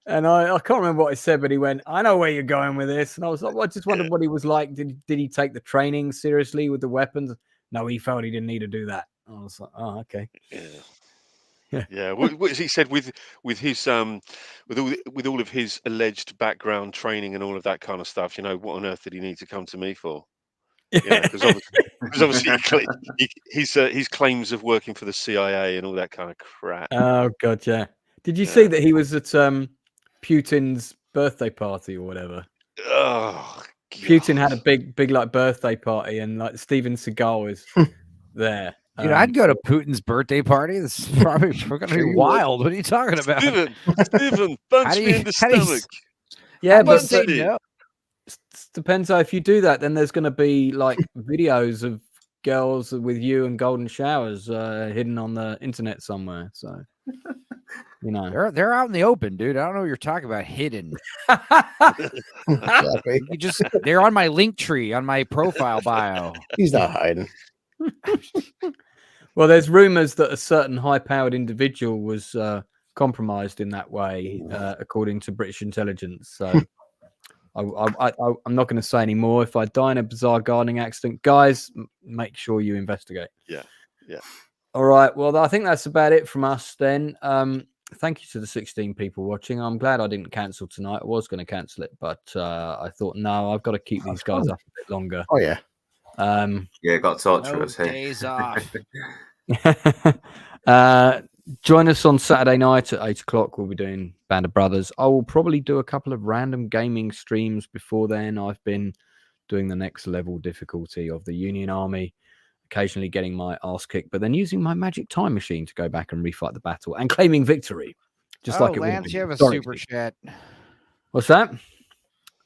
Speaker 1: and I can't remember what I said, but he went, I know where you're going with this. And I was like, well, I just wondered what he was like. Did he take the training seriously with the weapons? No, he felt he didn't need to do that. I was like, oh, okay.
Speaker 5: Yeah. What he said with his with all of his alleged background training and all of that kind of stuff, what on earth did he need to come to me for? Because obviously his claims of working for the CIA and all that kind of crap.
Speaker 1: Oh god, yeah. Did you see that he was at Putin's birthday party or whatever?
Speaker 5: Oh, God.
Speaker 1: Putin had a big like birthday party, and like Steven Seagal was there.
Speaker 3: Dude, I'd go to Putin's birthday party. This is probably going to be wild. What are you talking about?
Speaker 5: Steven, punch me in the stomach.
Speaker 1: Yeah, but
Speaker 3: no.
Speaker 1: Depends how if you do that, then there's going to be like videos of girls with you and golden showers hidden on the internet somewhere. So,
Speaker 3: they're out in the open, dude. I don't know what you're talking about. Hidden. They're on my link tree on my profile bio.
Speaker 2: He's not hiding.
Speaker 1: Well, there's rumors that a certain high-powered individual was compromised in that way, according to British intelligence. So I'm not going to say any more. If I die in a bizarre gardening accident, guys, make sure you investigate.
Speaker 5: Yeah.
Speaker 1: All right. Well, I think that's about it from us then. Thank you to the 16 people watching. I'm glad I didn't cancel tonight. I was going to cancel it, but I thought, no, I've got to keep these guys up a bit longer.
Speaker 2: Oh, yeah.
Speaker 4: Got torturous here.
Speaker 3: Days off.
Speaker 1: Join us on Saturday night at 8:00. We'll be doing Band of Brothers. I will probably do a couple of random gaming streams before then. I've been doing the next level difficulty of the Union Army, occasionally getting my ass kicked, but then using my magic time machine to go back and refight the battle and claiming victory. Just like it
Speaker 3: Lance,
Speaker 1: would
Speaker 3: you have a super chat.
Speaker 1: What's that?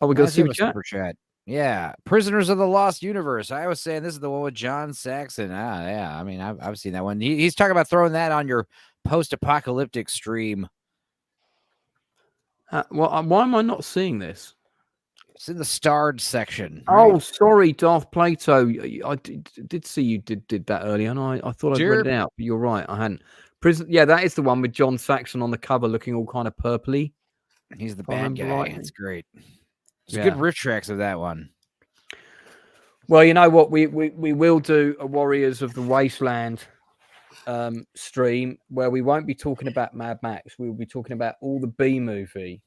Speaker 1: Oh, we got a super
Speaker 3: chat. Yeah, Prisoners of the Lost Universe. I was saying this is the one with John Saxon. Yeah. I mean, I've seen that one. He's talking about throwing that on your post-apocalyptic stream.
Speaker 1: Well, why am I not seeing this?
Speaker 3: It's in the starred section.
Speaker 1: Oh,
Speaker 3: right?
Speaker 1: sorry, Darth Plato. I did see you did that earlier, and I thought I'd read it out, but you're right. I hadn't. Yeah, that is the one with John Saxon on the cover, looking all kind of purpley.
Speaker 3: He's the bad guy. It's great. There's good riff tracks of that one.
Speaker 1: Well, you know what? We will do a Warriors of the Wasteland stream where we won't be talking about Mad Max. We will be talking about all the B-movie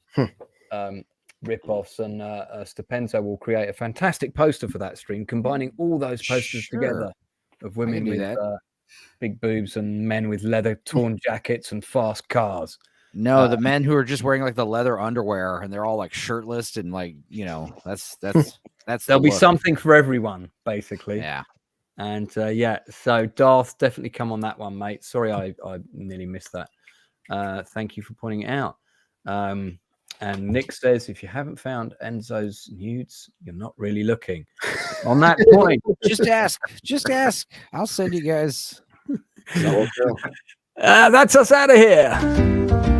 Speaker 1: rip-offs, and Stephenzo will create a fantastic poster for that stream, combining all those posters together of women with big boobs and men with leather-torn jackets and fast cars.
Speaker 3: No, the men who are just wearing like the leather underwear and they're all like shirtless and like, that's
Speaker 1: there'll be something for everyone, basically.
Speaker 3: Yeah.
Speaker 1: And so Darth, definitely come on that one, mate. Sorry, I nearly missed that. Thank you for pointing it out. And Nick says, if you haven't found Enzo's nudes, you're not really looking. On that point,
Speaker 3: just ask. I'll send you guys.
Speaker 1: That's us out of here.